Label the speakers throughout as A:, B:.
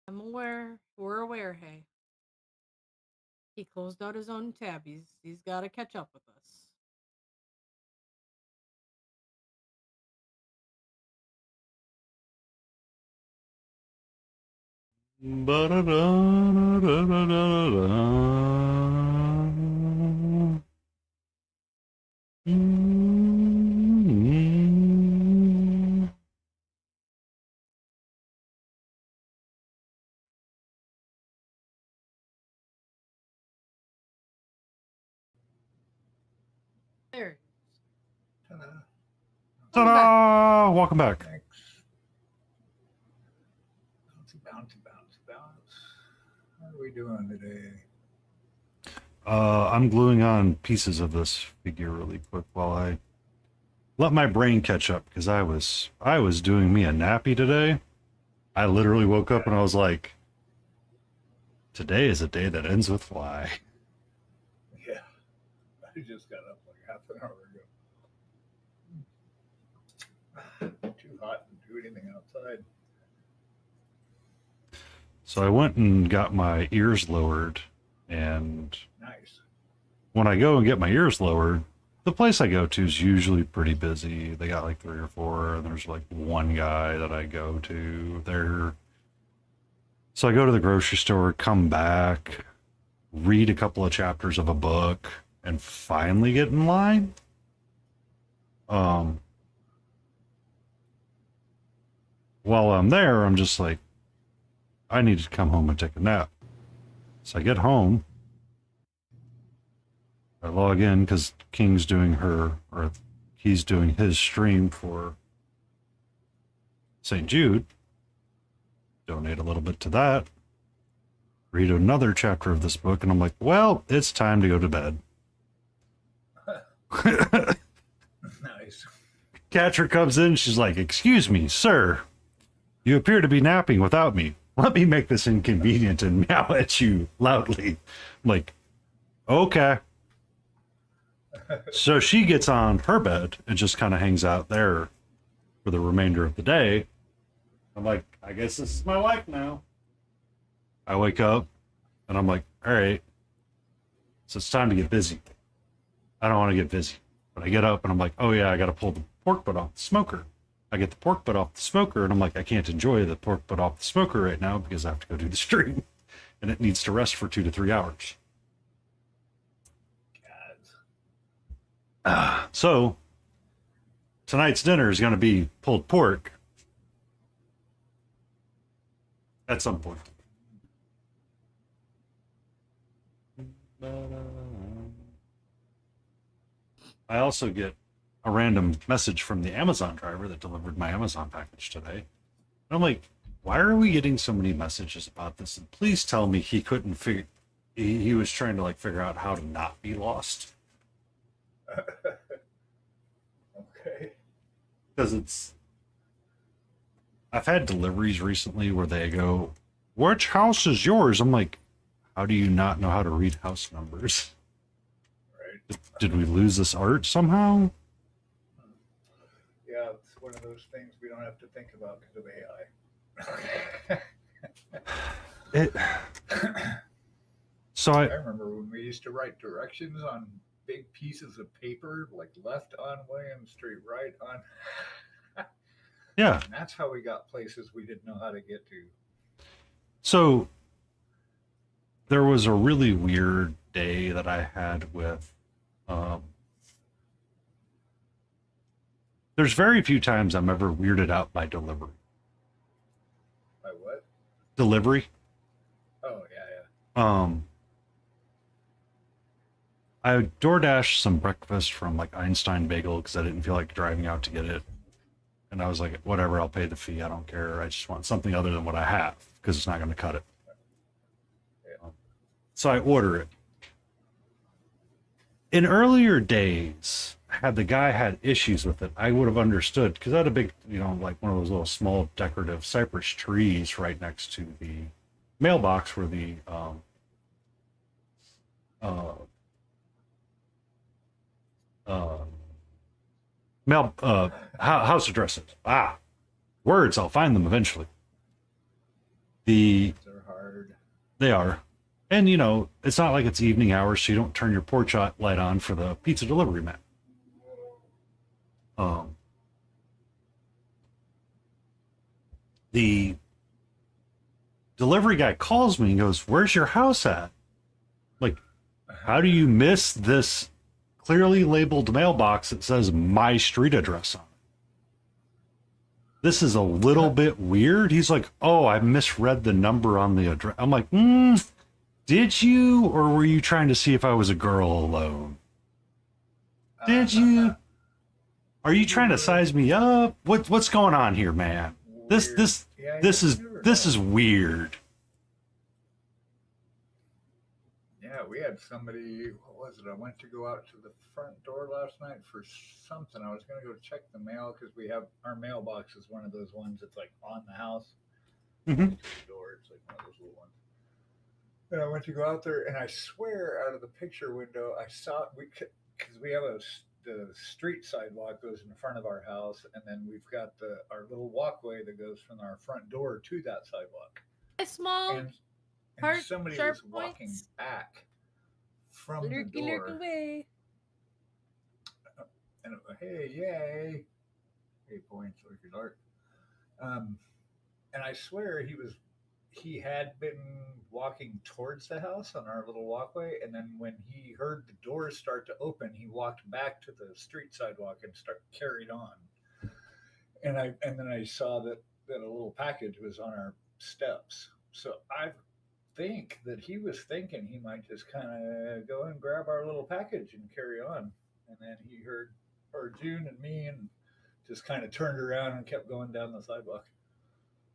A: I'm aware. We're aware, hey. He closed out his own tab. He's got to catch up with us. There he is.
B: Ta-da.
A: Welcome back.
C: Ta-da! Welcome back.
B: Thanks. Bounce. How are we doing today?
C: I'm gluing on pieces of this figure really quick while I let my brain catch up because I was doing me a nappy today. I literally woke up and I was like, today is a day that ends with fly.
B: Yeah, I just got up like half an hour ago. Too hot to do anything outside.
C: So I went and got my ears lowered, and
B: Nice.
C: when I go and get my ears lowered, the place I go to is usually pretty busy. They got like 3 or 4, and there's like one guy that I go to there. So I go to the grocery store, come back, read a couple of chapters of a book, and finally get in line. While I'm there, I'm just like, I need to come home and take a nap. So I get home. I log in because King's doing he's doing his stream for St. Jude. Donate a little bit to that. Read another chapter of this book, and I'm like, well, it's time to go to bed.
B: Nice.
C: Catcher comes in, she's like, excuse me, sir. You appear to be napping without me. Let me make this inconvenient and meow at you loudly. I'm like, okay. So she gets on her bed and just kind of hangs out there for the remainder of the day. I'm like, I guess this is my life now. I wake up and I'm like, all right, so it's time to get busy. I don't want to get busy, but I get up and I'm like, oh yeah, I got to pull the pork butt off the smoker. I get the pork butt off the smoker and I'm like, I can't enjoy the pork butt off the smoker right now because I have to go do the stream and it needs to rest for 2 to 3 hours. So tonight's dinner is going to be pulled pork at some point. I also get a random message from the Amazon driver that delivered my Amazon package today. And I'm like, why are we getting so many messages about this? And please tell me he couldn't figure, he was trying to like figure out how to not be lost.
B: Okay.
C: Because I've had deliveries recently where they go, which house is yours? I'm like, how do you not know how to read house numbers?
B: Right.
C: Did we lose this art somehow?
B: Yeah, it's one of those things we don't have to think about because of AI.
C: So
B: I remember when we used to write directions on big pieces of paper, like left on William Street, right on.
C: Yeah.
B: And that's how we got places we didn't know how to get to.
C: So there was a really weird day that I had with. There's very few times I'm ever weirded out by delivery.
B: By what?
C: Delivery.
B: Oh yeah.
C: I DoorDashed some breakfast from like Einstein Bagel because I didn't feel like driving out to get it. And I was like, whatever, I'll pay the fee. I don't care. I just want something other than what I have because it's not going to cut it.
B: Yeah.
C: So I order it. In earlier days, had the guy had issues with it, I would have understood because I had a big, like one of those little small decorative cypress trees right next to the mailbox where the house address is. Words, I'll find them eventually.
B: They're hard.
C: They are. And, you know, it's not like it's evening hours, so you don't turn your porch light on for the pizza delivery man. The delivery guy calls me and goes, "Where's your house at?" Like, how do you miss this clearly labeled mailbox that says my street address on it? This is a little bit weird. He's like, "Oh, I misread the number on the address." I'm like, did you, or were you trying to see if I was a girl alone? Did you? Are you trying to size me up? What's going on here, man? This is weird.
B: Yeah, we had somebody. What was it? I went to go out to the front door last night for something. I was going to go check the mail because we have our mailbox is one of those ones that's like on the house.
C: Mm-hmm.
B: The door, it's like one of those little ones. And I went to go out there, and I swear, out of the picture window, I saw because we have the street sidewalk goes in front of our house, and then we've got our little walkway that goes from our front door to that sidewalk.
A: Small
B: And
A: part,
B: somebody
A: sharp
B: was walking
A: points.
B: back from the
A: Lurky,
B: door,
A: lurk away.
B: and it was, hey, yay, 8 points, lurky lark. And I swear he had been walking towards the house on our little walkway, and then when he heard the doors start to open, he walked back to the street sidewalk and carried on. And then I saw that a little package was on our steps. So I think that he was thinking he might just kind of go and grab our little package and carry on. And then he heard June and me and just kind of turned around and kept going down the sidewalk.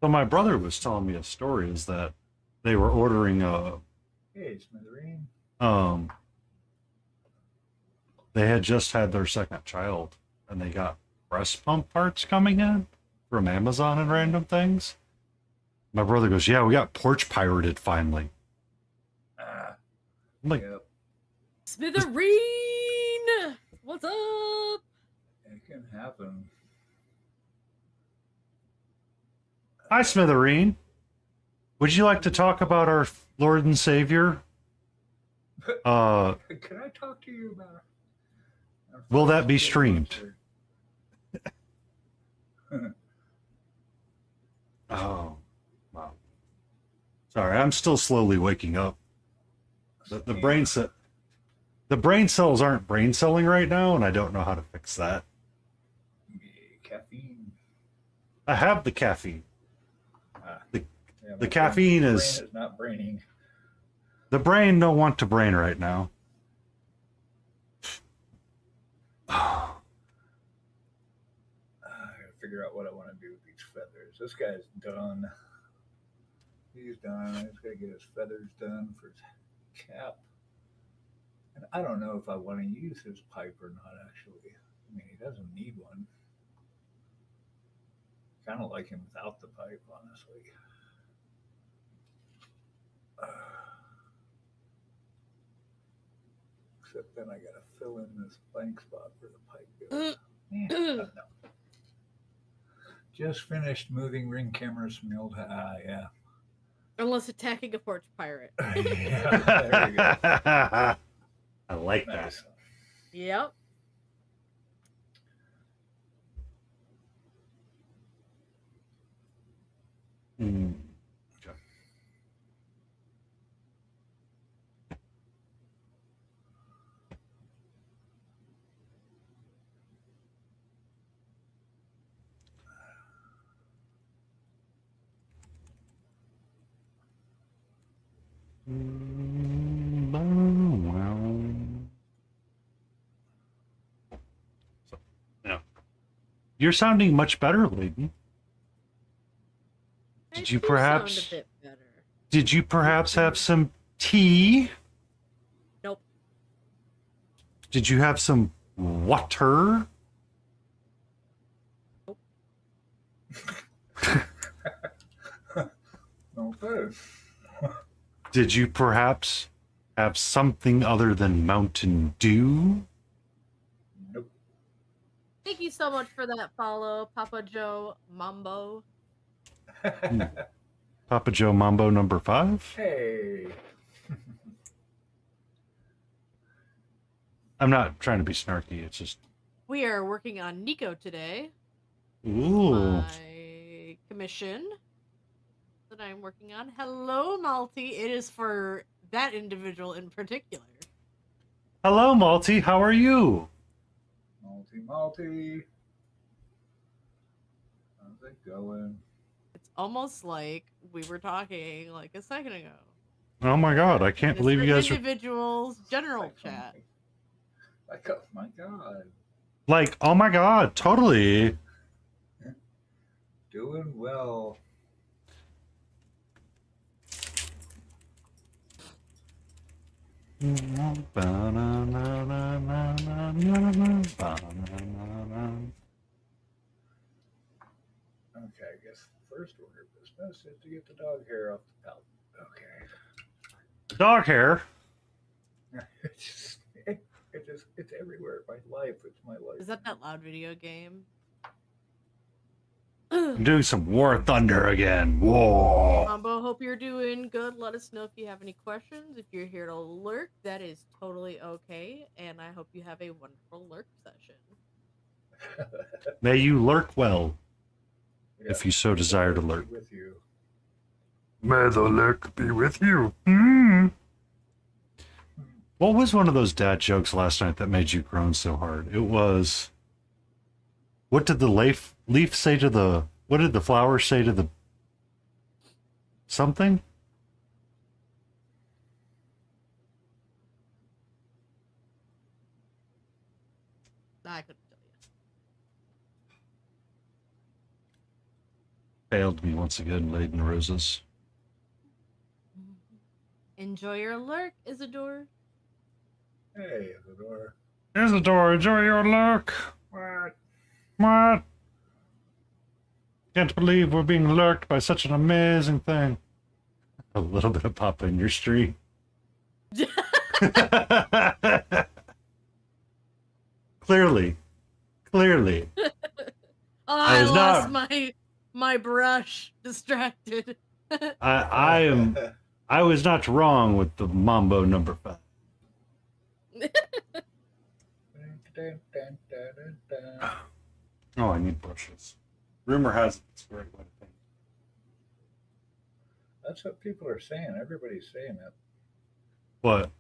C: So my brother was telling me a story is that they were ordering
B: Hey, Smithereen.
C: They had just had their second child and they got breast pump parts coming in from Amazon and random things. My brother goes, "Yeah, we got porch pirated finally." I'm like,
B: Yep.
A: Smithereen! What's up?
B: It can happen.
C: "Hi, Smithereen. Would you like to talk about our Lord and Savior?
B: Can I talk to you about
C: Will that be streamed?" Oh, wow. Sorry, I'm still slowly waking up. The brain cells aren't brain celling right now, and I don't know how to fix that.
B: Caffeine.
C: I have the caffeine.
B: Yeah,
C: The caffeine
B: brain
C: is
B: not braining.
C: the brain don't want to brain right now.
B: I gotta figure out what I want to do with these feathers. This guy's done. He's done. I just gotta get his feathers done for his cap. And I don't know if I want to use his pipe or not, actually. I mean, he doesn't need one. Kind of like him without the pipe, honestly. Except then I gotta fill in this blank spot where the pipe goes. I don't know. Just finished moving ring cameras from the old yeah.
A: Unless attacking a porch pirate.
B: Yeah, there you go.
C: I like
B: Nice.
C: that.
A: Yep.
C: Okay. So, yeah. You're sounding much better, Layden.
A: I do sound a bit better.
C: Did you perhaps have some tea?
A: Nope.
C: Did you have some water?
A: Nope.
B: Okay.
C: Did you perhaps have something other than Mountain Dew?
B: Nope.
A: Thank you so much for that follow, Papa Joe Mambo.
C: Papa Joe Mambo number 5.
B: Hey.
C: I'm not trying to be snarky. It's just.
A: We are working on Nico today.
C: Ooh.
A: My commission that I'm working on. Hello, Malty. It is for that individual in particular.
C: Hello, Malty. How are you?
B: Malty. How's it going?
A: It's almost like we were talking like a second ago.
C: Oh my god, I can't
A: This
C: believe you guys are.
A: individuals general
B: Like,
A: chat.
B: Like, oh my god.
C: Like, oh my god, totally.
B: Doing well. Okay, I guess the first order of business is to get the dog hair off the pallet. Okay.
C: Dog hair.
B: It's everywhere. My life. It's my life.
A: Is that loud video game?
C: I'm doing some War Thunder again. Whoa.
A: Mambo, hope you're doing good. Let us know if you have any questions. If you're here to lurk, that is totally okay. And I hope you have a wonderful lurk session.
C: May you lurk well,
B: Yeah,
C: if you so desire to lurk.
B: with you.
C: May the lurk be with you. Mm. What was one of those dad jokes last night that made you groan so hard? It was, what did the leaf say to the, what did the flower say to the something?
A: I couldn't tell you.
C: Failed me once again, laden roses.
A: Enjoy your lurk, Isidore.
B: Hey, Isidore.
C: Isidore, enjoy your lurk.
B: What?
C: What? Can't believe we're being lurked by such an amazing thing. A little bit of Papa in your street. Clearly.
A: I
C: was
A: lost
C: not-
A: my brush. Distracted.
C: I was not wrong with the Mambo number 5. Oh, I need brushes. Rumor has it it's a great way to paint.
B: That's what people are saying. Everybody's saying that
C: What?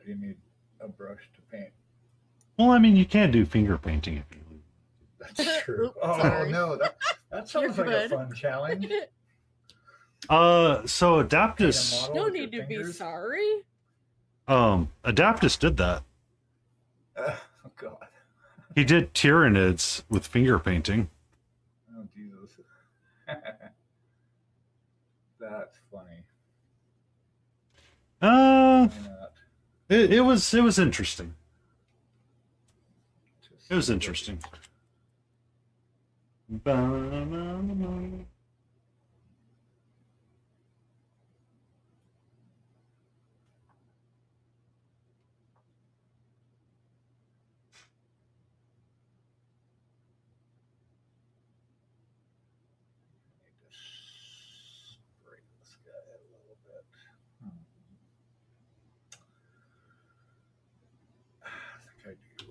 B: you need a brush to paint.
C: Well, I mean, you can do finger painting if you leave.
B: That's true.
A: Oops,
B: Oh
A: sorry.
B: no, that sounds
A: You're
B: like a
A: good.
B: fun challenge.
C: So Adaptus,
B: Paint a
A: No
B: with
A: need
B: your
A: to be
B: fingers?
A: sorry.
C: Adaptus did that.
B: Oh god.
C: He did Tyranids with finger painting.
B: Oh Jesus. That's funny. Why not?
C: It was interesting.
B: Just
C: It was
B: see what
C: interesting.
B: I need to spray this guy a little bit. I think I do.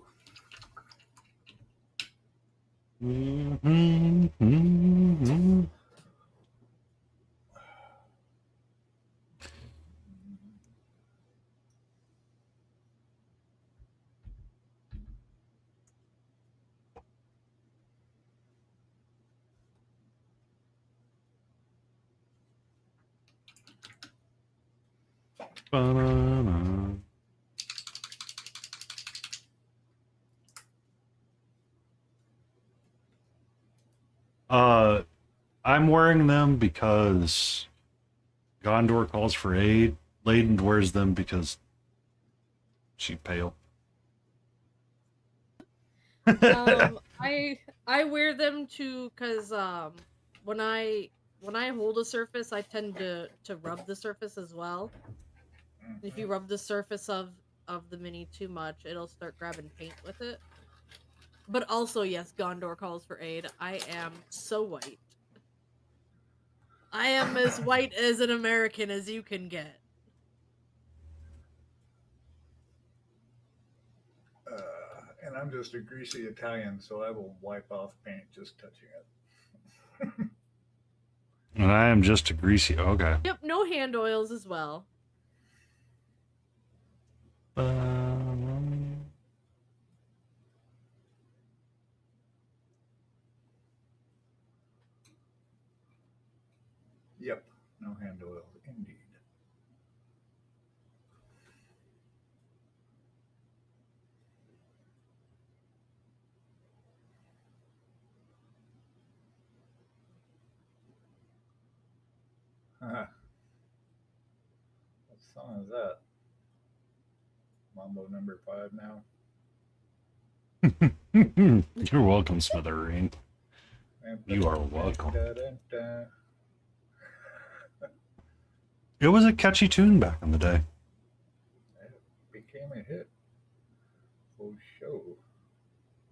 C: I'm wearing them because Gondor calls for aid. Layden wears them because she's pale.
A: I wear them to because when I hold a surface, I tend to rub the surface as well. If you rub the surface of the mini too much, it'll start grabbing paint with it. But also, yes, Gondor calls for aid. I am so white. I am as white as an American as you can get.
B: And I'm just a greasy Italian, so I will wipe off paint just touching it.
C: And I am just a greasy. Okay.
A: Yep, no hand oils as well.
B: Yep, no hand oil, indeed. What song is that? Mambo number 5 now.
C: You're welcome, Smithereen. You are welcome. It was a catchy tune back in the day.
B: It became a hit. For sure.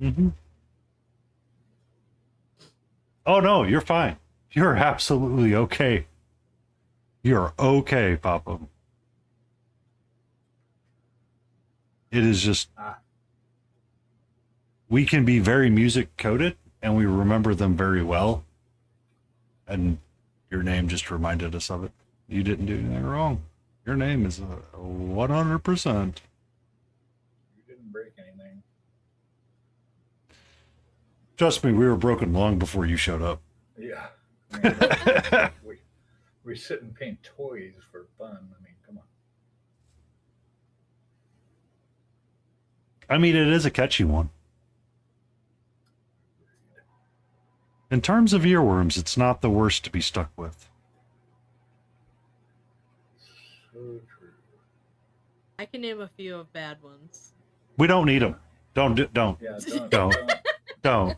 C: Mm-hmm. Oh no, you're fine. You're absolutely okay. You're okay, Papa. It is just we can be very music coded and we remember them very well. And your name just reminded us of it. You didn't do anything wrong. Your name is 100%.
B: You didn't break anything.
C: Trust me, we were broken long before you showed up.
B: Yeah. I mean, we sit and paint toys for fun. I mean, come on.
C: I mean, it is a catchy one. In terms of earworms, it's not the worst to be stuck with.
B: So true.
A: I can name a few of bad ones.
C: We don't need them. Don't.
B: Yeah,
C: Don't.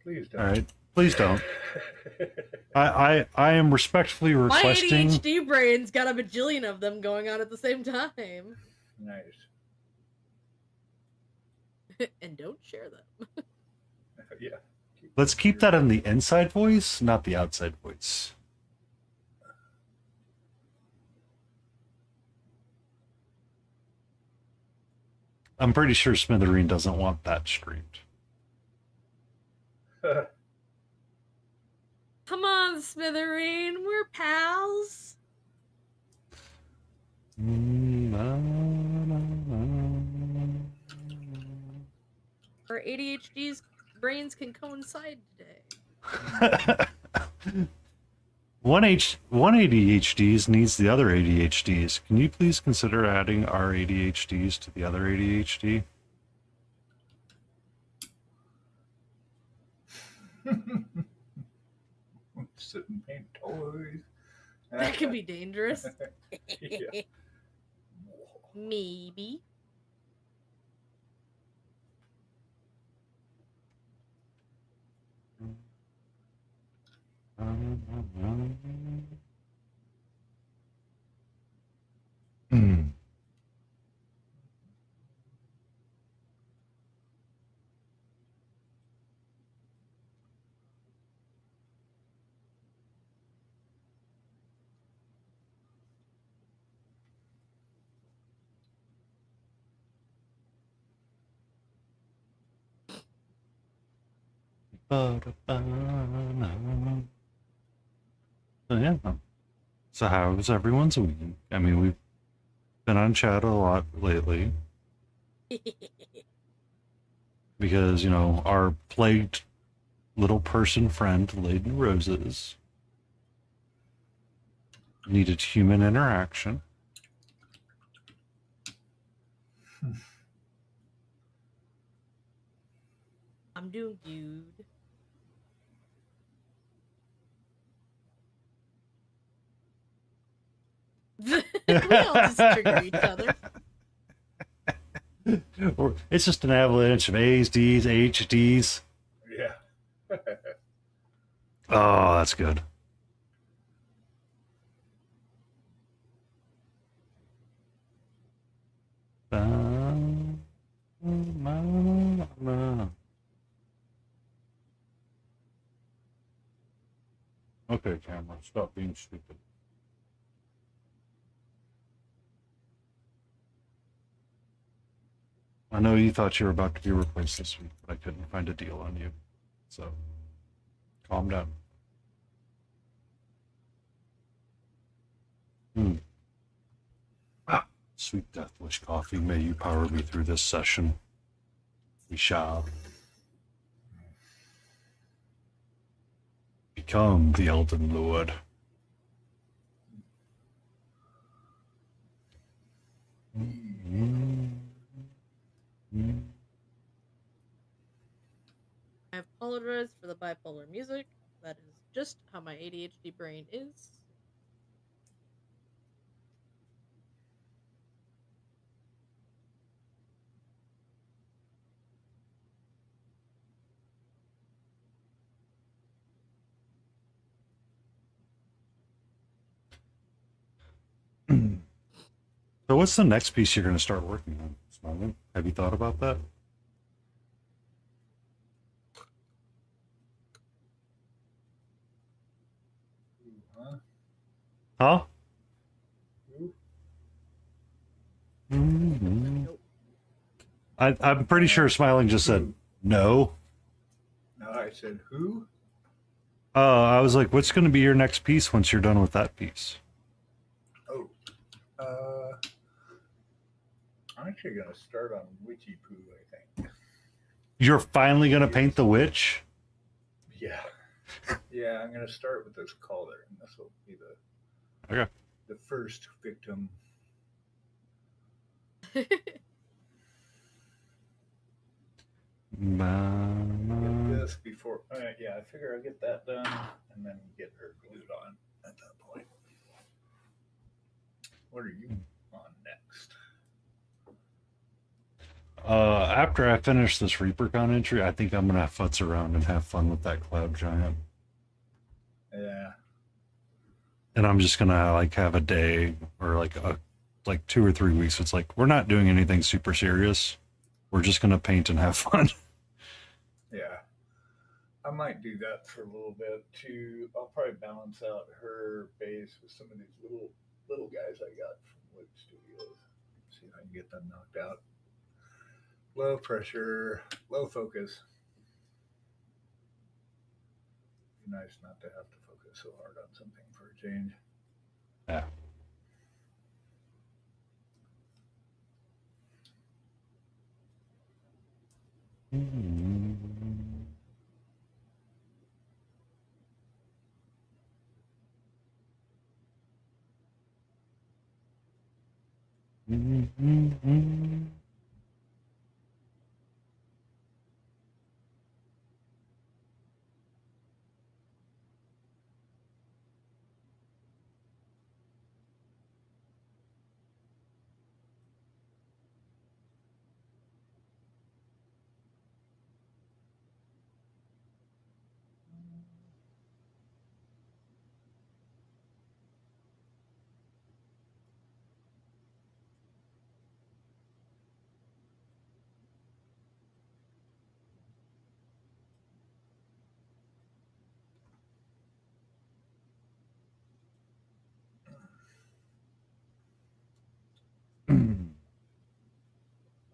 B: Please don't.
C: All right. Please don't. I am respectfully requesting.
A: My ADHD brain's got a bajillion of them going on at the same time.
B: Nice.
A: And don't share them.
B: Yeah.
C: Let's keep that in the inside voice, not the outside voice. I'm pretty sure Smithereen doesn't want that streamed.
A: Come on, Smithereen, we're pals. Our ADHD's brains can coincide today.
C: One ADHDs needs the other ADHDs. Can you please consider adding our ADHDs to the other ADHD?
B: Sit and paint toys.
A: That could be dangerous.
B: Yeah.
A: Maybe.
C: So yeah. So how's everyone's week? I mean, we've been on chat a lot lately because, you know, our plagued little person friend, Laden Roses, needed human interaction.
A: I'm doing good. We all just trigger each other.
C: Or it's just an avalanche of A's, D's, H, D's.
B: Yeah.
C: Oh, that's good. Okay. Okay, camera, stop being stupid. I know you thought you were about to be replaced this week, but I couldn't find a deal on you. So, calm down. Sweet Death Wish coffee, may you power me through this session. We shall become the Elden Lord.
A: I apologize for the bipolar music. That is just how my ADHD brain is.
C: So what's the next piece you're going to start working on, Simon? Have you thought about that?
B: Huh?
C: Huh?
B: Ooh.
A: Nope.
C: I'm pretty sure Smiling just said no.
B: No, I said who?
C: I was like, what's going to be your next piece once you're done with that piece?
B: Oh, I'm actually going to start on Witchy Poo, I think.
C: You're finally going to paint the witch?
B: Yeah. Yeah, I'm going to start with this cauldron. This will be the first victim. Get this before. Yeah, I figure I'll get that done and then get her glued on at that point. What are you on next?
C: After I finish this ReaperCon entry, I think I'm gonna futz around and have fun with that cloud giant.
B: Yeah.
C: And I'm just gonna like have a day or like 2 or 3 weeks. It's like we're not doing anything super serious. We're just gonna paint and have fun.
B: Yeah. I might do that for a little bit too. I'll probably balance out her base with some of these little guys I got from Wood Studios. See if I can get them knocked out. Low pressure, low focus. Be nice not to have to focus so hard on something for a change.
C: Yeah.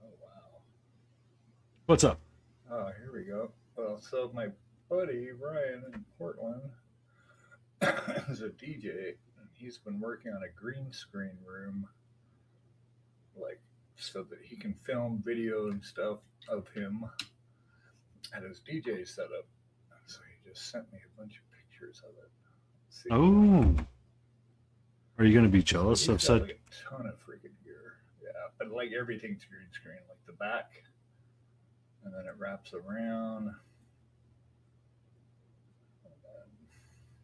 B: Oh wow.
C: What's up?
B: Oh, here we go. Well, so my buddy Ryan in Portland is a DJ, and he's been working on a green screen room, like so that he can film video and stuff of him at his DJ setup. So he just sent me a bunch of pictures of it. Let's see.
C: Oh, are you gonna be jealous
B: So
C: of
B: he's got
C: said?
B: like a ton of freaking gear. Yeah, but like everything's green screen, like the back, and then it wraps around. And then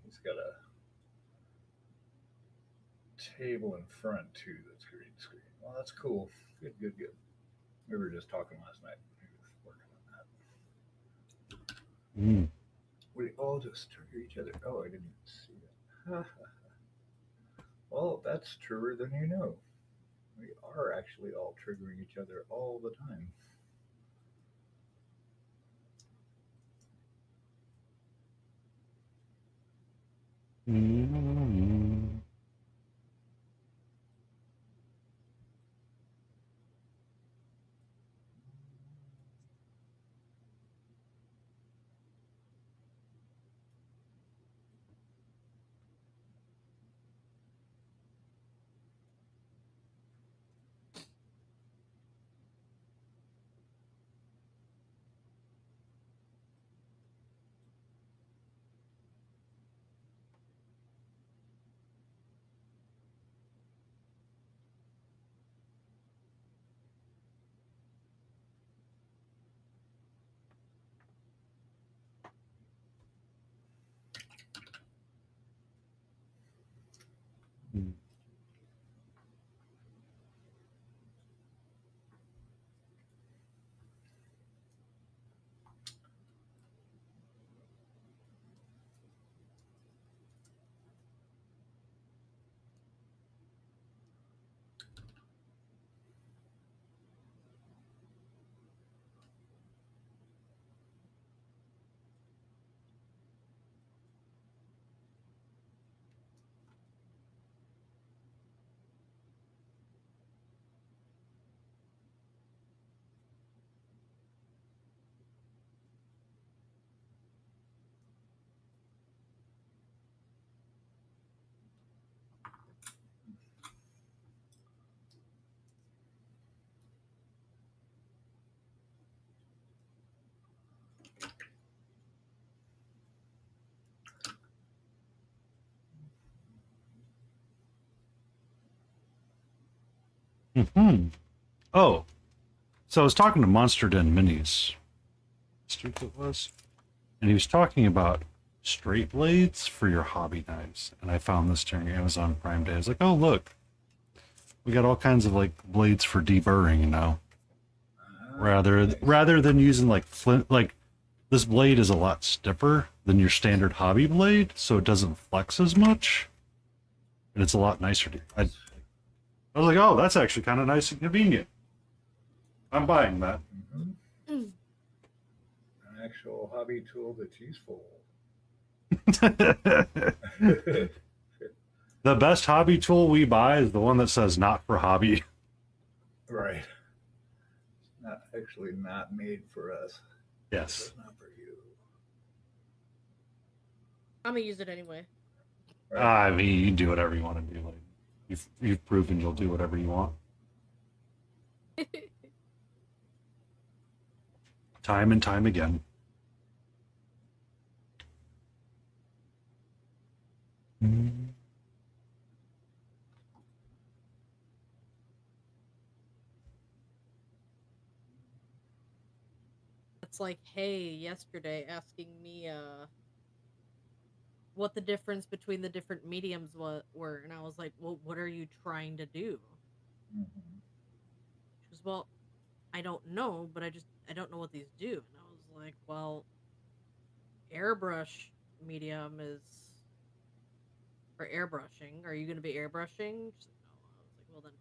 B: he's got a table in front too that's green screen. Well, that's cool. Good, good, good. We were just talking last night. He was working on that. We all just trigger each other. Oh, I didn't even see that. Well, that's truer than you know. We are actually all triggering each other all the time.
C: Mm. Hmm. Oh, so I was talking to Monster Den Minis. Street it was, and he was talking about straight blades for your hobby knives. And I found this during Amazon Prime Day. I was like, oh look, we got all kinds of like blades for deburring, you know. Rather than using like flint, like this blade is a lot stiffer than your standard hobby blade, so it doesn't flex as much, and it's a lot nicer. I was like, oh, that's actually kind of nice and convenient. I'm buying that.
B: Mm-hmm. An actual hobby tool that's useful.
C: The best hobby tool we buy is the one that says not for hobby.
B: Right. Not made for us.
C: Yes.
B: It's not for you.
A: I'm gonna use it anyway.
C: Right. I mean, you can do whatever you want to do. Like you've proven you'll do whatever you want. Time and time again. Mm.
A: It's like, hey, yesterday asking me what the difference between the different mediums were, and I was like, well, what are you trying to do?
B: Mm-hmm.
A: She goes, well, I don't know, but I don't know what these do. And I was like, well, airbrush medium is for airbrushing. Are you going to be airbrushing? She's like, no. I was like, well, then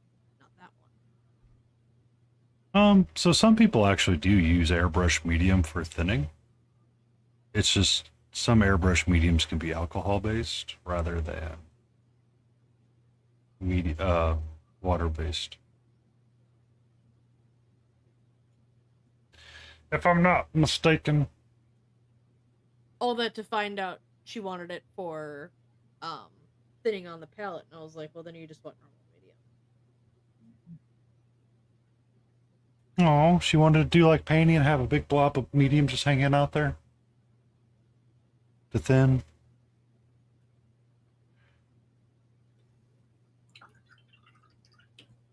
A: not that one.
C: So some people actually do use airbrush medium for thinning. It's just some airbrush mediums can be alcohol based rather than water based. If I'm not mistaken.
A: All that to find out she wanted it for um thinning on the palette, and I was like, well, then you just want normal medium.
C: Oh, she wanted to do like painting and have a big blob of medium just hanging out there to thin.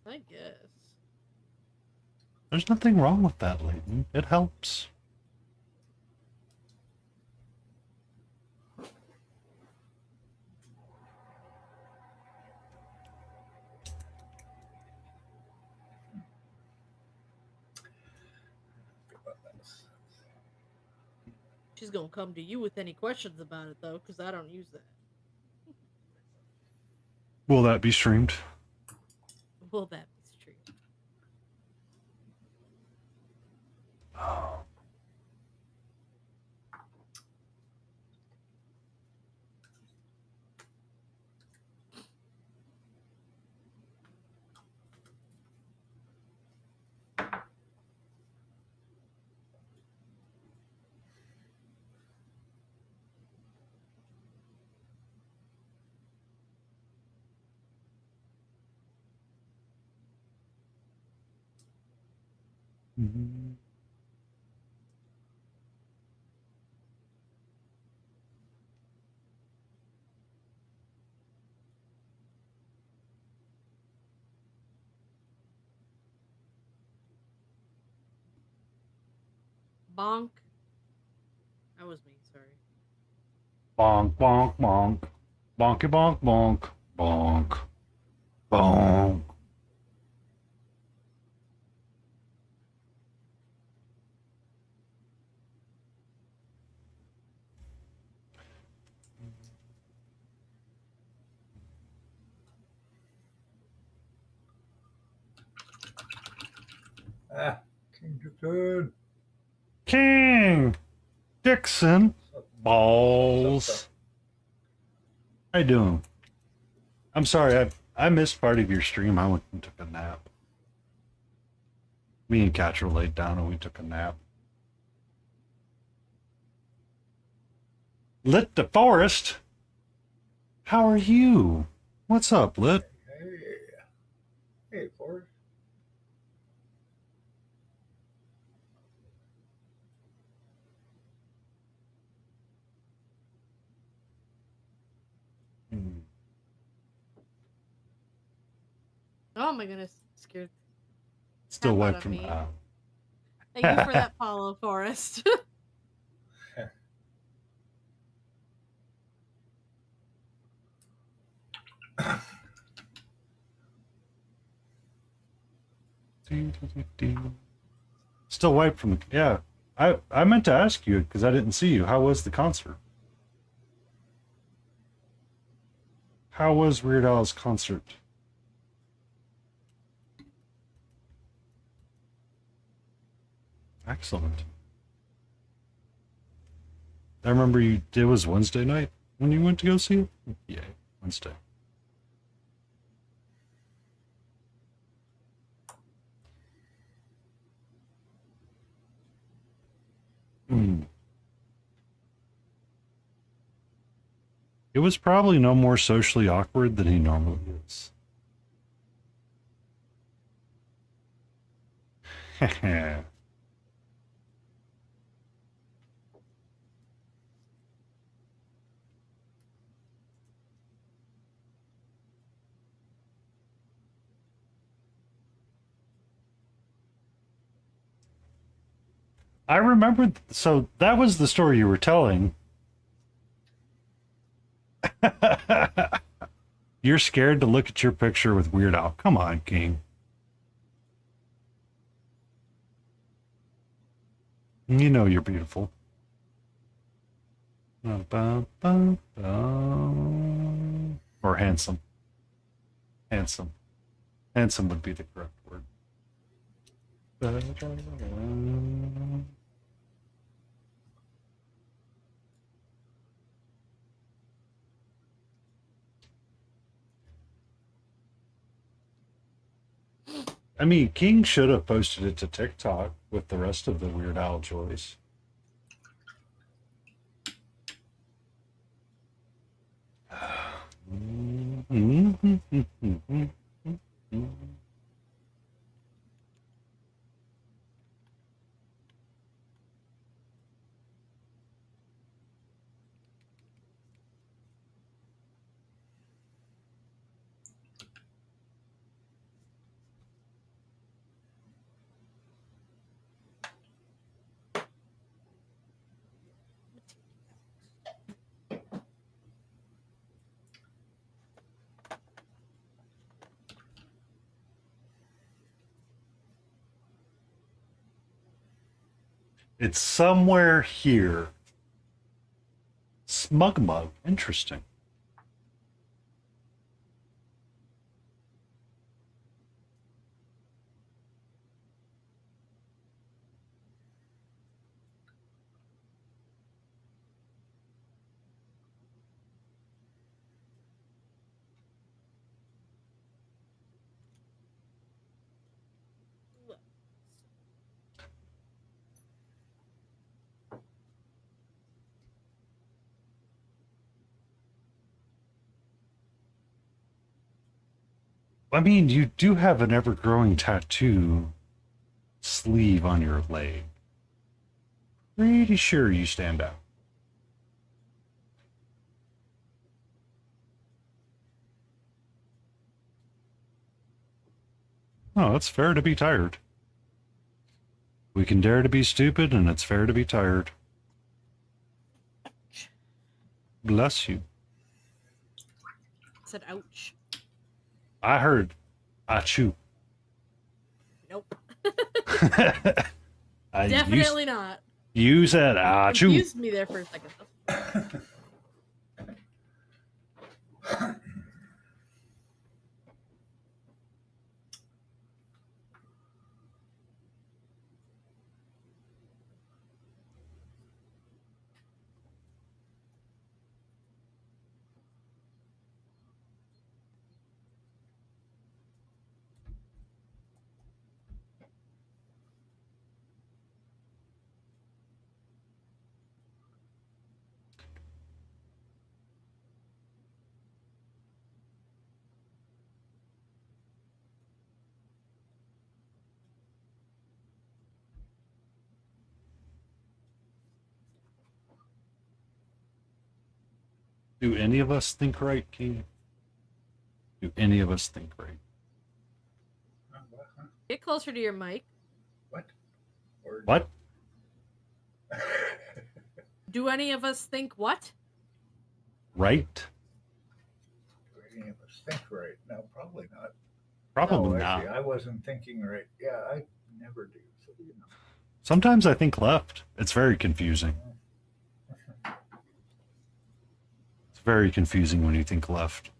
A: I guess.
C: There's nothing wrong with that, Leighton. It helps.
A: She's gonna come to you with any questions about it though, because I don't use that.
C: Will that be streamed?
A: Will that be true?
C: Oh.
A: Bonk. That was me, sorry.
C: Bonk, bonk, bonk. Bonky, bonk, bonk. Bonk. Bonk.
B: King Dixon.
C: King Dixon. Balls. How you doing? I'm sorry, I missed part of your stream. I went and took a nap. Me and Catch were laid down and we took a nap. Lit the Forest. How are you? What's up, Lit?
B: Hey, Forrest.
A: Oh my goodness, scared.
C: Still
A: Crap out
C: wet
A: of
C: from
A: me. Thank you for that follow, Forrest.
C: Still wiped from, yeah. I meant to ask you because I didn't see you. How was the concert? How was Weird Al's concert? Excellent. I remember it was Wednesday night when you went to go see it? Yeah, Wednesday. It was probably no more socially awkward than he normally is. I remember, so that was the story you were telling. You're scared to look at your picture with Weird Al. Come on, King. You know you're beautiful. Or handsome. Handsome. Handsome would be the correct word. I mean, King should have posted it to TikTok with the rest of the Weird Al joys. It's somewhere here. Smug Mug. Interesting. I mean, you do have an ever-growing tattoo sleeve on your leg. Pretty sure you stand out. Oh, it's fair to be tired. We can dare to be stupid, and it's fair to be tired. Bless you.
A: I said ouch.
C: I heard achoo.
A: Nope.
C: I
A: Definitely not.
C: You said achoo.
A: Confused me there for a second.
C: Do any of us think right, King? Do any of us think right?
A: Get closer to your mic.
B: What?
C: What?
A: Do any of us think what?
C: Right?
B: Do any of us think right? No, probably not.
C: Probably
B: No,
C: not.
B: actually, I wasn't thinking right. Yeah, I never do. So, you know.
C: Sometimes I think left. It's very confusing. It's very confusing when you think left.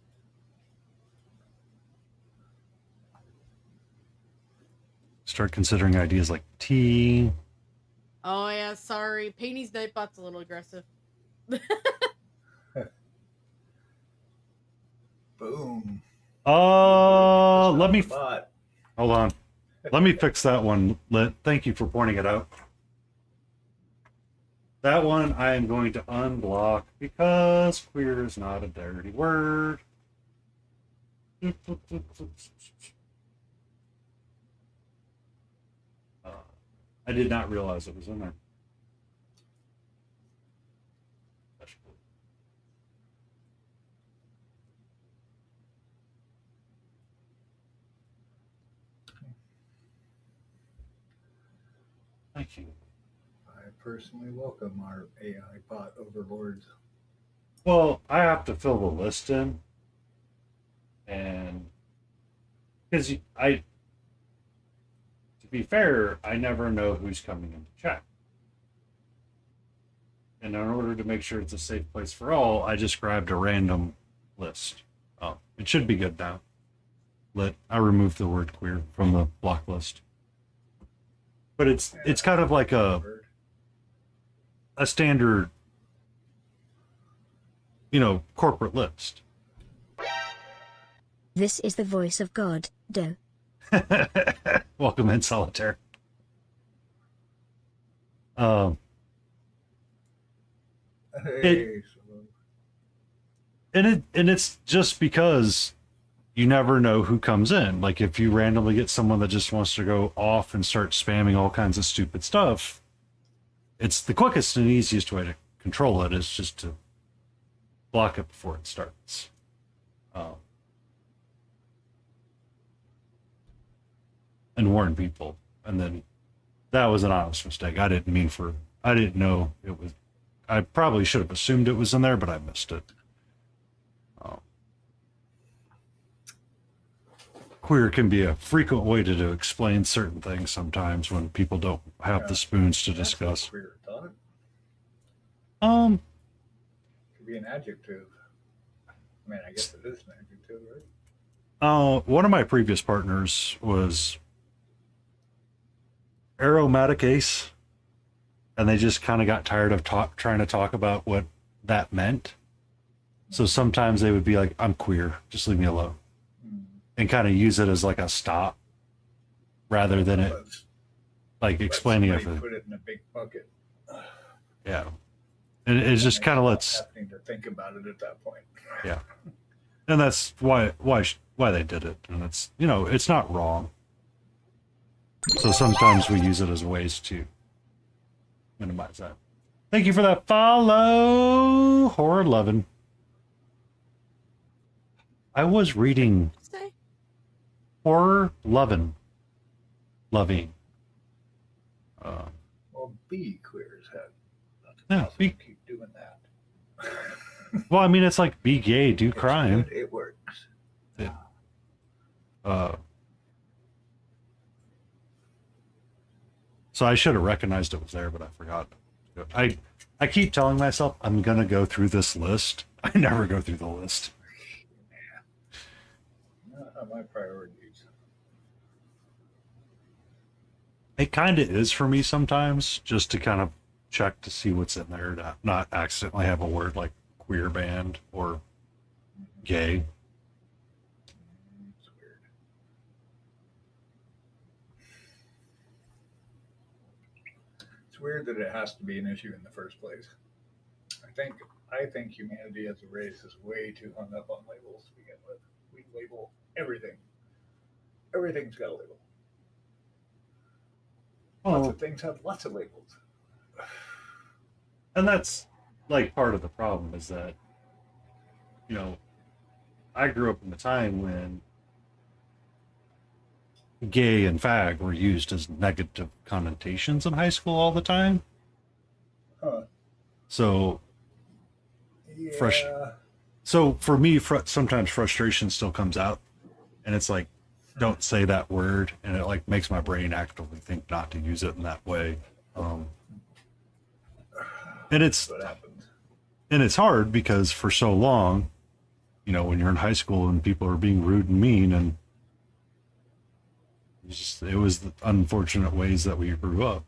C: Start considering ideas like T.
A: Oh yeah, sorry. Painy's Nightbot's a little aggressive.
B: Boom.
C: Let me
B: Bot.
C: hold on. Let me fix that one. Thank you for pointing it out. That one I am going to unblock because queer is not a dirty word. I did not realize it was in there. Thank you.
B: I personally welcome our AI bot overlords.
C: Well, I have to fill the list in, and because to be fair, I never know who's coming into chat. And in order to make sure it's a safe place for all, I just grabbed a random list. Oh, it should be good now. I removed the word queer from the block list. But it's kind of like a standard, corporate list.
D: This is the voice of God, Do.
C: Welcome in, Solitaire.
B: Hey,
C: And it's just because you never know who comes in. Like if you randomly get someone that just wants to go off and start spamming all kinds of stupid stuff, it's the quickest and easiest way to control it is just to block it before it starts. And warn people. And then that was an honest mistake. I didn't know it was. I probably should have assumed it was in there, but I missed it. Queer can be a frequent way to explain certain things sometimes when people don't have the spoons to discuss.
B: Queer, thought it could be an adjective. I mean, I guess it is an adjective, right?
C: One of my previous partners was aromatic ace, and they just kind of got tired of trying to talk about what that meant. So sometimes they would be like, "I'm queer, just leave me alone," and kind of use it as like a stop rather than it like explaining everything.
B: Put it in a big bucket.
C: Yeah, and it just kind of lets
B: happening to think about it at that point.
C: Yeah, and that's why they did it, and it's it's not wrong. So sometimes we use it as ways to minimize that. Thank you for that follow, Horror Lovin'. I was reading
A: Say?
C: Horror Lovin'. Loving.
B: Well, be queers have.
C: Yeah, be,
B: Keep doing that.
C: well, I mean, it's like be gay, do
B: It's
C: crime.
B: good, it works.
C: So I should have recognized it was there, but I forgot. I keep telling myself I'm gonna go through this list. I never go through the list.
B: Not my priorities.
C: It kind of is for me sometimes, just to kind of check to see what's in there, to not accidentally have a word like queer band or gay.
B: It's weird. It's weird that it has to be an issue in the first place. I think humanity as a race is way too hung up on labels to begin with. We label everything. Everything's got a label. Lots
C: Oh,
B: of things have lots of labels.
C: and that's like part of the problem is that, I grew up in the time when gay and fag were used as negative connotations in high school all the time.
B: Huh.
C: So
B: Yeah.
C: So for me, sometimes frustration still comes out, and it's like, don't say that word, and it like makes my brain actively think not to use it in that way. And
B: That's what happens.
C: it's hard because for so long, when you're in high school and people are being rude and mean, and it was the unfortunate ways that we grew up.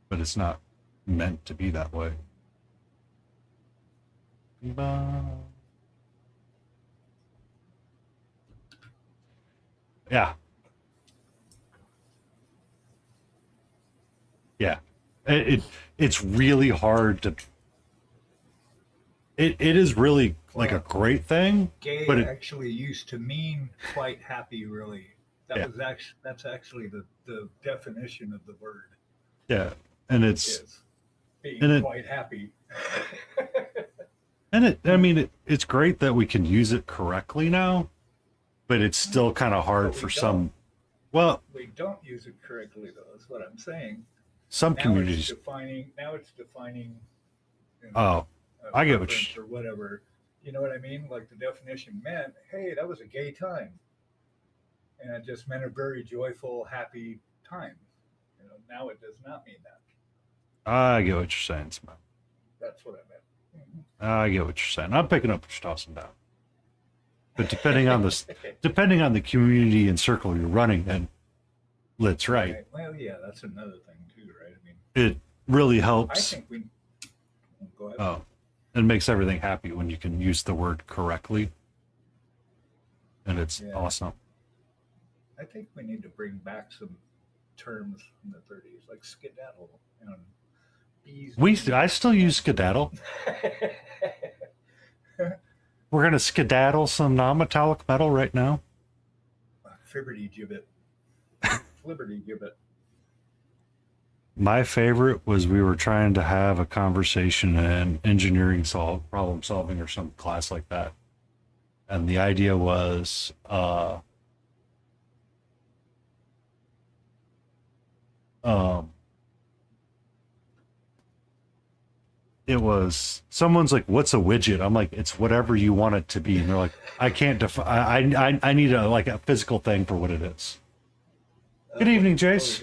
C: But it's not meant to be that way. Yeah. Yeah. It's really hard to it is really like a great thing,
B: Gay
C: but
B: actually used to mean quite happy, really. That's actually the definition of the word.
C: yeah, and
B: Is being quite happy.
C: I mean it's great that we can use it correctly now, but it's still kind of hard for some. Well,
B: we don't use it correctly though. That's what I'm saying.
C: Some
B: now
C: communities.
B: Now it's defining.
C: Oh, I get what
B: or whatever. You know what I mean? Like the definition meant, hey, that was a gay time, and it just meant a very joyful, happy time. Now it does not mean that.
C: I get what you're saying, Smith.
B: That's what I meant.
C: I get what you're saying. I'm picking up what you're tossing down. But depending on the community and circle you're running in, let's right.
B: Well, yeah, that's another thing too, right? I mean,
C: it really helps.
B: I think we. Go ahead.
C: Oh, it makes everything happy when you can use the word correctly, and it's awesome.
B: I think we need to bring back some terms from the 30s, like skedaddle and bees.
C: I still use skedaddle. We're gonna skedaddle some non-metallic metal right now.
B: Flibberty gibbet. Flibberty gibbet.
C: My favorite was we were trying to have a conversation in engineering problem solving or some class like that. And the idea was it was someone's like, what's a widget? I'm like, it's whatever you want it to be. And they're like, I can't define. I need a physical thing for what it is. Good evening, Jace.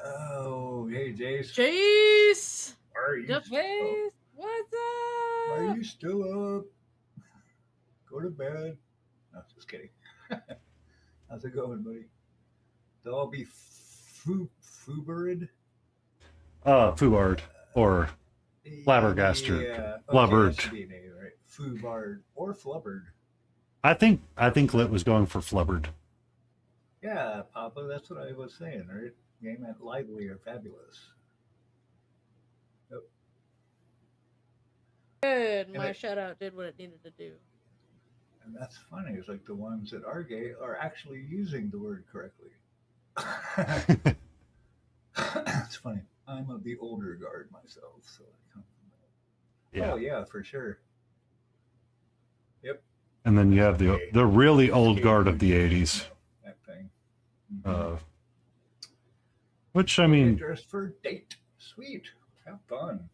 B: Oh, hey, Jace.
A: Jace!
B: Are you
A: Jace! What's up?
B: Are you still up? Go to bed. No, just kidding. How's it going, buddy? They'll all be Fubarid?
C: Fubard or flabbergasted.
B: Yeah.
C: Flubbered.
B: That be an A, right? Fubard or flubbered.
C: I think Lit was going for flubbered.
B: Yeah, Papa, that's what I was saying, right? Game meant lively or fabulous. Yep.
A: Good. My shout out did what it needed to do.
B: And that's funny. It's like the ones that are gay are actually using the word correctly. It's funny. I'm of the older guard myself, so I come from that.
C: Yeah.
B: Oh yeah, for sure. Yep.
C: And then you have the really old guard of the 80s.
B: That thing.
C: Which, I mean,
B: Dress for date. Sweet. Have fun.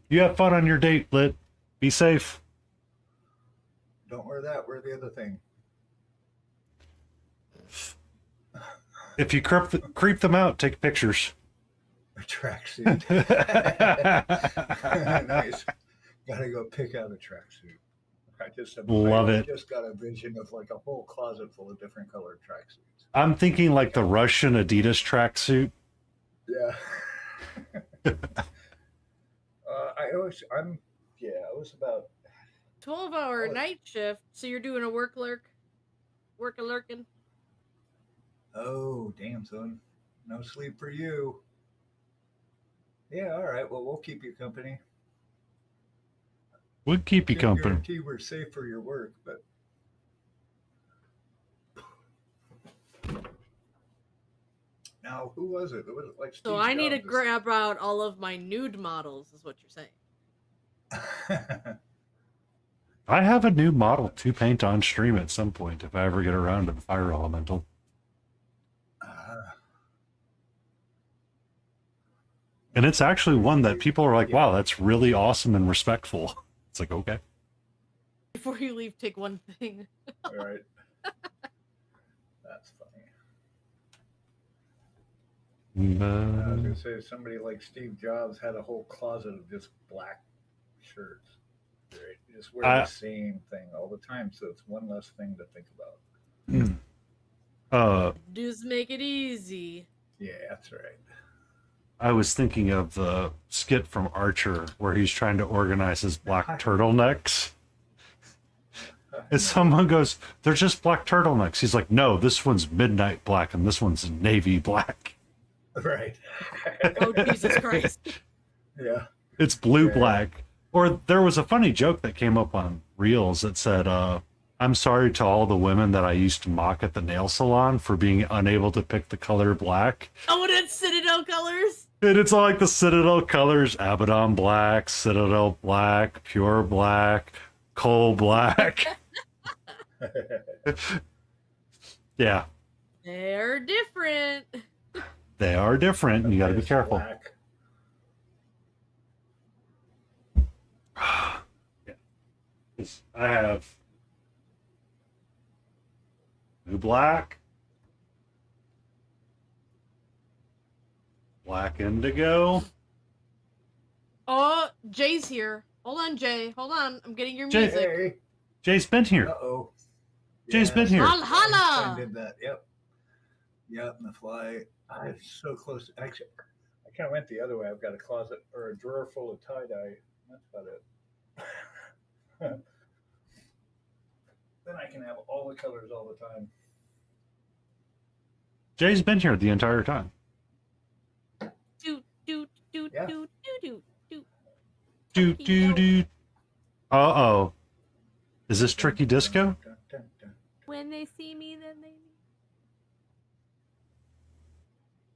C: you have fun on your date, Lit. Be safe.
B: Don't wear that. Wear the other thing.
C: If you creep them out, take pictures.
B: A tracksuit. Nice. Gotta go pick out a tracksuit. I just got a vision of like a whole closet full of different colored tracksuits.
C: I'm thinking like the Russian Adidas tracksuit.
B: Yeah. I was about
A: 12-hour night shift, so you're doing a work-a-lurkin'.
B: Oh, damn, son. No sleep for you. Yeah, all right. Well, we'll keep you company.
C: We'll keep you company.
B: Guarantee we're safe for your work, but now who was it? Was it like Steve
A: So I need to
B: Jobs?
A: grab out all of my nude models, is what you're saying.
C: I have a new model to paint on stream at some point if I ever get around to the fire elemental. And it's actually one that people are like, wow, that's really awesome and respectful. It's like, okay.
A: Before you leave, take one thing.
B: All right. That's funny. I was going to say, somebody like Steve Jobs had a whole closet of just black shirts. Right? You just wear the same thing all the time, so it's one less thing to think about.
A: Just make it easy.
B: Yeah, that's right.
C: I was thinking of the skit from Archer where he's trying to organize his black turtlenecks. And someone goes, they're just black turtlenecks. He's like, no, this one's midnight black and this one's navy black.
B: Right.
A: Oh, Jesus Christ.
B: Yeah.
C: It's blue black. Or there was a funny joke that came up on Reels that said, I'm sorry to all the women that I used to mock at the nail salon for being unable to pick the color black.
A: Oh, and it's Citadel colors?
C: And it's all like the Citadel colors, Abaddon black, Citadel black, pure black, coal black. Yeah.
A: They're different.
C: They are different, and you gotta be careful.
B: Black.
C: Yeah. I have blue black, black indigo.
A: Oh, Jay's here. Hold on, Jay. Hold on. I'm getting your
C: Jay.
A: music.
B: Hey.
C: Jay's been here.
B: Uh-oh.
C: Jay's been here.
A: Valhalla!
B: I did that. Yep. Yep, and the fly. I'm so close. Actually, I kind of went the other way. I've got a closet or a drawer full of tie-dye. That's about it. Then I can have all the colors all the time.
C: Jay's been here the entire time.
A: Doot, doot, doot,
B: Yeah.
A: doot, doot, doot,
C: Doot, doot, doot. Uh-oh. Is this Tricky Disco?
B: Dun, dun, dun.
A: When they see me, then they see.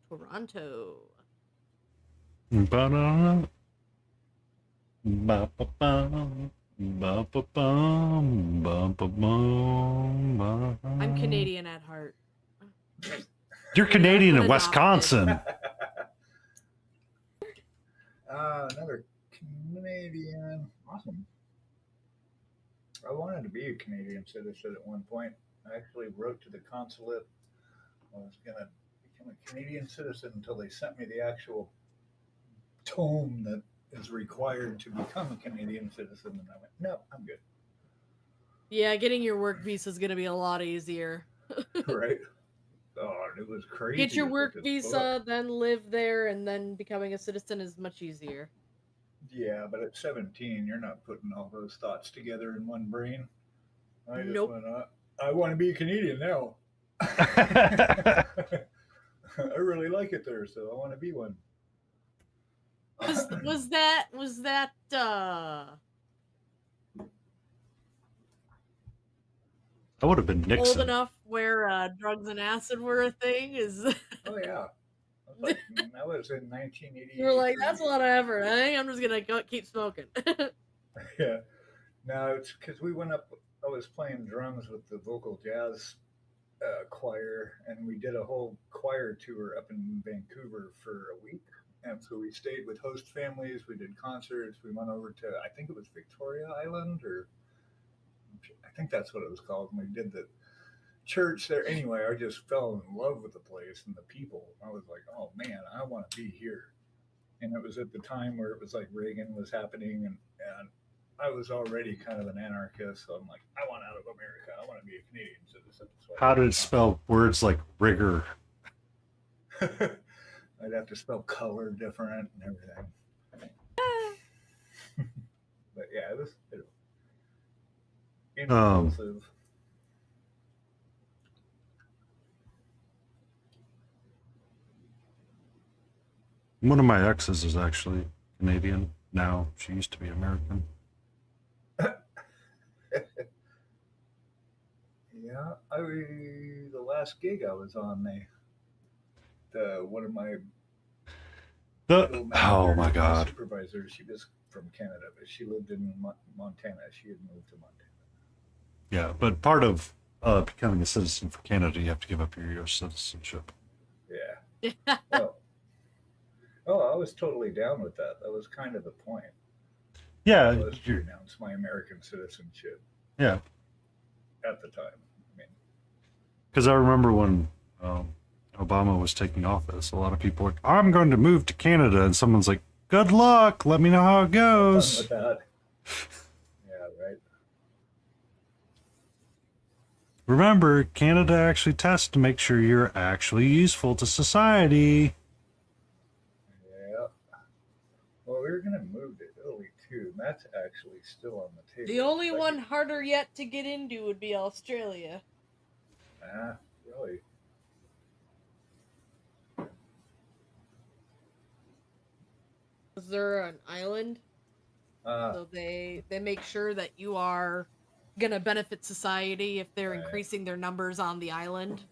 A: Toronto.
C: Ba-da. Ba-ba-bum. Ba-ba-bum. Ba-ba-bum. Ba-bum.
A: I'm Canadian at heart.
C: You're Canadian in
A: Adopted.
C: Wisconsin.
B: Another Canadian. Awesome. I wanted to be a Canadian citizen at one point. I actually wrote to the consulate. I was going to become a Canadian citizen until they sent me the actual tome that is required to become a Canadian citizen. And I went, no, I'm good.
A: Yeah, getting your work visa is going to be a lot easier.
B: Right? Oh, it was crazy.
A: Get your
B: to
A: work
B: get this
A: visa,
B: book.
A: then live there, and then becoming a citizen is much easier.
B: Yeah, but at 17, you're not putting all those thoughts together in one brain. I just
A: Nope.
B: went, I want to be a Canadian now. I really like it there, so I want to be one.
A: Was that
C: I would have been
A: old
C: Nixon.
A: enough where drugs and acid were a thing. Is
B: Oh yeah, that was in 1980.
A: you were like, that's a lot of effort. I think I'm just gonna keep smoking.
B: Yeah. No, it's because we went up. I was playing drums with the vocal jazz choir, and we did a whole choir tour up in Vancouver for a week. And so we stayed with host families. We did concerts. We went over to, I think it was Victoria Island, or I think that's what it was called. And we did the church there. Anyway, I just fell in love with the place and the people. I was like, oh man, I want to be here. And it was at the time where it was like Reagan was happening, and I was already kind of an anarchist. So I'm like, I want out of America. I want to be a Canadian citizen. So
C: How did it spell words like rigor?
B: I'd have to spell color different and everything. But yeah, it was impulsive.
C: One of my exes is actually Canadian now. She used to be American.
B: Yeah, the last gig I was on, one of my
C: Oh my God.
B: supervisors, she was from Canada, but she lived in Montana. She had moved to Montana.
C: Yeah, but part of becoming a citizen for Canada, you have to give up your U.S. citizenship.
B: Yeah. I was totally down with that. That was kind of the point.
C: Yeah,
B: I was to renounce my American citizenship.
C: Yeah.
B: At the time, I mean,
C: because I remember when Obama was taking office, a lot of people were like, "I'm going to move to Canada," and someone's like, "Good luck. Let me know how it goes."
B: With that. Yeah, right.
C: Remember, Canada actually tests to make sure you're actually useful to society.
B: Yeah. Well, we were going to move to Italy too, and that's actually still on the table.
A: The only one harder yet to get into would be Australia.
B: Ah, really?
A: Is there an island? So they make sure that you are gonna benefit society if they're increasing their numbers on the island.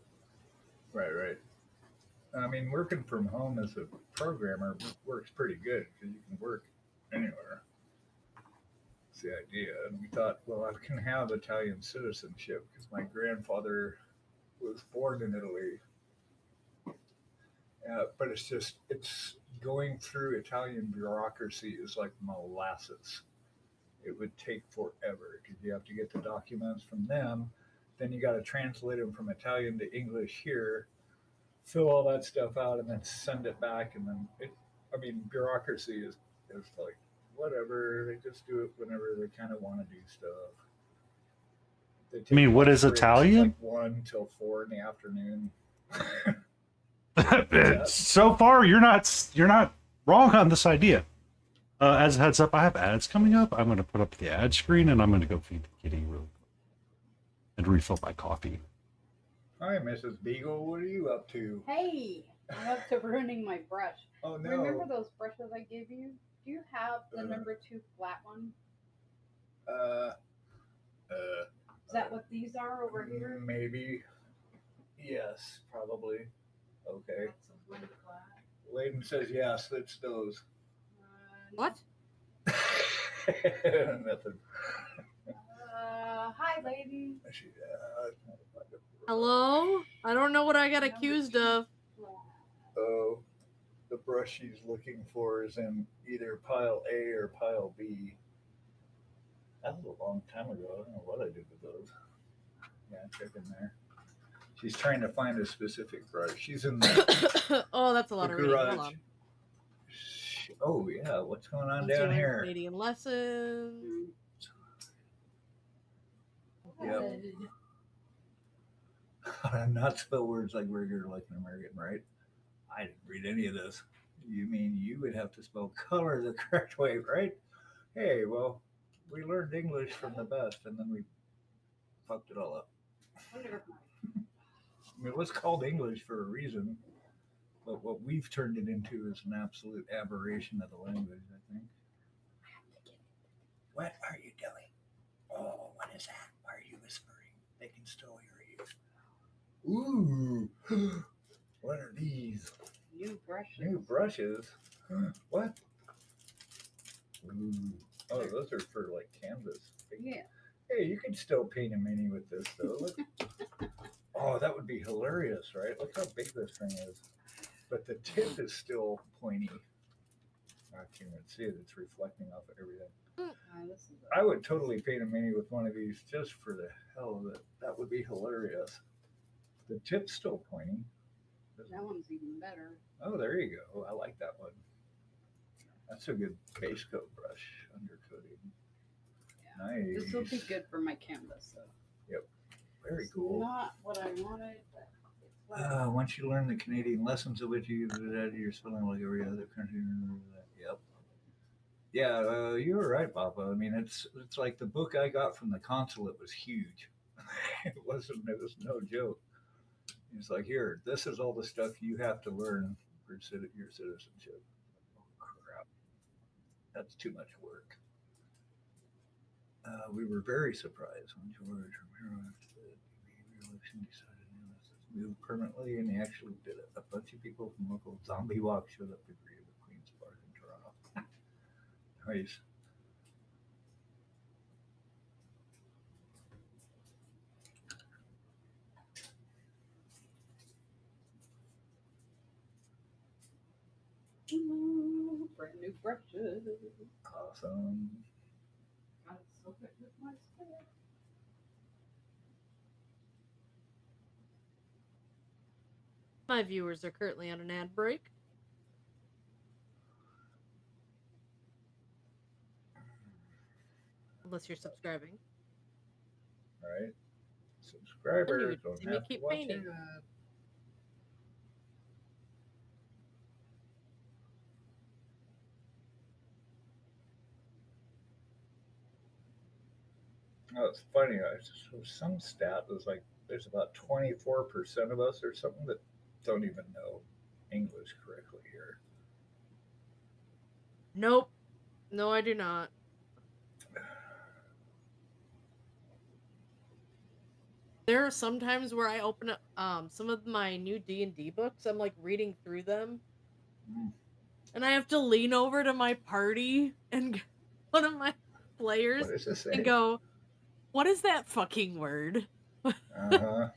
B: Right. I mean, working from home as a programmer works pretty good because you can work anywhere. That's the idea. And we thought, well, I can have Italian citizenship because my grandfather was born in Italy. But it's going through Italian bureaucracy is like molasses. It would take forever because you have to get the documents from them. Then you got to translate them from Italian to English here, fill all that stuff out, and then send it back. And then bureaucracy is like whatever. They just do it whenever they kind of want to do stuff.
C: I mean, what is Italian?
B: Like 1 till 4 in the afternoon.
C: So far, you're not wrong on this idea. As a heads up, I have ads coming up. I'm going to put up the ad screen, and I'm going to go feed the kitty real quick and refill my coffee.
B: Hi, Mrs. Beagle. What are you up to?
E: Hey, I'm up to ruining my brush.
B: Oh no!
E: Remember those brushes I gave you? Do you have the number 2 flat one? Is that what these are over here?
B: Maybe. Yes, probably. Okay. Layden says yes, it's those.
A: What?
B: Nothing.
E: Hi, lady.
A: Hello? I don't know what I got accused of.
B: Oh, the brush she's looking for is in either pile A or pile B. That was a long time ago. I don't know what I did with those. Yeah, check in there. She's trying to find a specific brush. She's in the
A: oh, that's a lot of reading. Hold on.
B: Oh yeah, what's going on down here?
A: Canadian lessons.
B: Yep. Not spell words like regular, like an American, right? I didn't read any of this. You mean you would have to spell color the correct way, right? Hey, well, we learned English from the best, and then we fucked it all up. I mean, it was called English for a reason, but what we've turned it into is an absolute aberration of the language, I think. What are you doing? Oh, what is that? Why are you whispering? They can still hear you. Ooh, what are these?
E: New brushes.
B: New brushes? What? Ooh. Oh, those are for like canvas.
E: Yeah.
B: Hey, you can still paint a mini with this though. Look. Oh, that would be hilarious, right? Look how big this thing is. But the tip is still pointy. I can't even see it. It's reflecting off of everything.
E: This is
B: I would totally paint a mini with one of these just for the hell of it. That would be hilarious. The tip's still pointy.
E: that one's even better.
B: Oh, there you go. I like that one. That's a good base coat brush, undercoating.
E: Yeah.
B: Nice.
E: This will be good for my canvas, though.
B: Yep. Very
E: It's
B: cool.
E: not what I wanted, but it's what I
B: Once you learn the Canadian lessons of which you use it at, you're spelling like every other country. Yep. Yeah, you were right, Papa. I mean, it's like the book I got from the consulate was huge. It was no joke. He's like, here, this is all the stuff you have to learn for your citizenship. Oh, crap. That's too much work. We were very surprised when George Romero, after the re-election, decided to move permanently, and he actually did it. A bunch of people from local zombie walk showed up to agree with Queen's Park in Toronto. Nice.
E: brand new brushes.
B: Awesome.
E: Got it so good with my stuff.
A: My viewers are currently on an ad break. Unless you're subscribing.
B: All right. Subscribers
A: would
B: don't
A: see me
B: have to
A: keep
B: watch
A: painting.
B: it. Oh, it's funny. Some stat was like there's about 24% of us or something that don't even know English correctly here.
A: Nope. No, I do not. There are some times where I open up some of my new D&D books. I'm like reading through them,
B: Mm.
A: and I have to lean over to my party and one of my players
B: What does this say?
A: and go, "What is that fucking word?"
B: Uh-huh.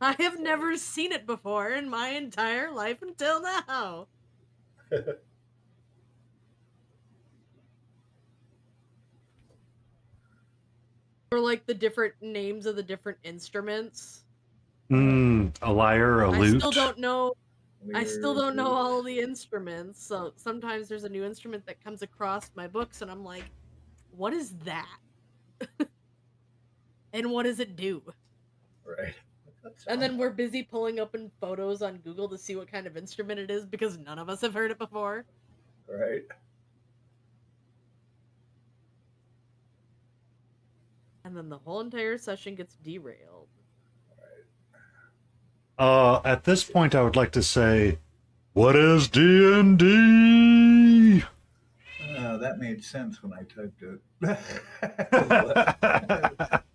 A: I have never seen it before in my entire life until now. Or like the different names of the different instruments.
C: A lyre, a
A: I
C: lute.
A: still don't know. I still
B: Weird
A: don't know
B: loops.
A: all the instruments. So sometimes there's a new instrument that comes across my books, and I'm like, "What is that? And what does it do?"
B: Right.
A: And then we're busy pulling open photos on Google to see what kind of instrument it is because none of us have heard it before.
B: Right.
A: And then the whole entire session gets derailed.
C: At this point, I would like to say, what is D&D?
B: That made sense when I typed it.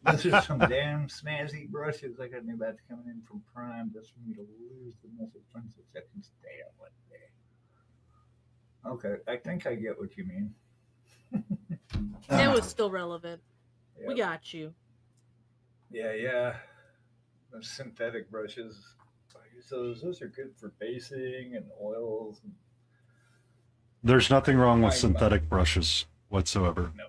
B: This is some damn snazzy brushes. I got a new batch coming in from Prime just for me to lose the message 26 seconds. Damn, what day? Okay, I think I get what you mean.
A: It was still relevant.
B: Yep.
A: We got you.
B: Yeah. Those synthetic brushes. I use those. Those are good for basing and oils. And
C: There's nothing wrong with synthetic brushes whatsoever.
B: no,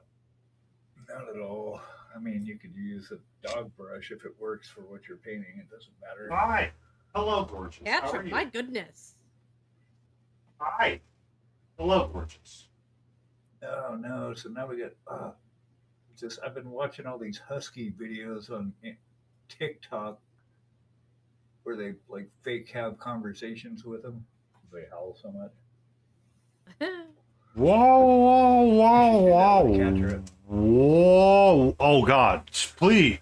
B: not at all. I mean, you could use a dog brush if it works for what you're painting. It doesn't matter.
C: Hi. Hello, gorgeous. How are
A: Patrick,
C: you?
A: my goodness.
C: Hi. Hello, gorgeous.
B: Oh no! So now we got just. I've been watching all these husky videos on TikTok where they like fake have conversations with them. They howl so much.
C: Whoa. Whoa. Oh, God. Please.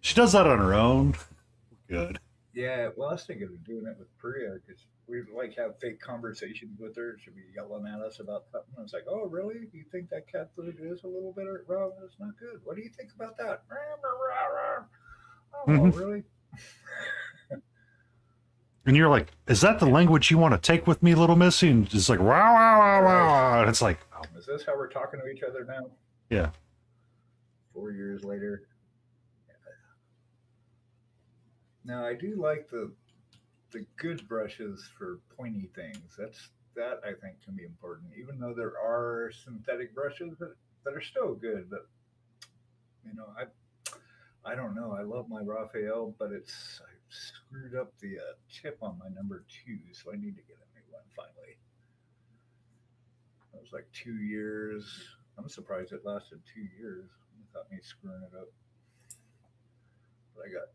C: She does that on her own. Good.
B: Yeah, well, I was thinking of doing it with Priya because we like have fake conversations with her. She'll be yelling at us about something. It's like, oh, really? You think that cat food is a little bit wrong? It's not good. What do you think about that?
C: Mhm.
B: really?
C: And you're like, is that the language you want to take with me, little missy? And it's like, wow, wow, wow, wow. And it's like, oh,
B: Is this how we're talking to each other now?
C: yeah.
B: 4 years later. Now I do like the good brushes for pointy things. That I think can be important, even though there are synthetic brushes that are still good. But you know, I don't know. I love my Raphael, but I screwed up the tip on my number two, so I need to get a new one finally. It was like 2 years. I'm surprised it lasted 2 years without me screwing it up. But I got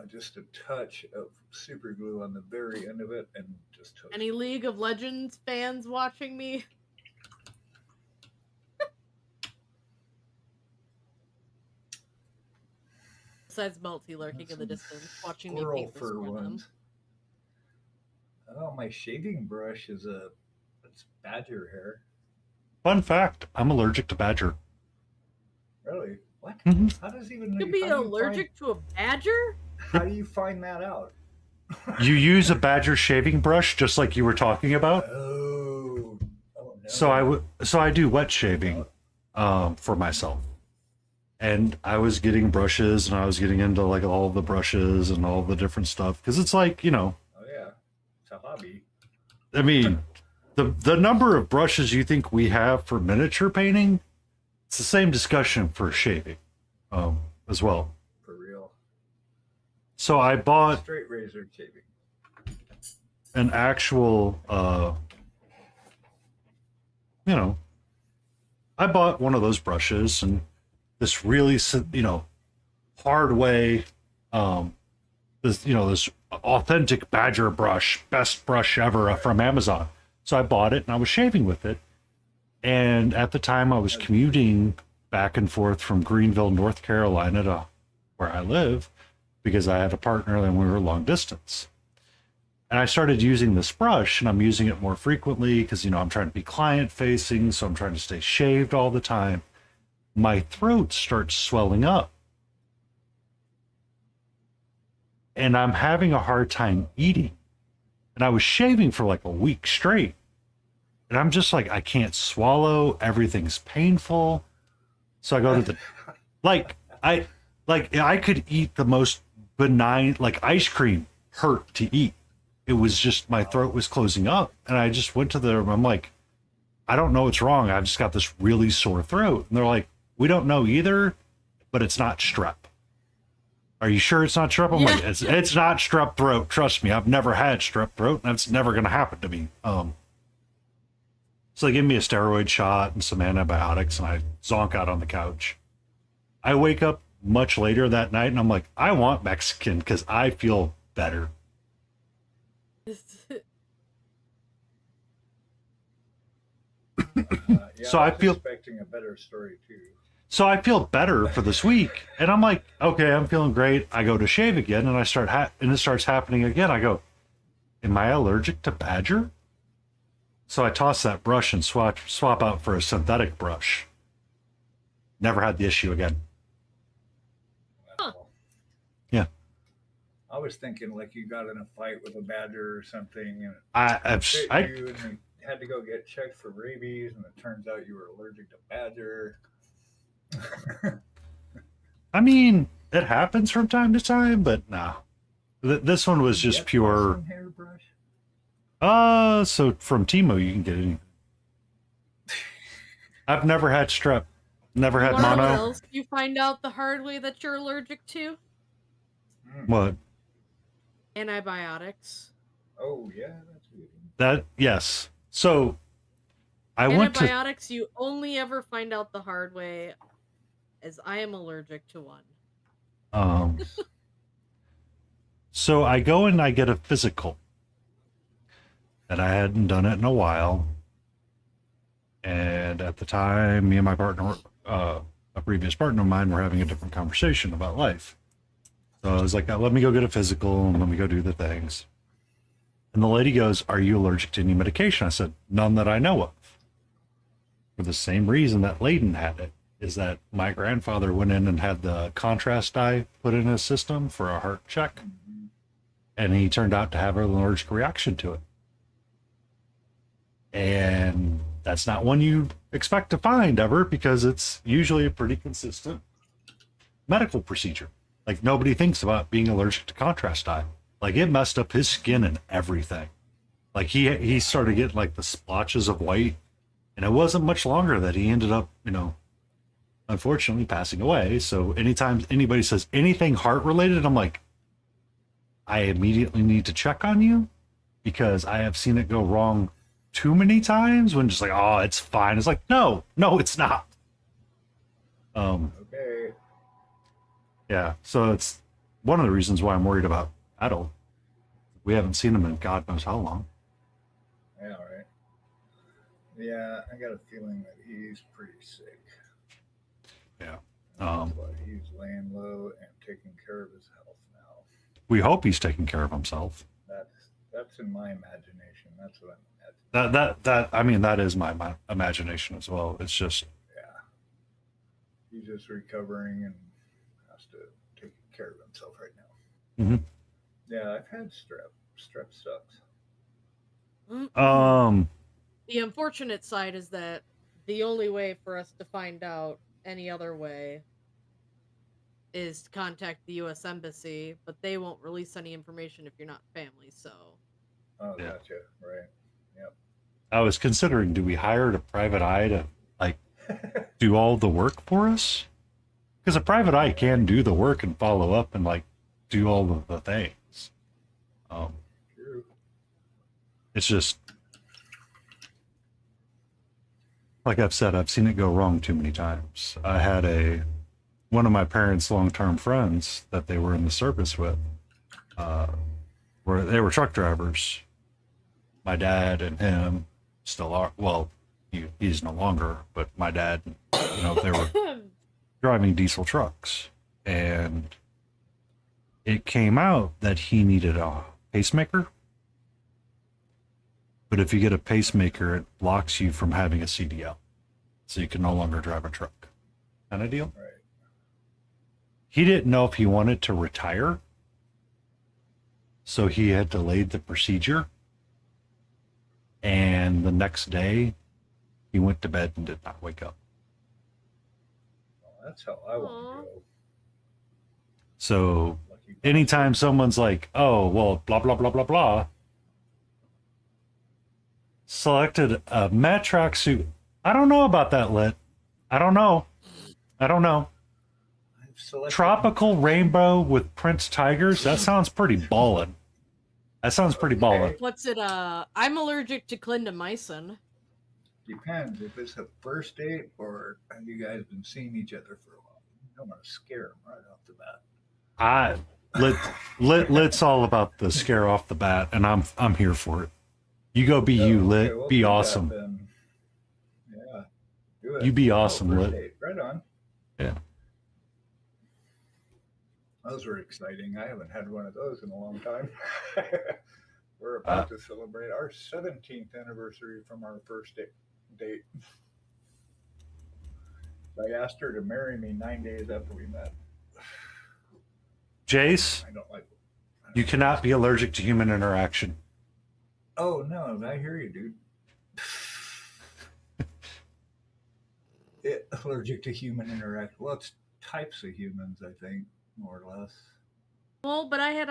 B: just a touch of super glue on the very end of it, and just toast.
A: Any League of Legends fans watching me? Besides Melty lurking in the distance, watching me
B: Squirrel
A: paint this
B: fur
A: for them.
B: ones. Oh, my shaving brush it's badger hair.
C: Fun fact, I'm allergic to badger.
B: Really? What?
C: Mhm.
B: How does even
A: You could be allergic to a badger?
B: How do you find that out?
C: You use a badger shaving brush just like you were talking about.
B: Oh no.
C: So I do wet shaving for myself. And I was getting brushes, and I was getting into like all the brushes and all the different stuff because it's like, you know.
B: Oh yeah, it's a hobby.
C: I mean, the number of brushes you think we have for miniature painting, it's the same discussion for shaving, as well.
B: For real.
C: So I bought
B: Straight razor shaving.
C: an actual, you know, I bought one of those brushes and this really, you know, hard way, this authentic badger brush, best brush ever from Amazon. So I bought it and I was shaving with it. And at the time I was commuting back and forth from Greenville, North Carolina to where I live because I had a partner and we were long distance. And I started using this brush, and I'm using it more frequently because, you know, I'm trying to be client facing. So I'm trying to stay shaved all the time. My throat starts swelling up. And I'm having a hard time eating. And I was shaving for like a week straight. And I'm just like, I can't swallow. Everything's painful. So I go to the, I could eat the most benign, like ice cream hurt to eat. It was just, my throat was closing up. And I just went to I'm like, I don't know what's wrong. I've just got this really sore throat. And they're like, we don't know either, but it's not strep. Are you sure it's not strep? I'm like, it's not strep throat. Trust me, I've never had strep throat, and that's never going to happen to me. So they give me a steroid shot and some antibiotics, and I zonk out on the couch. I wake up much later that night, and I'm like, I want Mexican because I feel better. So I feel
B: expecting a better story too.
C: So I feel better for this week, and I'm like, okay, I'm feeling great. I go to shave again, and I start and it starts happening again. I go, am I allergic to badger? So I toss that brush and swap out for a synthetic brush. Never had the issue again.
B: Wow.
C: Yeah.
B: I was thinking like you got in a fight with a badger or something, and
C: I
B: you and you had to go get checked for rabies, and it turns out you were allergic to badger.
C: I mean, it happens from time to time, but no. This one was just pure.
B: Hairbrush?
C: So from Timo, you can get anything. I've never had strep. Never had mono.
A: What else you find out the hard way that you're allergic to?
C: What?
A: Antibiotics.
B: Oh, yeah, that's good.
C: That, yes. So,
A: antibiotics, you only ever find out the hard way, as I am allergic to one.
C: So I go and I get a physical. And I hadn't done it in a while. And at the time, me and my partner, a previous partner of mine, were having a different conversation about life. So I was like, let me go get a physical and let me go do the things. And the lady goes, are you allergic to any medication? I said, none that I know of. For the same reason that Layden had it. is that my grandfather went in and had the contrast dye put in his system for a heart check, and he turned out to have an allergic reaction to it. And that's not one you expect to find ever, because it's usually a pretty consistent medical procedure. Like, nobody thinks about being allergic to contrast dye. Like, it messed up his skin and everything. Like, he started getting like the splotches of white, and it wasn't much longer that he ended up, unfortunately passing away. So anytime anybody says anything heart related, I'm like, I immediately need to check on you, because I have seen it go wrong too many times when just like, oh, it's fine. It's like, no, it's not.
B: Okay.
C: Yeah. So it's one of the reasons why I'm worried about Adult. We haven't seen him in God knows how long.
B: Yeah, right. Yeah, I got a feeling that he's pretty sick.
C: Yeah.
B: That's why he's laying low and taking care of his health now.
C: We hope he's taking care of himself.
B: That's in my imagination. That's what I'm imagining.
C: That is my imagination as well. It's just,
B: Yeah. He's just recovering and has to take care of himself right now.
C: Mhm.
B: Yeah, I've had strep. Strep sucks.
A: The unfortunate side is that the only way for us to find out any other way is to contact the U.S. Embassy, but they won't release any information if you're not family, so.
B: Oh,
C: Yeah.
B: gotcha. Right. Yep.
C: I was considering, do we hire a private eye to like do all the work for us? Because a private eye can do the work and follow up and like do all of the things.
B: True.
C: It's just, like I've said, I've seen it go wrong too many times. I had one of my parents' long-term friends that they were in the service with, where they were truck drivers. My dad and him still are. Well, he's no longer, but my dad, they were driving diesel trucks, and it came out that he needed a pacemaker. But if you get a pacemaker, it blocks you from having a CDL, so you can no longer drive a truck. Kind of deal.
B: Right.
C: He didn't know if he wanted to retire, so he had delayed the procedure. And the next day, he went to bed and did not wake up.
B: Well, that's how I want to go.
C: So
B: Lucky
C: anytime someone's like, oh, well, blah, blah, blah, blah, blah, selected a matte tracksuit. I don't know about that, Lit. I don't know.
B: I've selected
C: Tropical rainbow with Prince tigers. That sounds pretty ballin'.
A: What's it, I'm allergic to clindamycin.
B: Depends if it's a first date or have you guys been seeing each other for a while. You don't want to scare them right off the bat.
C: Lit's all about the scare off the bat, and I'm here for it. You go be you, Lit.
B: Okay, we'll
C: Be
B: do that
C: awesome.
B: then. Yeah. Do it.
C: You be awesome,
B: first
C: Lit.
B: date. Right on.
C: Yeah.
B: Those were exciting. I haven't had one of those in a long time. We're about to celebrate our 17th anniversary from our first date. I asked her to marry me 9 days after we met.
C: Jace,
B: I don't like
C: you cannot be allergic to human interaction.
B: Oh, no, I hear you, dude. Allergic to human interaction. Well, it's types of humans, I think, more or less.
A: Well, but I had,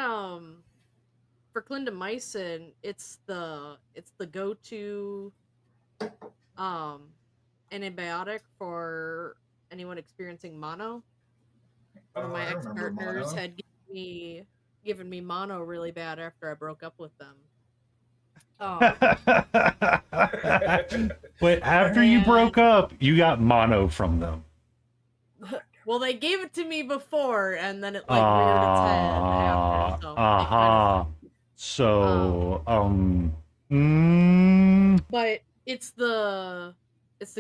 A: for clindamycin, it's the go-to, antibiotic for anyone experiencing mono. One of my
B: I remember
A: ex-partners
B: mono.
A: had given me mono really bad after I broke up with them.
C: Wait, after you broke up, you got mono from them.
A: Well, they gave it to me before, and then it reared its head after. So but it's the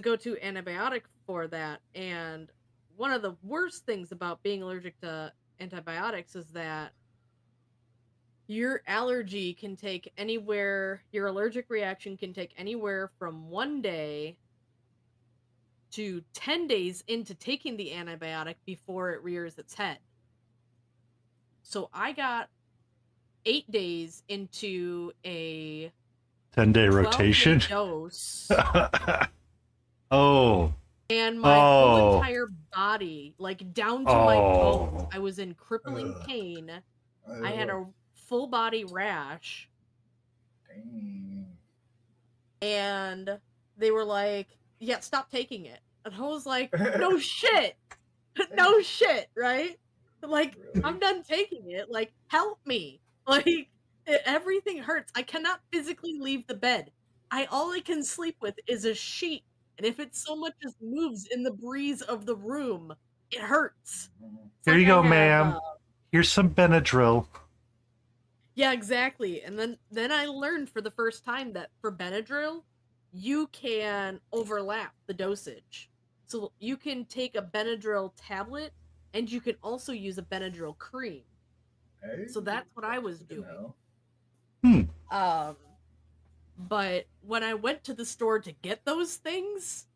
A: go-to antibiotic for that. And one of the worst things about being allergic to antibiotics is that your allergy can take anywhere. Your allergic reaction can take anywhere from 1 day to 10 days into taking the antibiotic before it rears its head. So I got 8 days into a
C: 10-day
A: 12-day
C: rotation.
A: dose,
C: Oh.
A: and my whole
C: Oh.
A: entire body, like down to my bones,
C: Oh.
A: I was in crippling
B: Ugh.
A: pain. I had a full body rash,
B: Dang.
A: and they were like, "Yeah, stop taking it." And I was like, "No shit, no shit, right? Like,
B: Really?
A: I'm done taking it. Like, help me. Like, everything hurts. I cannot physically leave the bed. All I can sleep with is a sheet, and if it so much as moves in the breeze of the room, it hurts."
B: Mhm.
A: It's
C: Here
A: like
C: you
A: I
C: go,
A: have,
C: ma'am. Here's some Benadryl.
A: yeah, exactly. And then I learned for the first time that for Benadryl, you can overlap the dosage. So you can take a Benadryl tablet and you can also use a Benadryl cream.
B: Hey,
A: So that's what I was
B: good to
A: doing.
B: know.
A: But when I went to the store to get those things,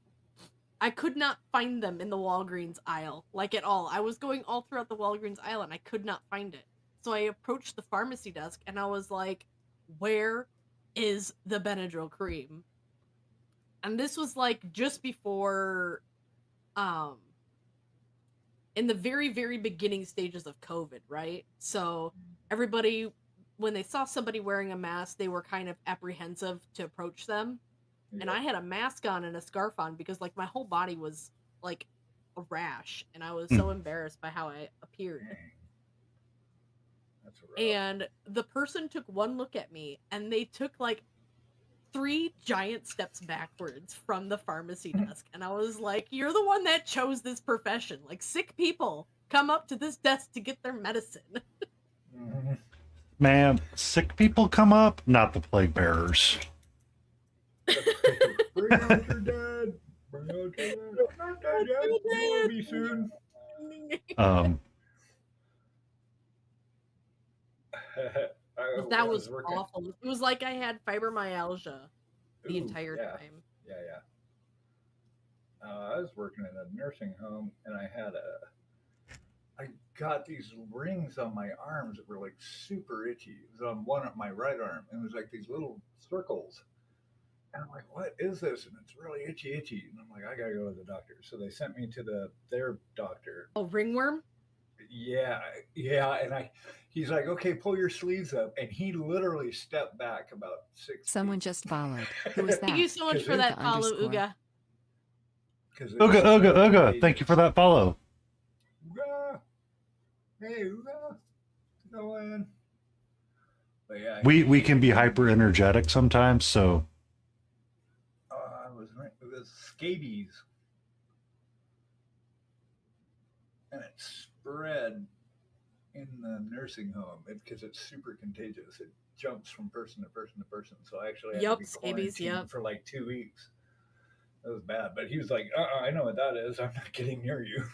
A: I could not find them in the Walgreens aisle, like at all. I was going all throughout the Walgreens aisle and I could not find it. So I approached the pharmacy desk and I was like, "Where is the Benadryl cream?" And this was like just before, um, in the very, very beginning stages of COVID, right? So everybody, when they saw somebody wearing a mask, they were kind of apprehensive to approach them. And
B: Yep.
A: I had a mask on and a scarf on because like my whole body was like a rash and I was so embarrassed by how I appeared.
B: Dang. That's rough.
A: And the person took one look at me and they took like 3 giant steps backwards from the pharmacy desk. And I was like, "You're the one that chose this profession. Like, sick people come up to this desk to get their medicine."
B: Mhm.
C: Ma'am, sick people come up, not the plague bearers.
B: Bring out your dad. Bring out your dad. Dad, you will be soon.
A: That
B: I
A: was
B: working.
A: awful. It was like I had fibromyalgia the
B: Ooh,
A: entire
B: yeah.
A: time.
B: Yeah. I was working in a nursing home, and I got these rings on my arms that were like super itchy. It was on one of my right arm, and it was like these little circles. And I'm like, "What is this?" And it's really itchy. And I'm like, "I gotta go to the doctor." So they sent me to their doctor.
A: Oh, ringworm?
B: Yeah, and he's like, "Okay, pull your sleeves up," and he literally stepped back about 6 feet.
F: Someone just followed. Who was
A: Thank you
F: that?
A: so much for
B: Because
A: that follow,
F: _.
A: Uga.
C: Uga. Thank you for that follow.
B: Uga. Hey, Uga. Go in. But yeah,
C: We can be hyper energetic sometimes, so
B: it was scabies, and it spread in the nursing home because it's super contagious. It jumps from person to person to person. So I actually had to be
A: Scabies,
B: quarantined for like 2 weeks. That was bad. But he was like, I know what that is. I'm not getting near you.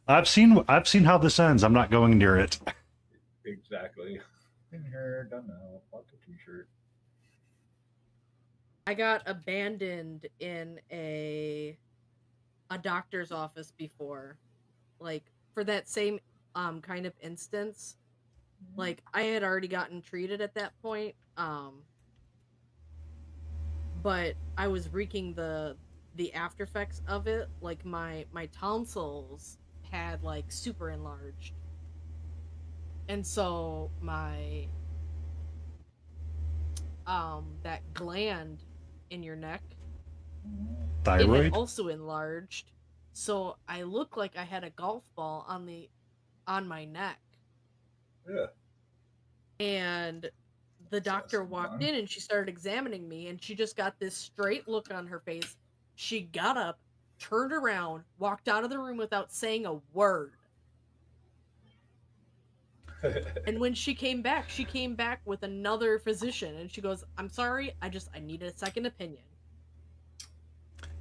C: I've seen how this ends. I'm not going near it.
B: Exactly. Been here, done that. Bought the t-shirt.
A: I got abandoned in a doctor's office before, like for that same kind of instance. Like I had already gotten treated at that point, but I was wreaking the after effects of it. Like my tonsils had like super enlarged, and so my that gland in your neck, it had
C: Thyroid?
A: also enlarged. So I looked like I had a golf ball on my neck.
B: Yeah.
A: And the doctor walked in and she started examining me and she just got this straight look on her face. She got up, turned around, walked out of the room without saying a word. And when she came back with another physician and she goes, "I'm sorry, I need a second opinion."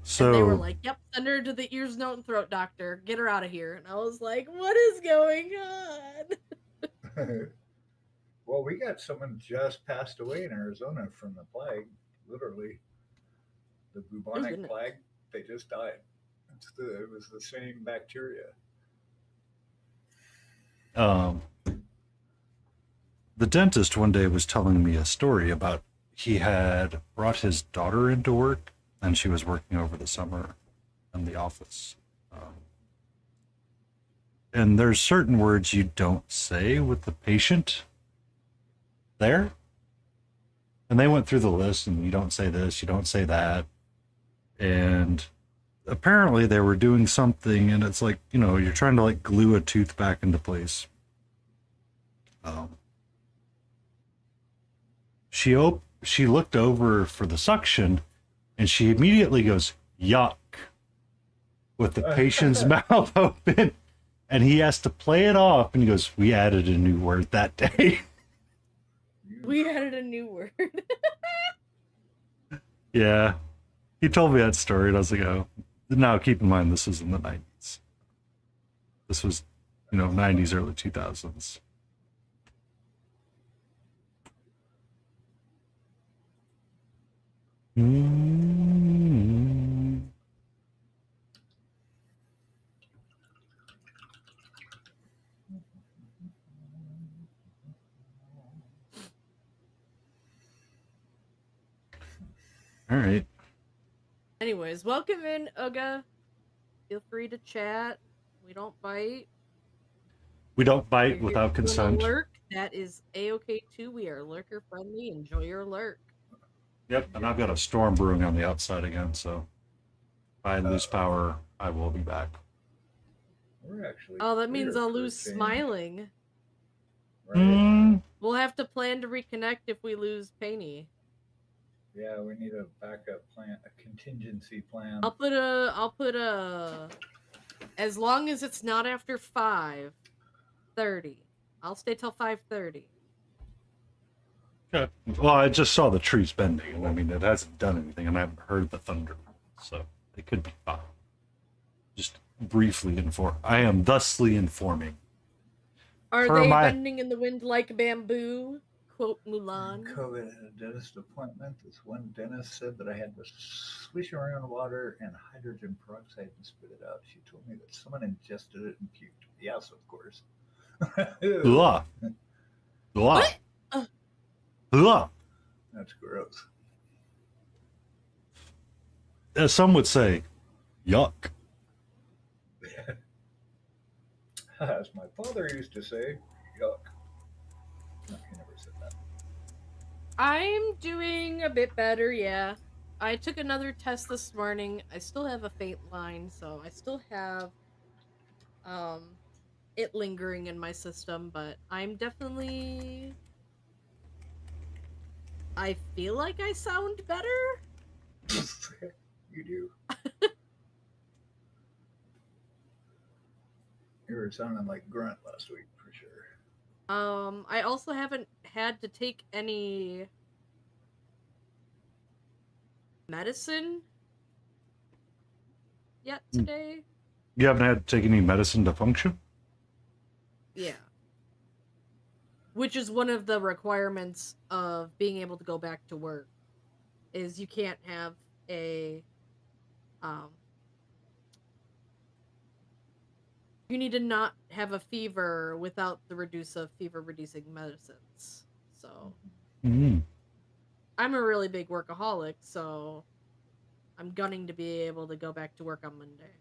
C: So
A: and they were like, "Yep, send her to the ears, nose, and throat doctor. Get her out of here." And I was like, "What is going on?"
B: Well, we got someone just passed away in Arizona from the plague, literally. The bubonic
A: goodness.
B: plague, they just died. It was the same bacteria.
C: The dentist one day was telling me a story about he had brought his daughter into work, and she was working over the summer in the office. And there's certain words you don't say with the patient there. And they went through the list, and you don't say this, you don't say that. And apparently they were doing something, and it's like, you're trying to like glue a tooth back into place. She looked over for the suction, and she immediately goes, yuck, with the patient's mouth open. And he has to play it off, and he goes, we added a new word that day.
A: We added a new word.
C: Yeah. He told me that story, and I was like, oh. Now, keep in mind, this was in the 90s. This was, 90s, early 2000s. All right.
A: Anyways, welcome in, Uga. Feel free to chat. We don't bite.
C: We don't bite
A: If
C: without
A: you're doing a
C: consent.
A: lurk, that is A-okay too. We are lurker friendly. Enjoy your lurk.
C: Yep, and I've got a storm brewing on the outside again, so if I lose power, I will be back.
B: We're actually.
A: Oh, that means
B: clear
A: I'll
B: for a
A: lose
B: change.
A: smiling.
B: Right.
A: We'll have to plan to reconnect if we lose Painty.
B: Yeah, we need a backup plan, a contingency plan.
A: I'll put a as long as it's not after 5:30. I'll stay till 5:30.
C: Okay. Well, I just saw the trees bending, and I mean, it hasn't done anything, and I haven't heard the thunder, so it could be fine. Just briefly inform. I am thusly informing.
A: Are
C: For
A: they
C: my-
A: bending in the wind like bamboo? Quote Mulan.
B: COVID at a dentist appointment. This one dentist said that I had to swish around water and hydrogen peroxide and spit it out. She told me that someone ingested it and puked. Yes, of course.
C: Blah. Blah. Blah.
B: That's gross.
C: As some would say, yuck.
B: As my father used to say, yuck. No, he never said that.
A: I'm doing a bit better, yeah. I took another test this morning. I still have a faint line, so I still have it lingering in my system, but I'm definitely I feel like I sound better.
B: You do. You were sounding like Grunt last week for sure.
A: I also haven't had to take any medicine yet today.
C: You haven't had to take any medicine to function?
A: Yeah. Which is one of the requirements of being able to go back to work, is you can't have a you need to not have a fever without the reduce of fever reducing medicines. So I'm a really big workaholic, so I'm gunning to be able to go back to work on Monday.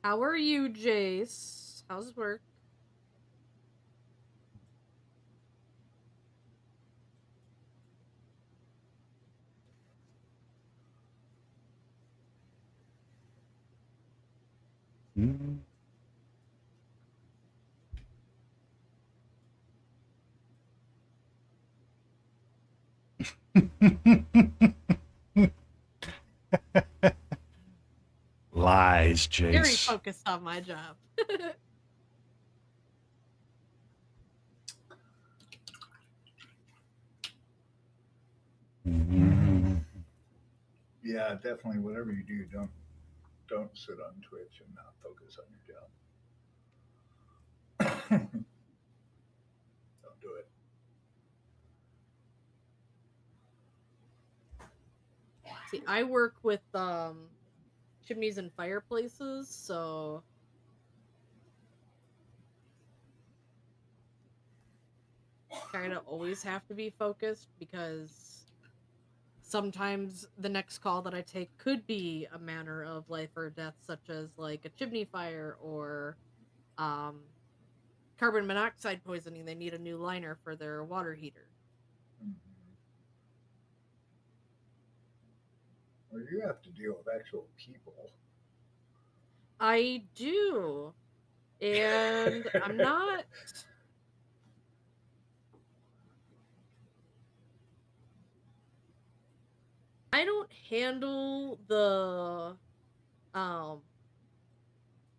A: How are you, Jace? How's work?
C: Lies, Jace.
A: Very focused on my job.
B: Yeah, definitely. Whatever you do, don't sit on Twitch and not focus on your job. Don't do it.
A: See, I work with chimneys and fireplaces, so kind of always have to be focused because sometimes the next call that I take could be a matter of life or death, such as like a chimney fire or um, carbon monoxide poisoning. They need a new liner for their water heater.
B: Mhm. Well, you have to deal with actual people.
A: I do, and I'm not. I don't handle um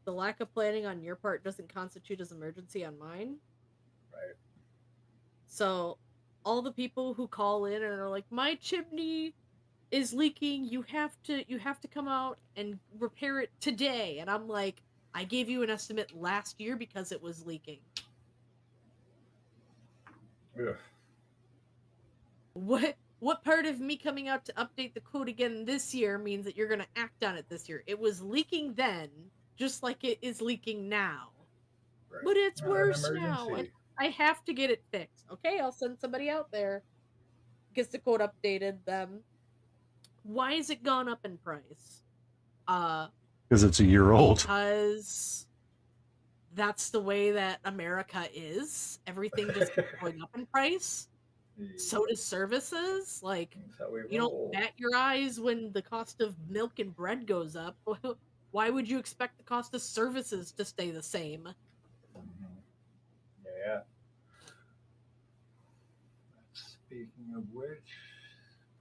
A: the lack of planning on your part doesn't constitute as emergency on mine.
B: Right.
A: So all the people who call in and are like, my chimney is leaking, you have to come out and repair it today. And I'm like, I gave you an estimate last year because it was leaking.
B: Ugh.
A: What part of me coming out to update the code again this year means that you're gonna act on it this year? It was leaking then, just like it is leaking now.
B: Right.
A: But it's
B: Not an
A: worse now, and
B: emergency.
A: I have to get it fixed. Okay, I'll send somebody out there, gets the code updated. Them. Why has it gone up in price?
C: Because it's a year old.
A: Because that's the way that America is. Everything just keeps going up in price. So does services. Like,
B: That's how we
A: you don't
B: roll.
A: bat your eyes when the cost of milk and bread goes up. Why would you expect the cost of services to stay the same?
B: Mhm. Yeah. Speaking of which,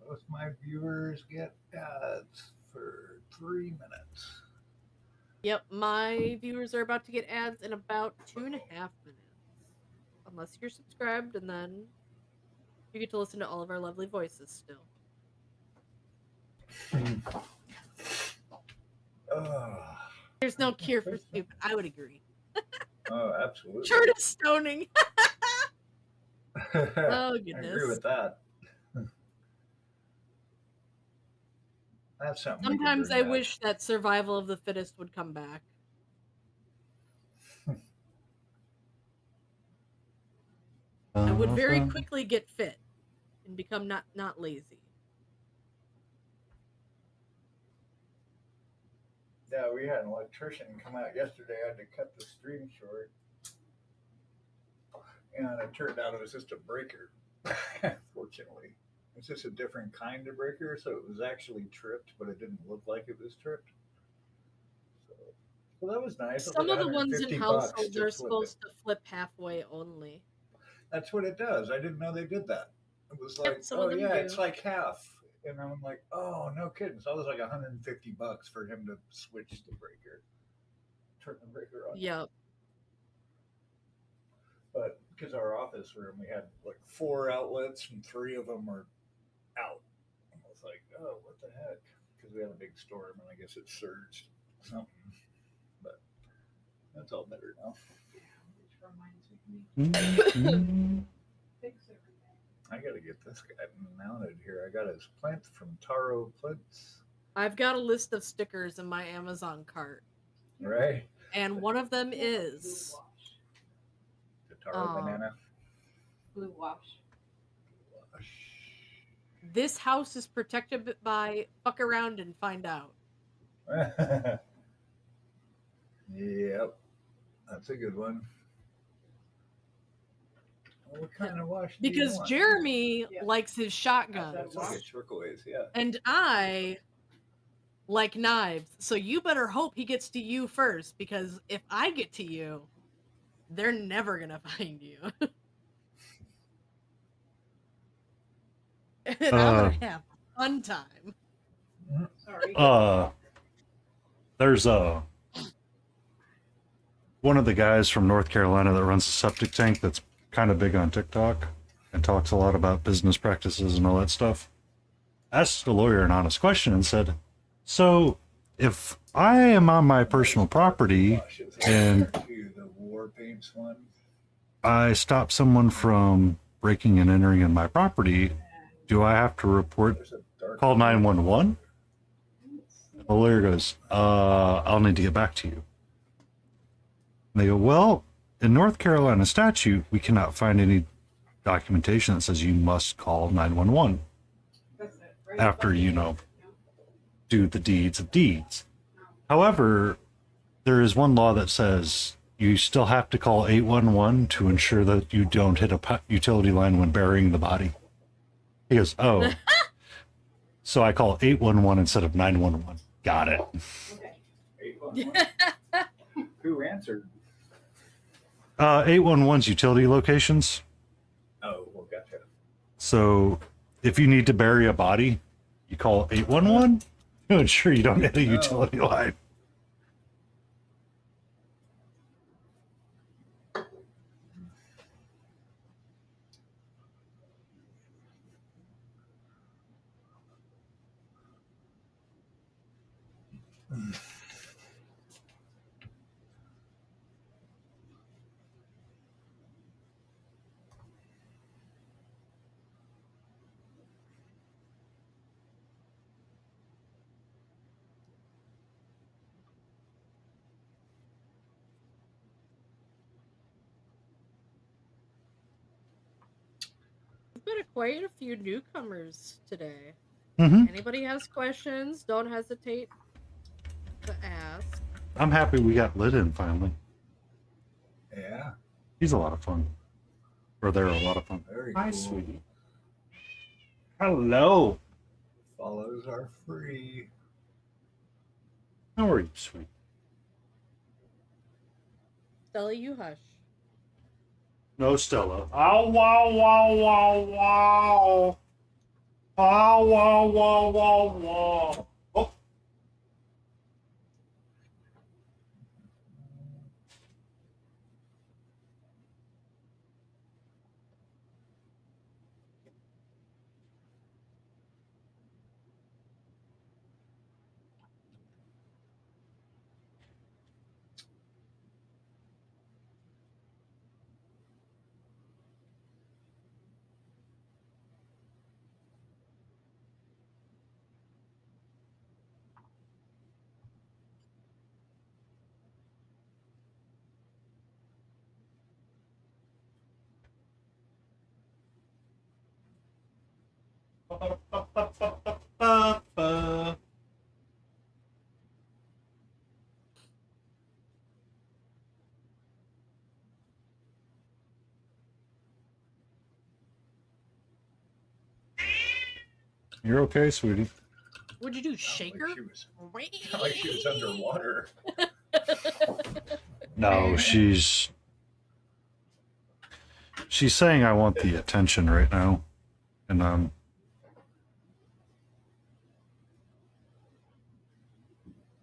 B: both my viewers get ads for 3 minutes.
A: Yep, my viewers are about to get ads in about 2.5 minutes. Unless you're subscribed, and then you get to listen to all of our lovely voices still.
B: Oh,
A: There's no cure for stupid. I would agree.
B: absolutely.
A: Short of stoning. Oh,
B: I agree
A: goodness.
B: with that. That's something we can
A: Sometimes
B: bring
A: I
B: back.
A: wish that survival of the fittest would come back. I would very quickly get fit and become not lazy.
B: Yeah, we had an electrician come out yesterday. I had to cut the stream short, and it turned out it was just a breaker. Fortunately, it's just a different kind of breaker, so it was actually tripped, but it didn't look like it was tripped. So, well, that was nice. It was
A: Some
B: like
A: of the ones in
B: $150
A: households
B: to
A: are
B: flip it.
A: supposed to flip halfway only.
B: That's what it does. I didn't know they did that. It was like,
A: Yep, some
B: oh
A: of them
B: yeah,
A: do.
B: it's like half. And I'm like, oh no kidding. So it was like $150 for him to switch the breaker, turn the breaker on.
A: Yep.
B: But because our office room, we had like 4 outlets and 3 of them were out. I was like, oh, what the heck? Because we had a big storm and I guess it surged something. But that's all better now.
E: Which reminds me, fix everything.
B: I got to get this guy mounted here. I got his plinth from Taro Plinths.
A: I've got a list of stickers in my Amazon cart,
B: Right?
A: and one of them is
B: The Taro banana.
E: Blue wash.
A: this house is protected by fuck around and find out.
B: Yep. That's a good one. What kind of wash do you
A: Because
B: want?
A: Jeremy
E: Yeah.
A: likes his shotguns,
B: That's like a turquoise, yeah.
A: and I like knives. So you better hope he gets to you first, because if I get to you, they're never gonna find you. And I'm gonna have a fun time.
E: Sorry.
C: There's one of the guys from North Carolina that runs a septic tank that's kind of big on TikTok and talks a lot about business practices and all that stuff. asked the lawyer an honest question and said, so if I am on my personal property and
B: The war paints one.
C: I stop someone from breaking and entering in my property, do I have to report,
B: There's a dark
C: call 911? The lawyer goes, I'll need to get back to you. And they go, well, in North Carolina statute, we cannot find any documentation that says you must call 911 after, do the deeds of deeds. However, there is one law that says you still have to call 811 to ensure that you don't hit a utility line when burying the body. He goes, oh. So I call 811 instead of 911. Got it.
E: Okay.
B: 811. Who answered?
C: 811's utility locations.
B: Oh, well, gotcha.
C: So if you need to bury a body, you call 811 to ensure you don't hit a utility line.
A: We've got quite a few newcomers today.
C: Mm-hmm.
A: Anybody has questions, don't hesitate to ask.
C: I'm happy we got Lyd in finally.
B: Yeah.
C: He's a lot of fun. Or they're a lot of fun.
B: Very
C: Hi,
B: cool.
C: sweetie. Hello.
B: Follows are free.
C: How are you, sweet?
A: Stella, you hush.
C: No, Stella. Ow, wow, wow, wow, wow. Ow, wow, wow, wow, wow. Oh. You're okay, sweetie.
A: What'd you do, shake her?
B: Like she was underwater.
C: No, she's saying I want the attention right now. And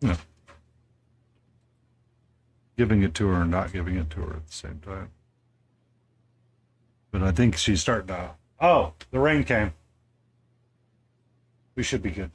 C: yeah. Giving it to her and not giving it to her at the same time. But I think she's starting to... Oh, the rain came. We should be good.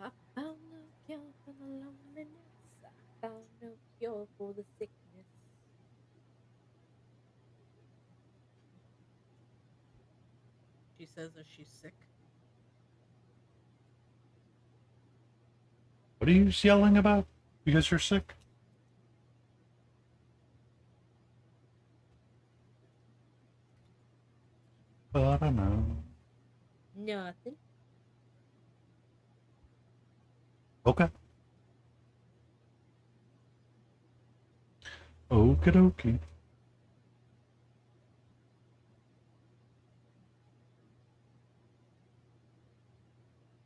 A: I found no cure for the loneliness. I found no cure for the sickness. She says that she's sick.
C: What are you yelling about? Because you're sick? I don't know.
A: Nothing.
C: Okay. Okie dokie.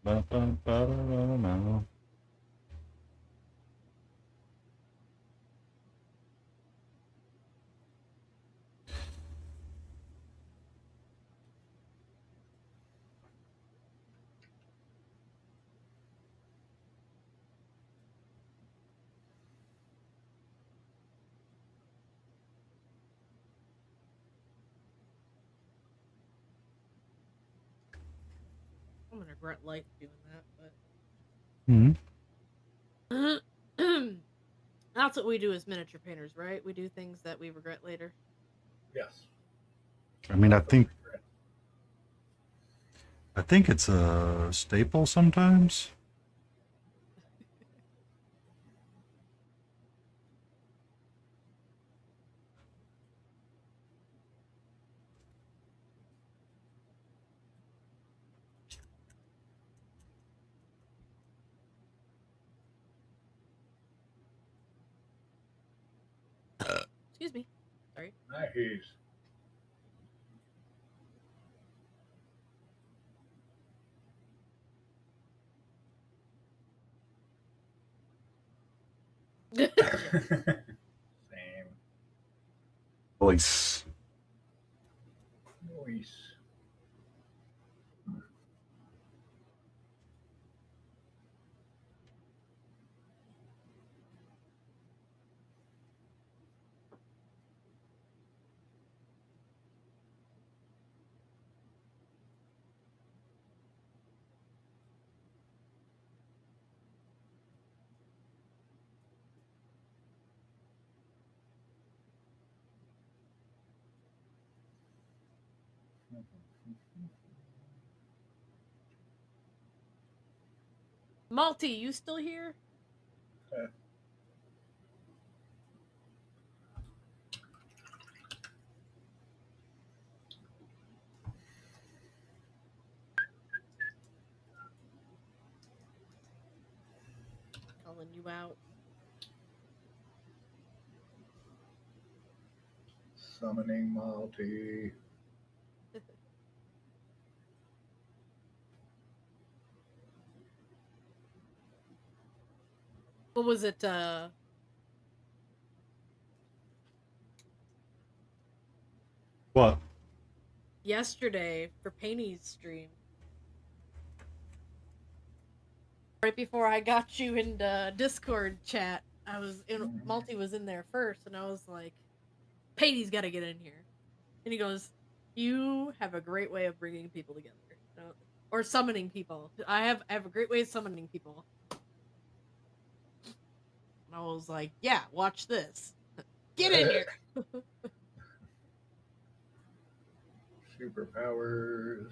C: Ba-ba-ba-da-da-da.
A: I'm gonna regret life doing
C: Hmm.
A: that, but that's what we do as miniature painters, right? We do things that we regret later.
B: Yes.
C: I mean, I think it's a staple sometimes.
A: Excuse me. Sorry.
B: Nice. Same.
C: Voice.
B: Nice.
A: Malty, you still here? Calling you out.
B: Summoning Malty.
A: What was it?
C: What?
A: Yesterday for Painy's stream. Right before I got you in the Discord chat, I was in. Malty was in there first, and I was like, "Painy's got to get in here." And he goes, "You have a great way of bringing people together, or summoning people. I have a great way of summoning people." And I was like, "Yeah, watch this. Get in here."
B: Superpowers.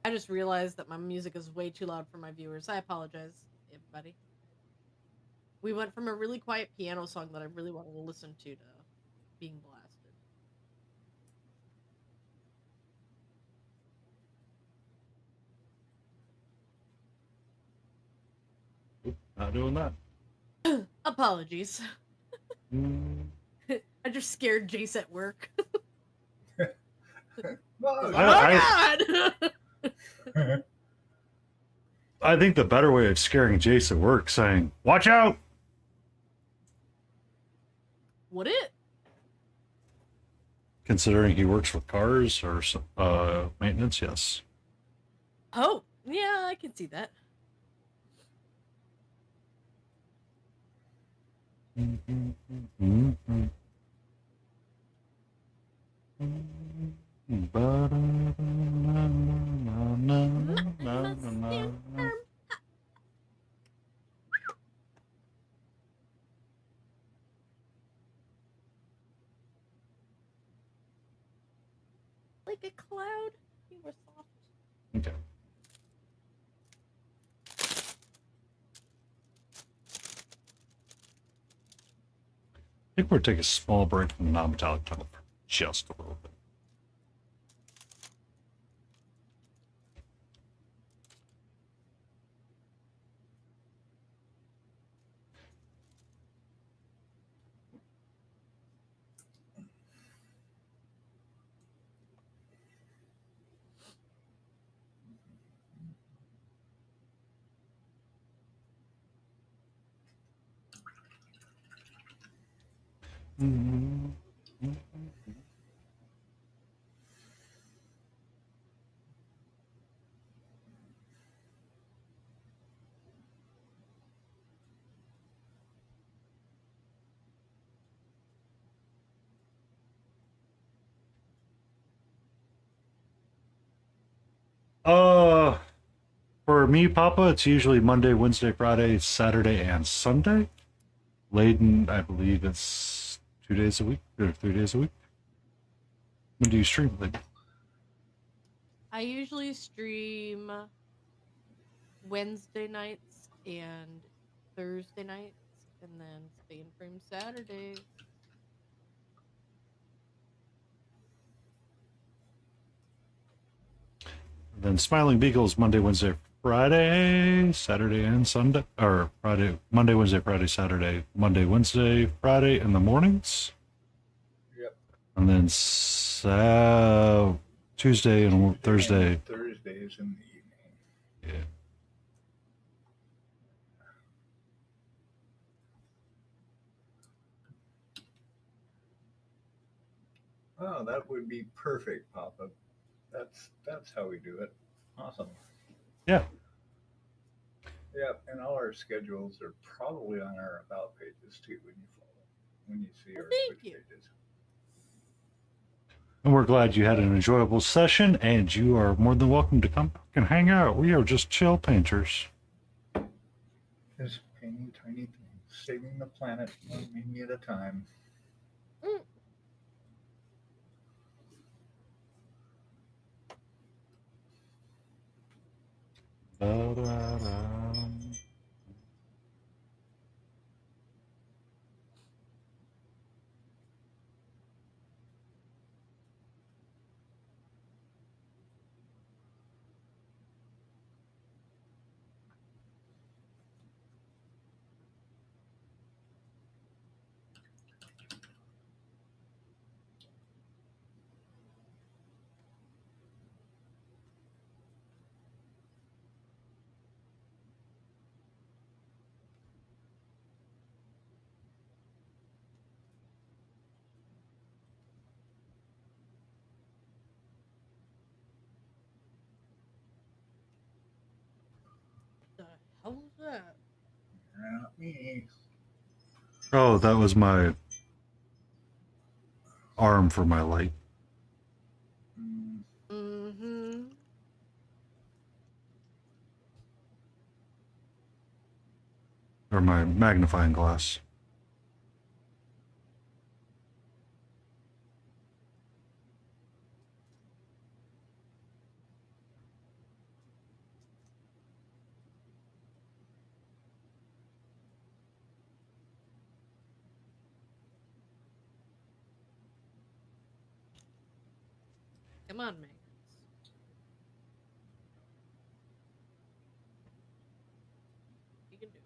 A: I just realized that my music is way too loud for my viewers. I apologize, everybody. We went from a really quiet piano song that I really wanted to listen to being blasted.
C: Not doing that.
A: Apologies. I just scared Jace at work.
B: Well,
A: God!
C: I think the better way of scaring Jace at work saying, "Watch out!"
A: Would it?
C: Considering he works with cars or maintenance, yes.
A: Oh, yeah, I can see that. Like a cloud. You were soft.
C: Okay. I think we're taking a small break from the non-metallic tunnel for just a little bit. Uh, for me, Papa, it's usually Monday, Wednesday, Friday, Saturday, and Sunday. Layden, I believe it's 2 days a week or 3 days a week. When do you stream, Layden?
A: I usually stream Wednesday nights and Thursday nights, and then stay and stream Saturdays.
C: Then Smiling Beagles Monday, Wednesday, Friday, Saturday, and Sunday, or Friday, Monday, Wednesday, Friday, Saturday, Monday, Wednesday, Friday in the mornings.
B: Yep.
C: And then Tuesday and Thursday.
B: Thursdays in the evening.
C: Yeah.
B: Oh, that would be perfect, Papa. That's how we do it. Awesome.
C: Yeah.
B: Yeah, and all our schedules are probably on our about pages too when you see
A: Well,
B: our
A: thank
B: Twitch
A: you.
B: pages.
C: And we're glad you had an enjoyable session, and you are more than welcome to come back and hang out. We are just chill painters.
B: Just painting tiny things, saving the planet one mini at a time.
A: Mm. The hell was that?
B: Not me.
C: Oh, that was my arm for my light.
A: Mm-hmm.
C: Or my magnifying glass.
A: Come on, Megan. You can do it.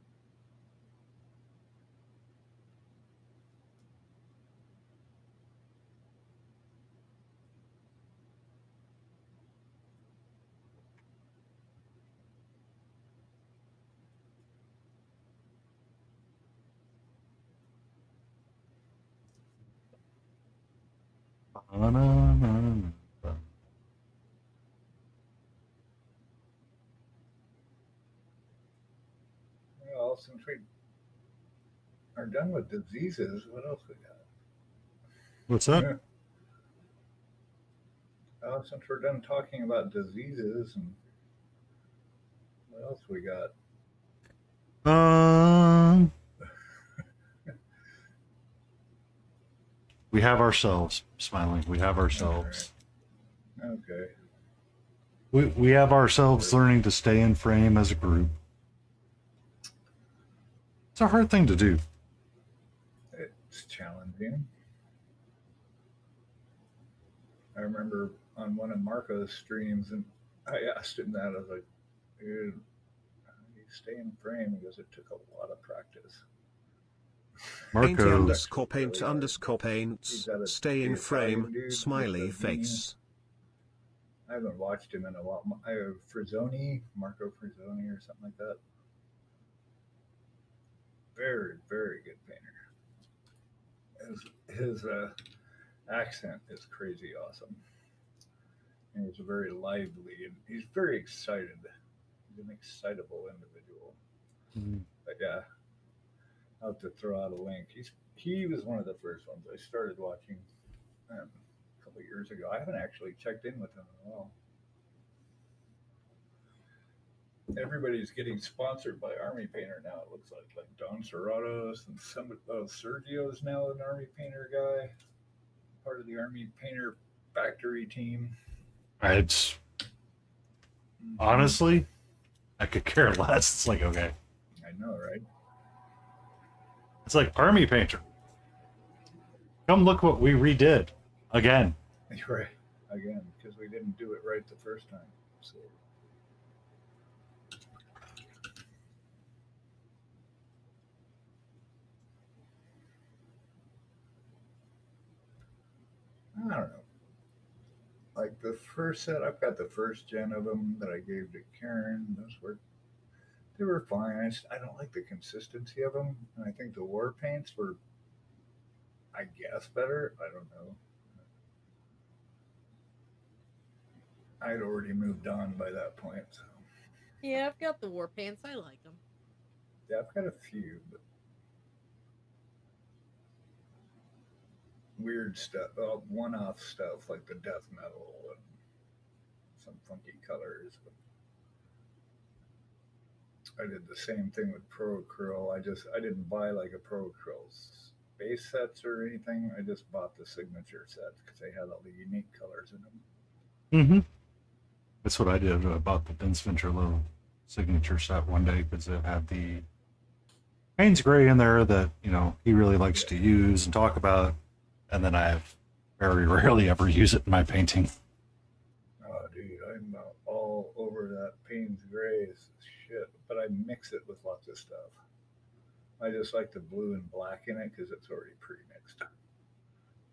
B: Well, since we are done with diseases, what else we
C: What's
B: got?
C: that?
B: Since we're done talking about diseases, and what else we got?
C: Um, we have ourselves, Smiling. We have ourselves.
B: Okay.
C: We have ourselves learning to stay in frame as a group. It's a hard thing to do.
B: It's challenging. I remember on one of Marco's streams, and I asked him that. I was like, dude, how do you stay in frame? He goes, it took a lot of practice.
G: Painty
C: Marco,
G: underscore paint
B: Really hard.
G: underscore
B: He's
G: paints.
B: got a
G: Stay in
B: the Italian
G: frame.
B: dude with
G: Smiley
B: the
G: face.
B: I haven't watched him in a while. I have Frizzoni, Marco Frizzoni, or something like that. Very, very good painter. His accent is crazy awesome. And he's very lively and he's very excited. He's an excitable individual. But yeah, I'll have to throw out a link. He was one of the first ones I started watching a couple of years ago. I haven't actually checked in with him in a while. Everybody's getting sponsored by Army Painter now. It looks like Don Serratos and some Sergio's now an Army Painter guy, part of the Army Painter factory team.
C: it's honestly, I could care less. It's like, okay,
B: I know, right?
C: it's like Army Painter. Come look what we redid again.
B: Right. Again, because we didn't do it right the first time. So I don't know. Like the first set, I've got the first gen of them that I gave to Karen. They were fine. I don't like the consistency of them, and I think the war paints were, I guess, better. I don't know. I'd already moved on by that point. So.
A: Yeah, I've got the war pants. I like them.
B: Yeah, I've got a few, but weird stuff, one-off stuff like the death metal and some funky colors. I did the same thing with Pro Acryl. I didn't buy like a Pro Acryl base sets or anything. I just bought the signature sets because they had all the unique colors in them.
C: Mm-hmm. That's what I did. I bought the Vince Venturello signature set one day because it had the Payne's Gray in there that, you know, he really likes to use and talk about. And then I very rarely ever use it in my painting.
B: Oh, dude, I'm all over that Payne's Gray shit, but I mix it with lots of stuff. I just like the blue and black in it because it's already pre-mixed.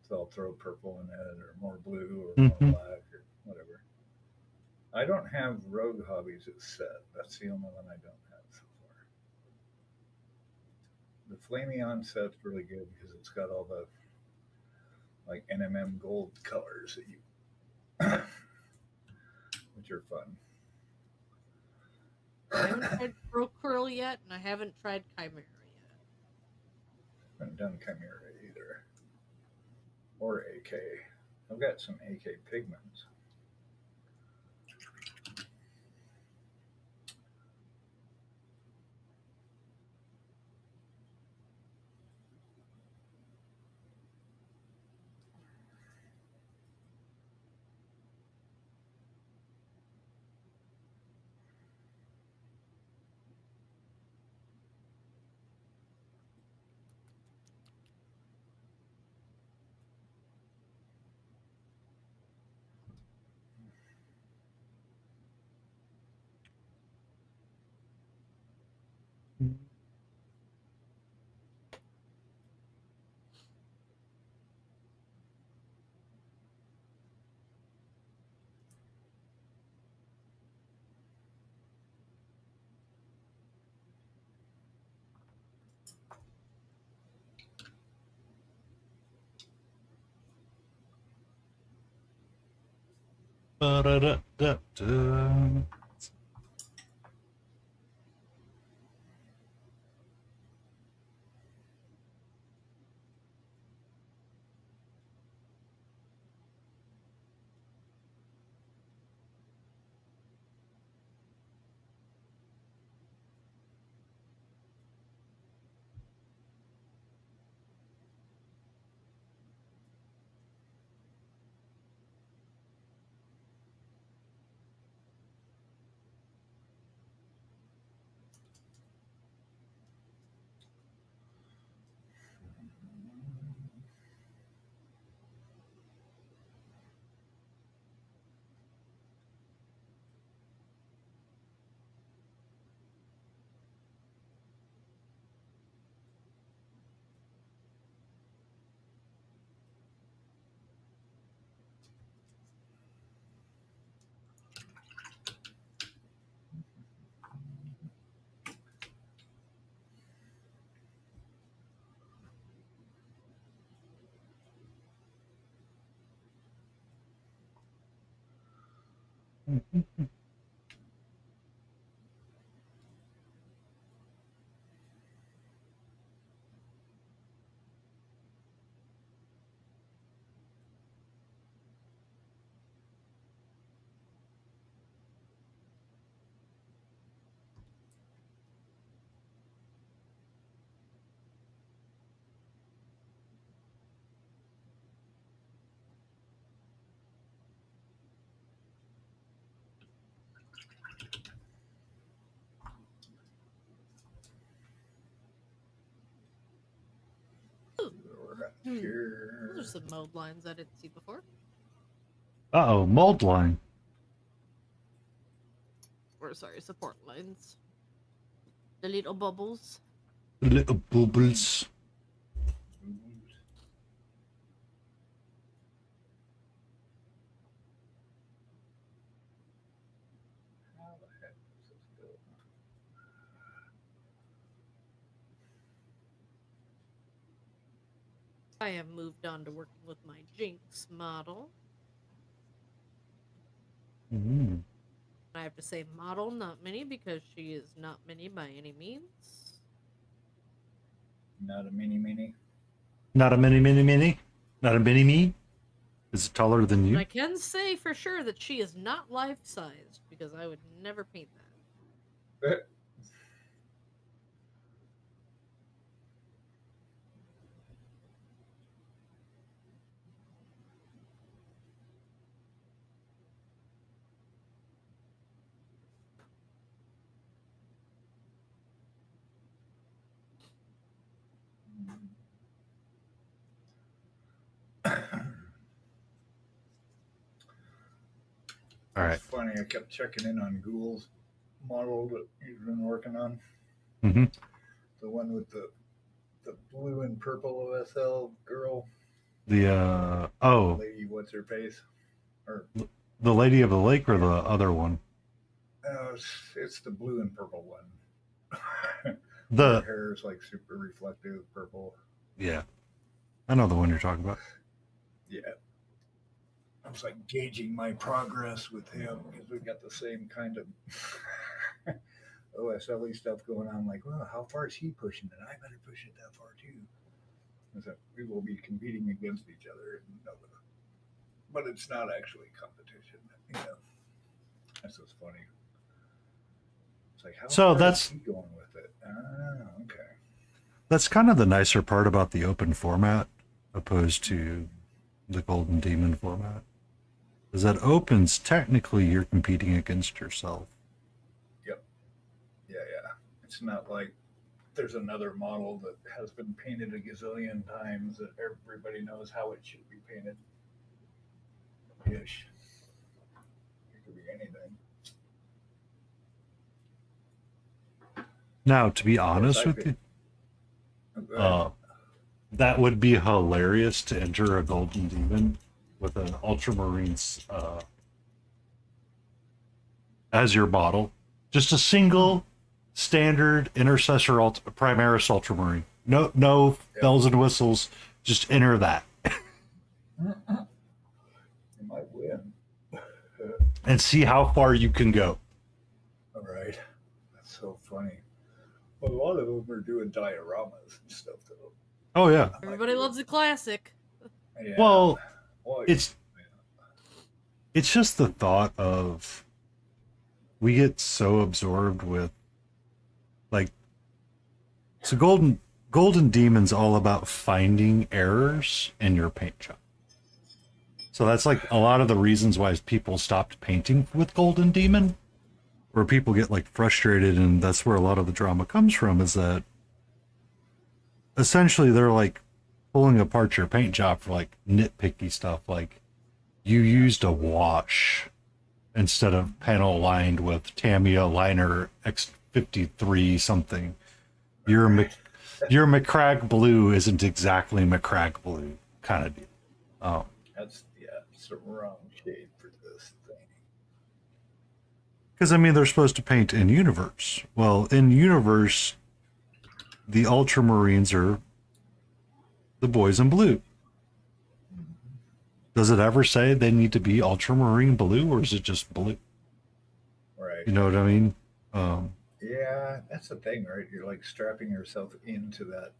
B: So I'll throw purple in it or more blue or more black or whatever. I don't have Rogue Hobbies at set. That's the only one I don't have so far. The Flameon set's really good because it's got all the like NMM gold colors that you, which are fun.
A: I haven't tried Pro Curl yet, and I haven't tried Chimera yet.
B: I haven't done Chimera either. Or AK. I've got some AK pigments.
C: Ba-da-da-da-da.
B: Here.
A: Those are some mode lines I didn't see before.
C: Uh-oh, mold line.
A: Or sorry, support lines. The little bubbles.
C: Little bubbles.
B: How the heck does this go?
A: I have moved on to working with my Jinx model.
C: Mm.
A: I have to say model, not mini, because she is not mini by any means.
B: Not a mini.
C: Not a mini. Not a mini-me. Is it taller than
A: And
C: you?
A: I can say for sure that she is not life-sized, because I would never paint that.
C: All right.
B: It's funny, I kept checking in on Ghoul's model that he's been working on.
C: Mm-hmm.
B: The one with the blue and purple OSL girl.
C: The
B: Lady, what's her face? Or
C: the Lady of the Lake or the other one?
B: it's the blue and purple one. Her
C: The
B: hair is like super reflective purple.
C: yeah, I know the one you're talking about.
B: Yeah. I was like gauging my progress with him because we got the same kind of OSLE stuff going on. Like, well, how far is he pushing it? I better push it that far too. So we will be competing against each other, but it's not actually competition. You know, that's what's funny. It's like, how
C: So
B: far
C: that's-
B: is he going with it? Ah, okay.
C: That's kind of the nicer part about the open format, opposed to the Golden Demon format, is that opens technically you're competing against yourself.
B: Yeah. It's not like there's another model that has been painted a gazillion times that everybody knows how it should be painted. Ish. It could be anything.
C: Now, to be honest with you, that would be hilarious to enter a Golden Demon with an Ultramarine as your model. Just a single standard Intercessor Primaris Ultramarine. No bells and whistles. Just enter that.
B: You might win.
C: and see how far you can go.
B: All right. That's so funny. Well, a lot of them are doing dioramas and stuff, though.
C: Oh yeah.
A: Everybody loves a classic.
B: Yeah.
C: Well,
B: Well,
C: it's just the thought of we get so absorbed with like so golden demon's all about finding errors in your paint job. So that's like a lot of the reasons why people stopped painting with golden demon, where people get like frustrated, and that's where a lot of the drama comes from, is that essentially they're like pulling apart your paint job for like nitpicky stuff, like you used a wash instead of panel lined with Tamiya liner X53 something. Your McCrag blue isn't exactly McCrag blue kind of deal. Oh,
B: it's the wrong shade for this thing.
C: because I mean they're supposed to paint in universe. Well, in universe, the ultramarines are the boys in blue. Does it ever say they need to be ultramarine blue, or is it just blue?
B: Right.
C: You know what I mean?
B: Yeah, that's the thing, right? You're like strapping yourself into that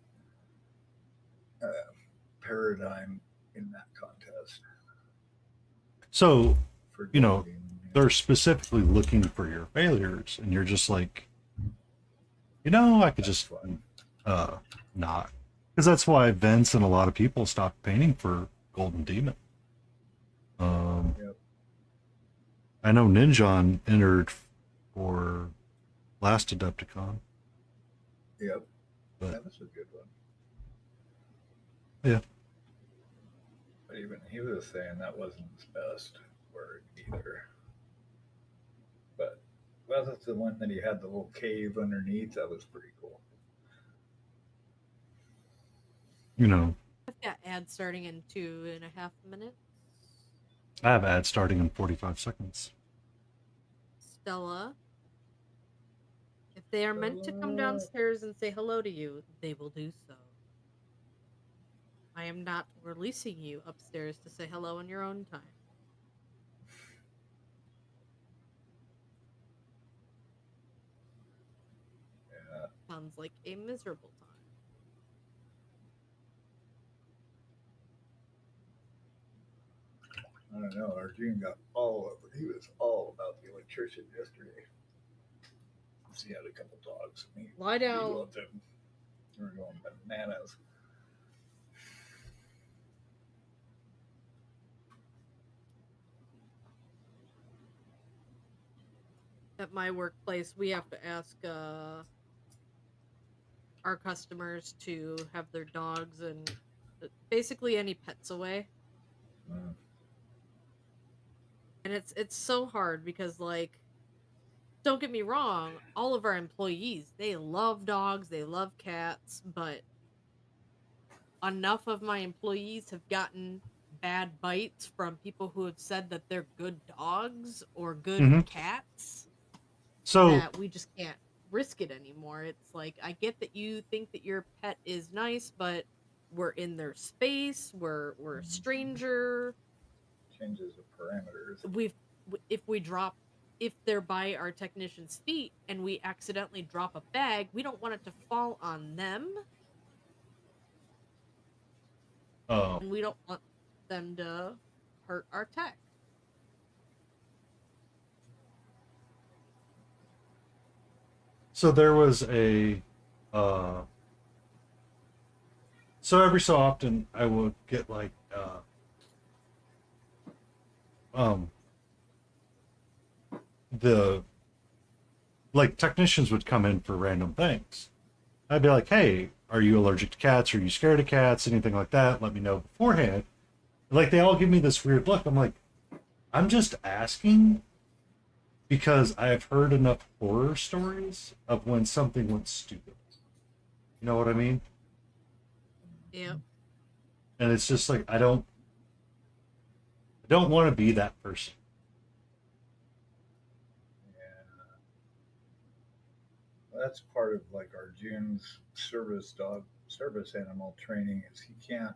B: paradigm in that contest.
C: So,
B: For
C: you know,
B: golden,
C: they're specifically looking for your failures, and you're just like, you know, I could
B: That's
C: just
B: fun.
C: not. Because that's why Vince and a lot of people stopped painting for Golden Demon.
B: Yep.
C: I know Ninjon entered for last Adepticon.
B: Yep.
C: But
B: That was a good one.
C: yeah.
B: But even he was saying that wasn't his best word either. But well, that's the one that he had the little cave underneath. That was pretty cool.
C: You know,
A: I've got ads starting in 2.5 minutes.
C: I have ads starting in 45 seconds.
A: Stella, if they are meant to come downstairs and say hello to you, they will do so. I am not releasing you upstairs to say hello in your own time.
B: Yeah.
A: Sounds like a miserable time.
B: I don't know. Arjun got all of it. He was all about the electrician yesterday. He had a couple dogs. And
A: Lie
B: he
A: down.
B: loved them. They were going bananas.
A: At my workplace, we have to ask our customers to have their dogs and basically any pets away.
B: Mm.
A: And it's so hard because, like, don't get me wrong, all of our employees, they love dogs, they love cats, but enough of my employees have gotten bad bites from people who have said that they're good dogs or good
C: Mhm.
A: cats
C: So,
A: that we just can't risk it anymore. It's like, I get that you think that your pet is nice, but we're in their space, we're a stranger.
B: Changes the parameters.
A: If they're by our technician's feet and we accidentally drop a bag, we don't want it to fall on them, and we don't want them to hurt our tech.
C: so there was a, so every so often I would get like, the, like technicians would come in for random things. I'd be like, hey, are you allergic to cats? Are you scared of cats? Anything like that? Let me know beforehand. Like they all give me this weird look. I'm like, I'm just asking because I've heard enough horror stories of when something went stupid. You know what I mean?
A: Yep.
C: And it's just like I don't want to be that person.
B: Yeah. Well, that's part of like Arjun's service animal training is he can't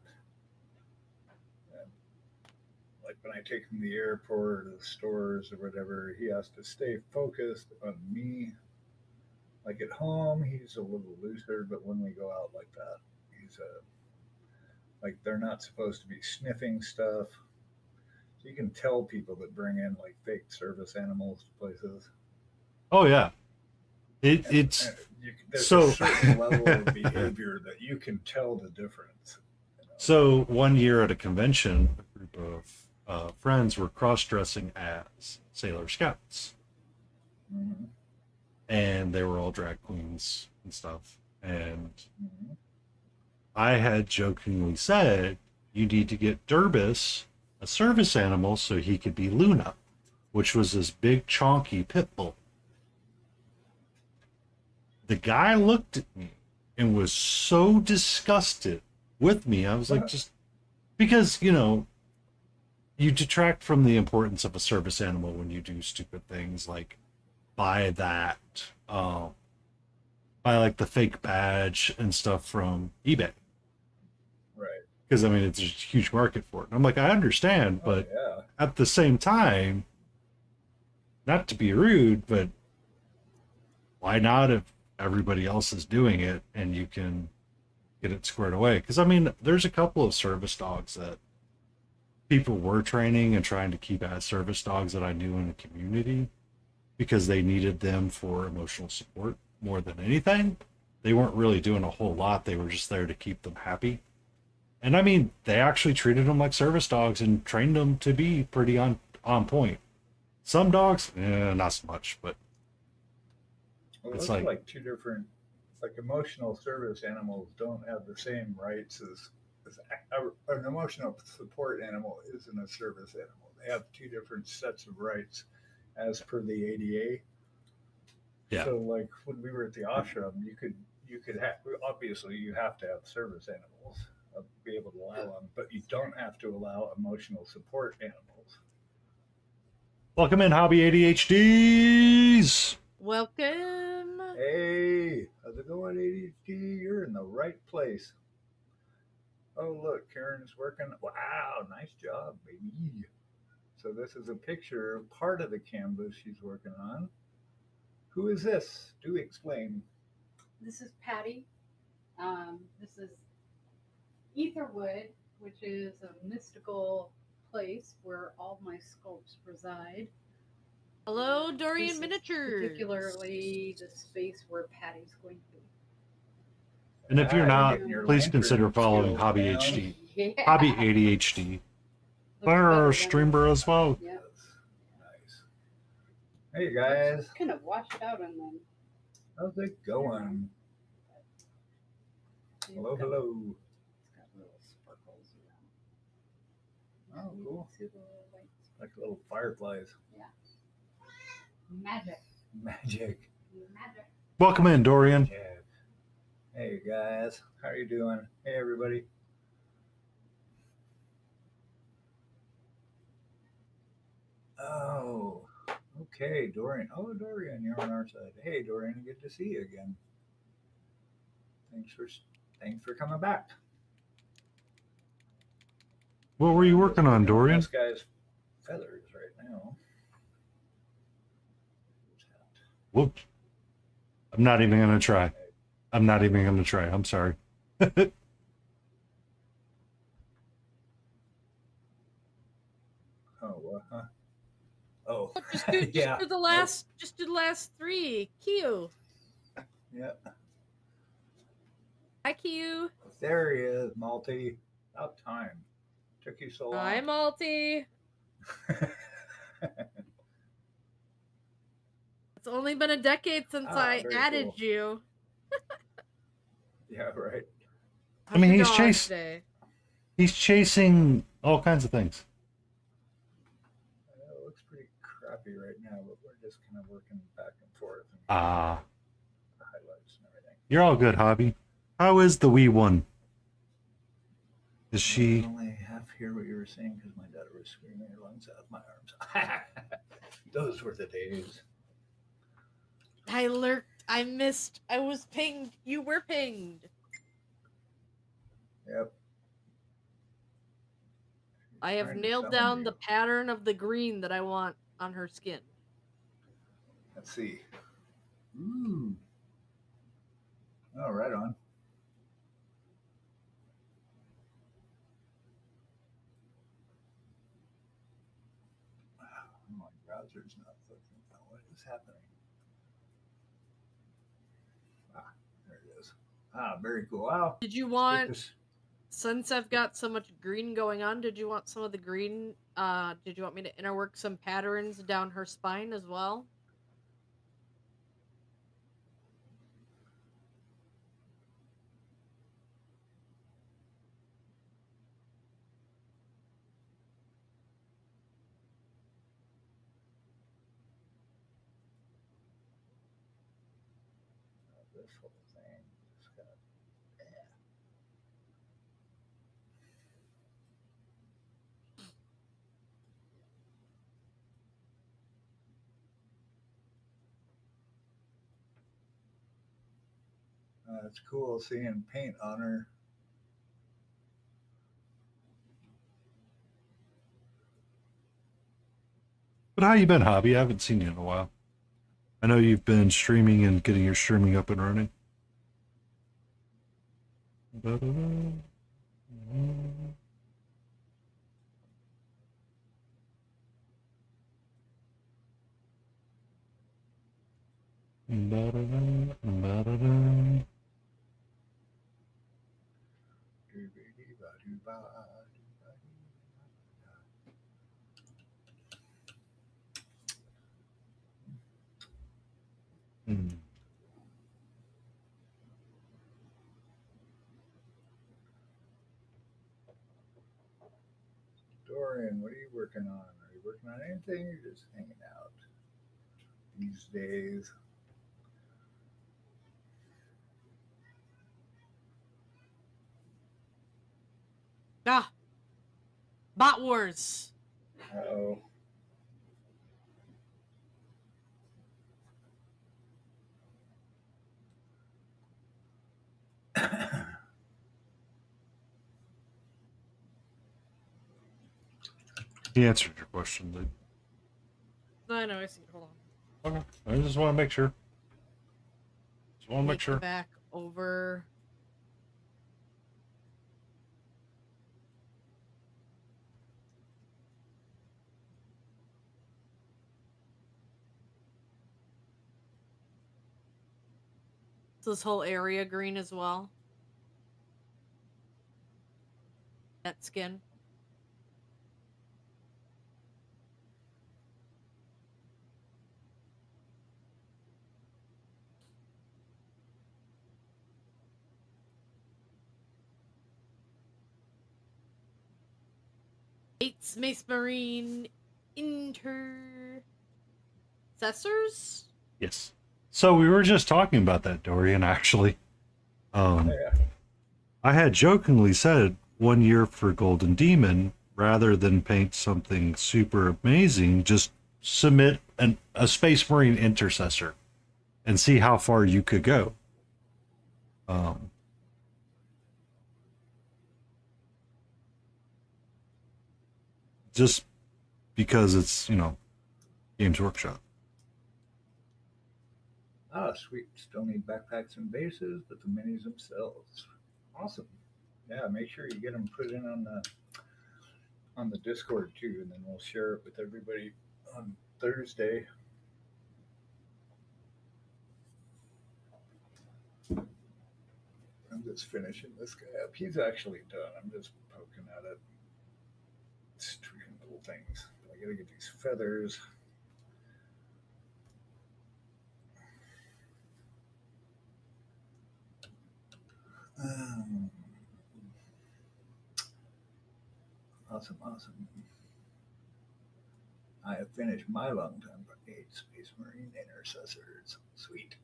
B: like when I take him to the airport or the stores or whatever, he has to stay focused on me. Like at home, he's a little looser, but when we go out like that, he's like they're not supposed to be sniffing stuff. So you can tell people that bring in like fake service animals to places.
C: Oh yeah,
B: And
C: it's
B: there's
C: so
B: a certain level of behavior that you can tell the difference.
C: so. One year at a convention, a group of friends were cross-dressing as Sailor Scouts,
B: Mm-hmm.
C: and they were all drag queens and stuff. And
B: Mm-hmm.
C: I had jokingly said, "You need to get Durbus a service animal so he could be Luna," which was this big chonky pit bull. The guy looked at me and was so disgusted with me. I was like, just because, you detract from the importance of a service animal when you do stupid things like buy that, buy like the fake badge and stuff from eBay.
B: Right.
C: Because, I mean, it's a huge market for it. And I'm like, I understand, but
B: yeah.
C: at the same time, not to be rude, but why not if everybody else is doing it and you can get it squared away? Because I mean, there's a couple of service dogs that people were training and trying to keep as service dogs that I knew in the community because they needed them for emotional support more than anything. They weren't really doing a whole lot. They were just there to keep them happy. And I mean, they actually treated them like service dogs and trained them to be pretty on point. Some dogs, not so much, but
B: Well,
C: it's
B: those are like two different, like emotional service animals don't have the same rights as an emotional support animal isn't a service animal. They have two different sets of rights as per the ADA.
C: Yeah.
B: So like when we were at the ashram, you could have, obviously you have to have service animals, be able to allow them, but you don't have to allow emotional support animals.
C: welcome in, hobby ADHDs.
A: Welcome.
B: Hey, how's it going, ADHD? You're in the right place. Oh, look, Karen's working. Wow, nice job, baby. So this is a picture of part of the canvas she's working on. Who is this? Do explain.
E: This is Patty. This is Etherwood, which is a mystical place where all my sculpts reside.
A: Hello,
E: This
A: Dorian
E: is
A: Miniatures.
E: particularly the space where Patty's going to be.
C: And if you're not,
B: getting your
C: please
B: lantern
C: consider following
B: skills
C: Hobby
B: down.
C: HD.
E: Yeah.
C: Hobby ADHD.
E: Looks
C: They're
E: better
C: our
E: than-
C: streamer as well.
E: Yeah.
B: Nice. Hey guys,
E: Kind of washed out and then.
B: how's it going? Hello, hello.
E: It's got little sparkles around.
B: Oh, cool.
E: See the little lights?
B: Like little fireflies.
E: Magic.
B: Magic.
E: Magic.
C: Welcome in, Dorian.
B: Magic. Hey guys, how are you doing? Hey everybody. Oh, okay, Dorian. Oh, Dorian, you're on our side. Hey, Dorian, good to see you again. Thanks for coming back.
C: What were you working on, Dorian?
B: This guy's feathers right now.
C: Whoops. I'm not even going to try. I'm not even going to try. I'm sorry.
B: Oh, huh? Oh,
A: Just
B: yeah.
A: do the last three. Q.
B: Yeah.
A: Hi, Q.
B: There he is, Malty. About time. Took you so long.
A: Hi, Malty. It's only been a decade since I
B: very
A: added
B: cool.
A: you.
B: Yeah, right.
C: I mean,
A: How's your dog today?
C: He's chasing all kinds of things.
B: It looks pretty crappy right now, but we're just kind of working back and forth. And
C: Ah,
B: the highlights and everything.
C: you're all good, Hobby. How is the wee one? Is
B: I
C: she...
B: only half hear what you were saying because my daughter was screaming her lungs out of my arms. Those were the days.
A: I lurked. I missed. I was pinged. You were pinged.
B: Yep.
A: I have
B: Trying to
A: nailed
B: summon
A: down
B: you.
A: the pattern of the green that I want on her skin.
B: Let's see. Ooh. Oh, right on. My browser's not looking. What is happening? Ah, there it is. Ah, very cool. Wow.
A: Did you
B: Let's get
A: want,
B: this.
A: since I've got so much green going on, did you want some of the green? Did you want me to interwork some patterns down her spine as well?
B: This whole thing. Just got, yeah. It's cool seeing paint on her.
C: But how you been, Hobby? I haven't seen you in a while. I know you've been streaming and getting your streaming up and running.
B: Dorian, what are you working on? Are you working on anything? Or you're just hanging out these days?
A: Ah, Bot Wars.
B: Uh-oh.
C: He answered your question, dude.
A: I know, I see. Hold on.
C: Okay. I just want to make sure. Just want to make
A: Make the
C: sure.
A: back over. So this whole area green as well. That skin. Eight Space Marine intercessors?
C: Yes. So we were just talking about that, Dorian, actually.
B: Yeah.
C: I had jokingly said 1 year for Golden Demon, rather than paint something super amazing, just submit a Space Marine intercessor and see how far you could go. Just because it's, Games Workshop.
B: Ah, sweet. Still need backpacks and bases, but the minis themselves. Awesome. Yeah, make sure you get them put in on the Discord too, and then we'll share it with everybody on Thursday. I'm just finishing this guy up. He's actually done. I'm just poking at it. It's tweaking little things. I gotta get these feathers. Um, awesome. I have finished my long time for 8 Space Marine intercessors. Sweet.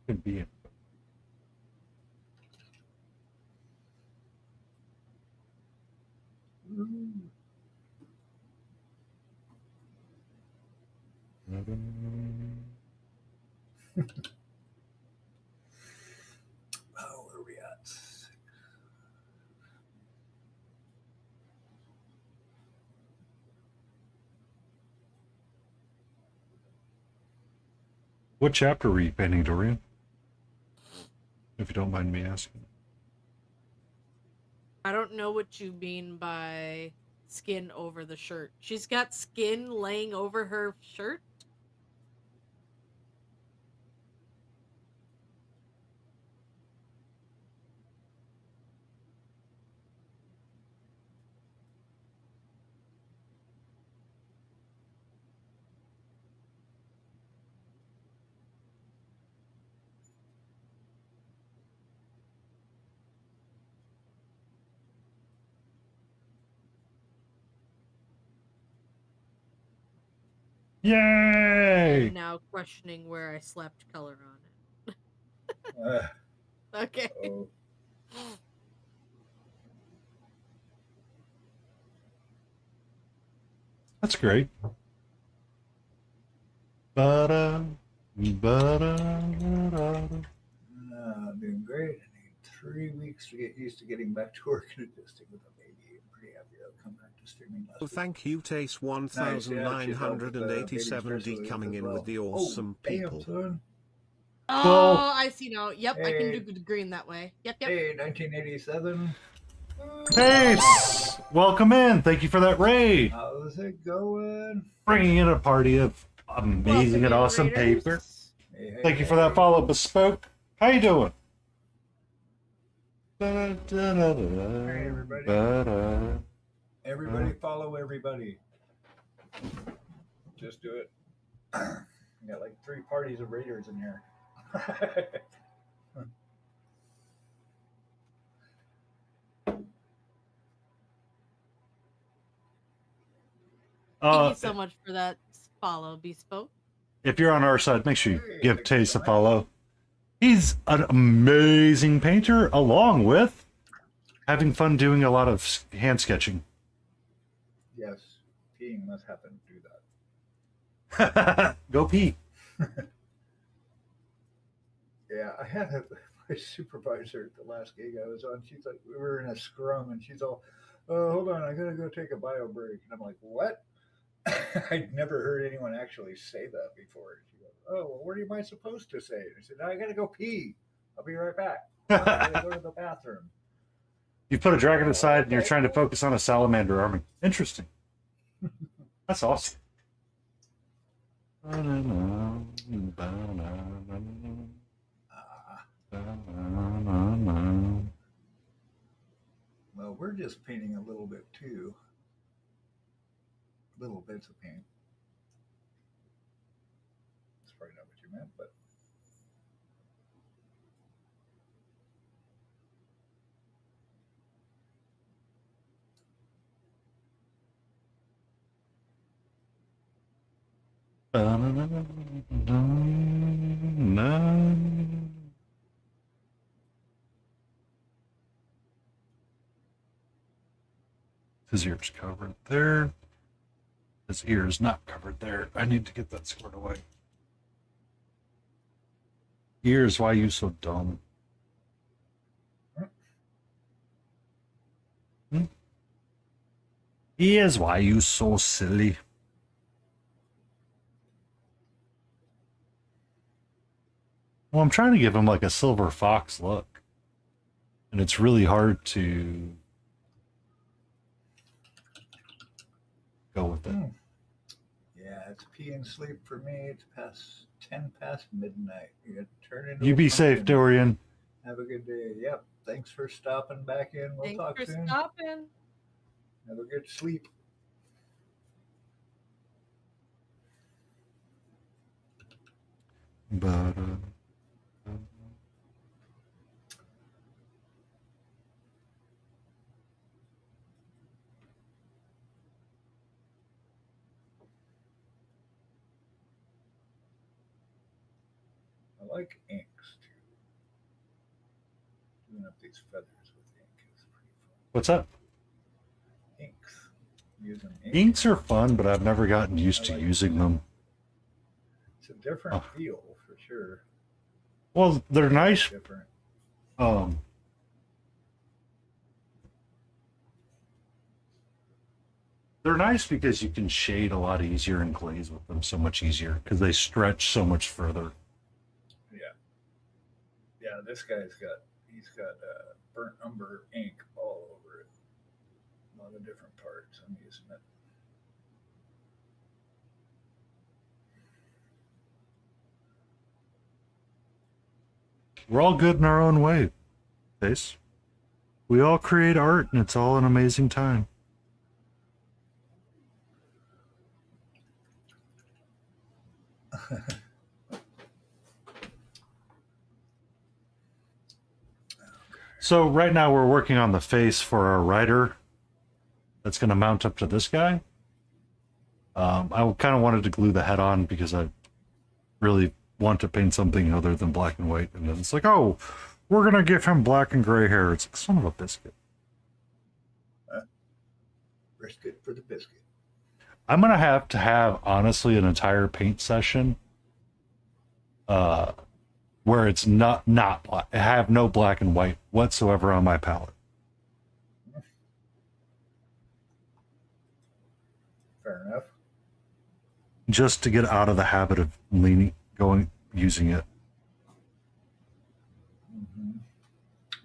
C: Could be it.
B: Oh, where are we at?
C: What chapter were you painting, Dorian? If you don't mind me asking.
A: I don't know what you mean by skin over the shirt. She's got skin laying over her shirt?
C: Yay!
A: I'm now questioning where I slapped color on it.
B: Uh,
A: Okay.
B: oh,
C: That's great. Ba-da, ba-da, ba-da.
B: doing great. I need 3 weeks to get used to getting back to work and adjusting with a baby. I'm pretty happy I'll come back to streaming last
G: Oh,
B: week.
G: thank you, Taste
B: Nice, yeah, she'd help with the baby
G: 1987D
B: stress
G: coming
B: as
G: in
B: well.
G: with the
B: Oh,
G: awesome
B: damn,
G: people.
B: son.
A: Oh,
C: Well-
A: I see now. Yep, I can
B: Hey.
A: do the green that way. Yep, yep.
B: Hey, 1987.
C: Hey, welcome in. Thank you for that raid.
B: How's it going?
C: Bringing in a party of amazing and
A: Welcome,
C: awesome
A: Raiders.
C: paper.
B: Hey, hey,
C: Thank you for that
B: hey.
C: follow, Bespoke. How you doing? Hey,
B: everybody. Everybody follow everybody. Just do it. We got like 3 parties of raiders in here.
A: Thank you so much for that follow, Bespoke.
C: If you're on our side, make sure you
B: Hey,
C: give
B: thank you
C: Taste
B: so
C: a
B: much.
C: follow. He's an amazing painter, along with having fun doing a lot of hand sketching.
B: Yes, peeing must happen to do that.
C: Go pee.
B: Yeah, I had my supervisor at the last gig I was on. She's like, we were in a scrum, and she's all, "Oh, hold on, I gotta go take a bio break." And I'm like, "What?" I'd never heard anyone actually say that before. She goes, "Oh, well, what am I supposed to say?" And I said, "I gotta go pee. I'll be right back. I gotta go to the bathroom."
C: You put a dragon aside and you're trying to focus on a salamander army. Interesting. That's awesome.
B: Well, we're just painting a little bit too. Little bits of paint. That's probably not what you meant, but
C: His ear's covered there. His ear is not covered there. I need to get that squared away. Ears, why you so dumb? Ears, why you so silly? Well, I'm trying to give him like a silver fox look. And it's really hard to go with it.
B: yeah, it's pee and sleep for me. It's past 10 past midnight. You got to turn into
C: You
B: a
C: be safe,
B: pumpkin.
C: Dorian.
B: Have a good day. Yep. Thanks for stopping back in. We'll
A: Thanks
B: talk
A: for
B: soon.
A: stopping.
B: Have a good sleep.
C: But
B: I like inks too. Doing up these feathers with ink is pretty fun.
C: what's up?
B: Inks. Using ink.
C: Inks are fun, but I've never gotten used
B: I
C: to
B: like
C: using them.
B: It's a different feel for sure.
C: Well, they're nice.
B: Different.
C: They're nice because you can shade a lot easier and glaze with them so much easier because they stretch so much further.
B: This he's got burnt umber ink all over it. A lot of different parts. I'm using it.
C: We're all good in our own way, Face. We all create art, and it's all an amazing time. So right now we're working on the face for our rider that's going to mount up to this guy. I kind of wanted to glue the head on because I really want to paint something other than black and white. And then it's like, oh, we're going to give him black and gray hair. It's like, son of a biscuit.
B: Risk it for the biscuit.
C: I'm going to have, honestly, an entire paint session where it's not black. I have no black and white whatsoever on my palette.
B: Fair enough.
C: Just to get out of the habit of using it.
B: Mm-hmm.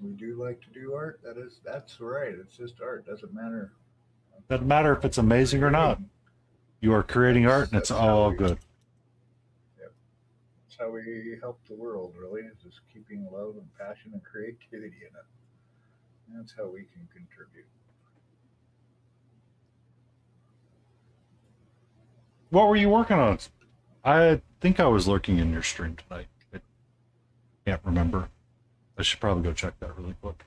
B: We do like to do art. That's right. It's just art. Doesn't matter.
C: Doesn't matter if it's amazing or not. You are creating art, and it's all good.
B: Yep. That's how we help the world, really, is just keeping love and passion and creativity in it. That's how we can contribute.
C: What were you working on? I think I was lurking in your stream tonight. I can't remember. I should probably go check that really quick.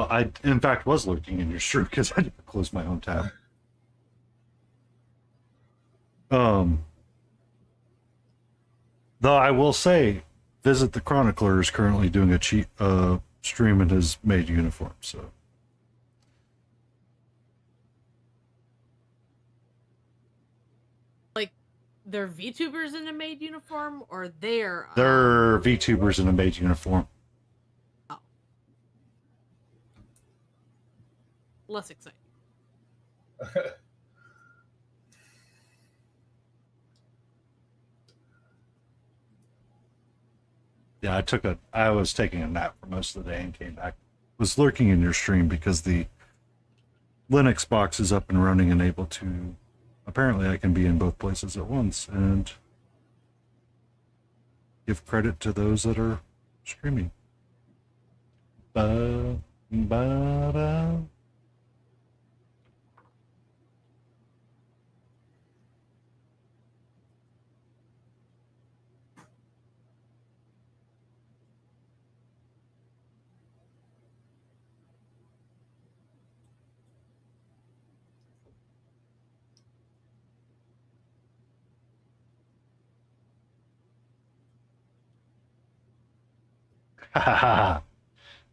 C: I in fact was lurking in your stream because I didn't close my own tab. Though I will say, Visit the Chronicler is currently doing a cheat stream in his maid uniform, so.
A: Like, they're VTubers in a maid uniform, or they're
C: VTubers in a maid uniform.
A: Oh. Less exciting.
C: Yeah, I was taking a nap for most of the day and came back. Was lurking in your stream because the Linux box is up and running and able to, apparently I can be in both places at once and give credit to those that are streaming. Ba-da.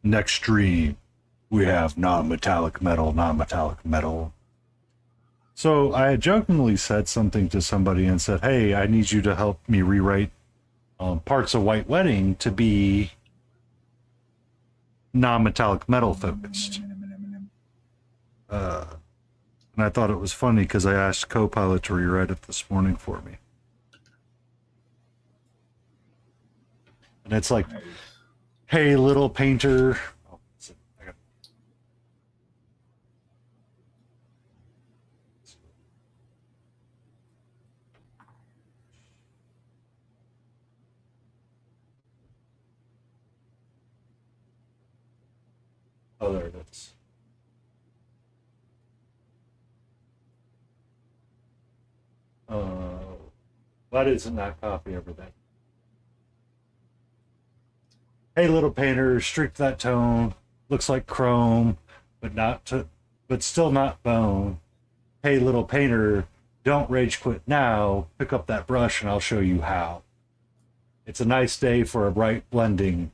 C: Next stream, we have non-metallic metal. So I had jokingly said something to somebody and said, hey, I need you to help me rewrite parts of White Wedding to be non-metallic metal focused. And I thought it was funny because I asked Copilot to rewrite it this morning for me. And it's like, hey, little painter. Oh, there it is. Why isn't that copy ever there? Hey, little painter, streak that tone. Looks like chrome, but still not bone. Hey, little painter, don't rage quit now. Pick up that brush and I'll show you how. It's a nice day for a bright blending.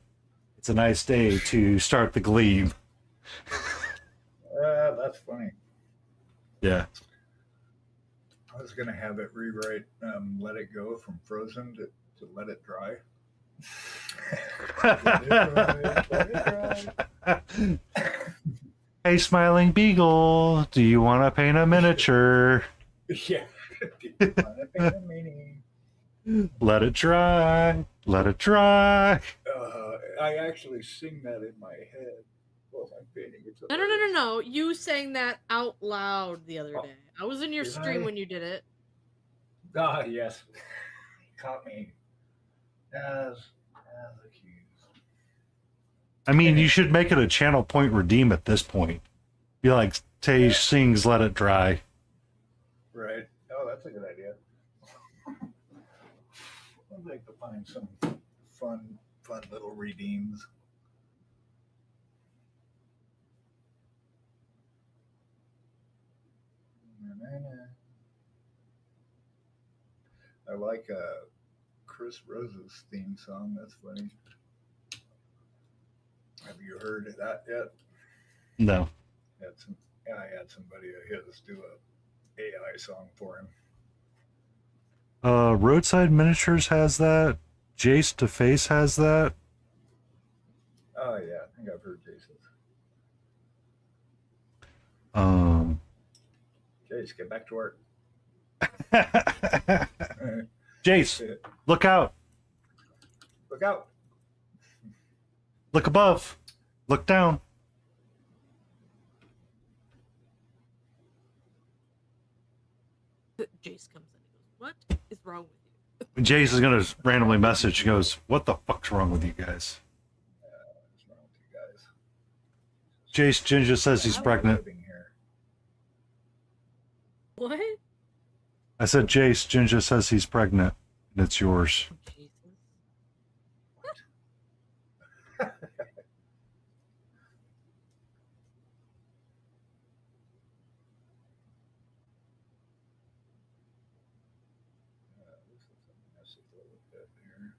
C: It's a nice day to start the glebe.
B: That's funny.
C: Yeah.
B: I was gonna have it rewrite "Let It Go" from Frozen to "Let It Dry." Let it dry.
C: Hey, smiling beagle, do you want to paint a miniature?
B: Yeah. Do you want to paint a mini?
C: Let it dry. Let it dry.
B: I actually sing that in my head while I'm painting. It's
A: No. You sang that out loud the other day. I was in your
B: Did
A: stream
B: I?
A: when you did it.
B: Ah, yes. Caught me as accused.
C: I mean, you should make it a channel point redeem at this point. Be like, Tage sings Let It Dry.
B: Right. Oh, that's a good idea. I'd like to find some fun little redeems. I like Chris Rose's theme song. That's funny. Have you heard that yet?
C: No.
B: I had somebody of his do a AI song for him.
C: Roadside Miniatures has that. Jace to Face has that.
B: Oh yeah, I think I've heard Jason's. Jace, get back to work.
C: Jace, look out.
B: Look out.
C: Look above. Look down.
A: Jace comes in and goes, "What is wrong with you?"
C: Jace is going to randomly message. He goes, what the fuck's wrong with you guys?
B: What's wrong with you guys?
C: Jace Ginger says he's pregnant.
A: What?
C: I said Jace Ginger says he's pregnant. And it's yours.
A: Jesus.
B: This is a little bit here.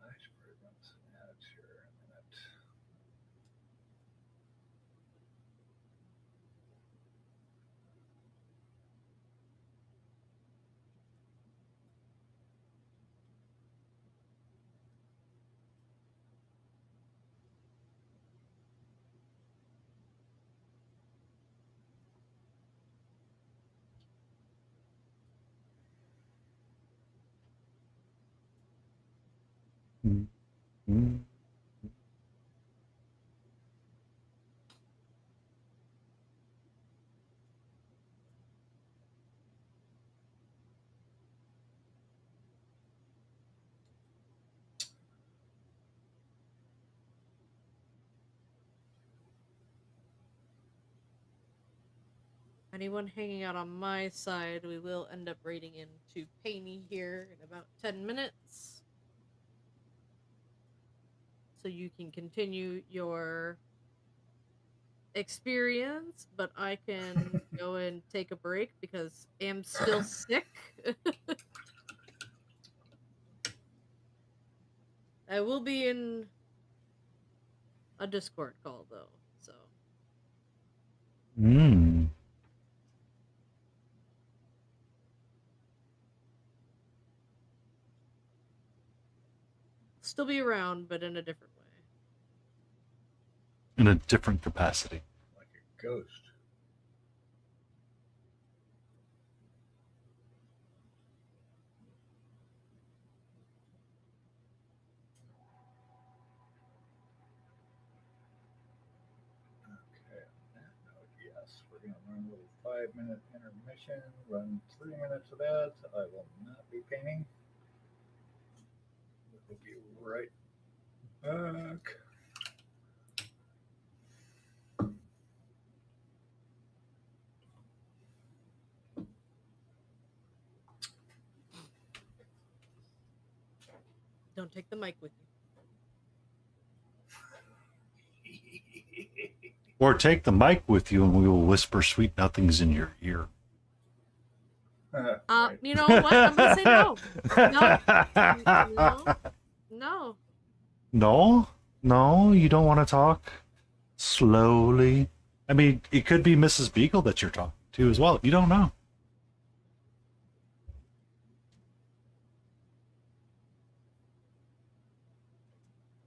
B: I should run some ads here in a minute.
C: Mm-hmm.
A: Anyone hanging out on my side, we will end up raiding into Painey here in about 10 minutes. So you can continue your experience, but I can go and take a break because I'm still sick. I will be in a Discord call though, so. Still be around, but in a different way.
C: In a different capacity.
B: Like a ghost. Okay, on that note, yes, we're going to run a little 5-minute intermission, run 3 minutes of ads. I will not be painting. We'll be right back.
A: Don't take the mic with you.
C: Or take the mic with you and we will whisper sweet nothings in your ear.
B: Right.
A: You know what? I'm gonna say no. No.
C: No? No, you don't want to talk slowly? I mean, it could be Mrs. Beagle that you're talking to as well. You don't know.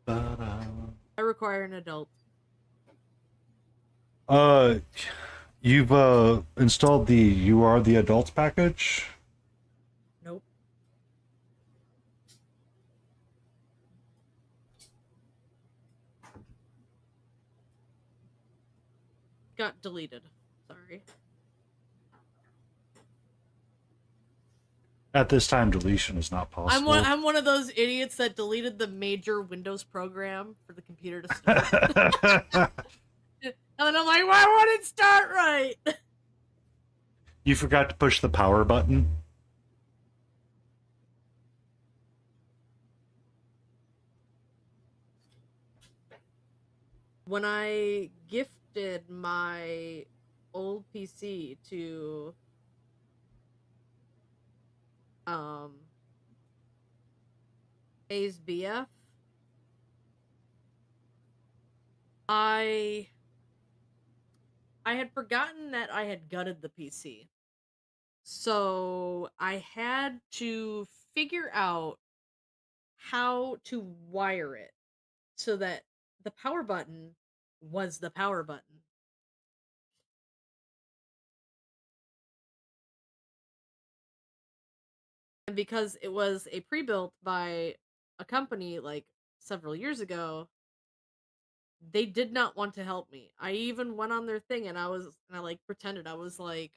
A: I require an adult.
C: You've installed the You Are the Adults package?
A: Nope. Got deleted. Sorry.
C: At this time, deletion is not possible.
A: I'm one of those idiots that deleted the major Windows program for the computer to start. And I'm like, why won't it start right?
C: You forgot to push the power button?
A: When I gifted my old PC to A's BF, I had forgotten that I had gutted the PC. So I had to figure out how to wire it so that the power button was the power button. And because it was a pre-built by a company like several years ago, they did not want to help me. I even went on their thing and I like pretended I was like,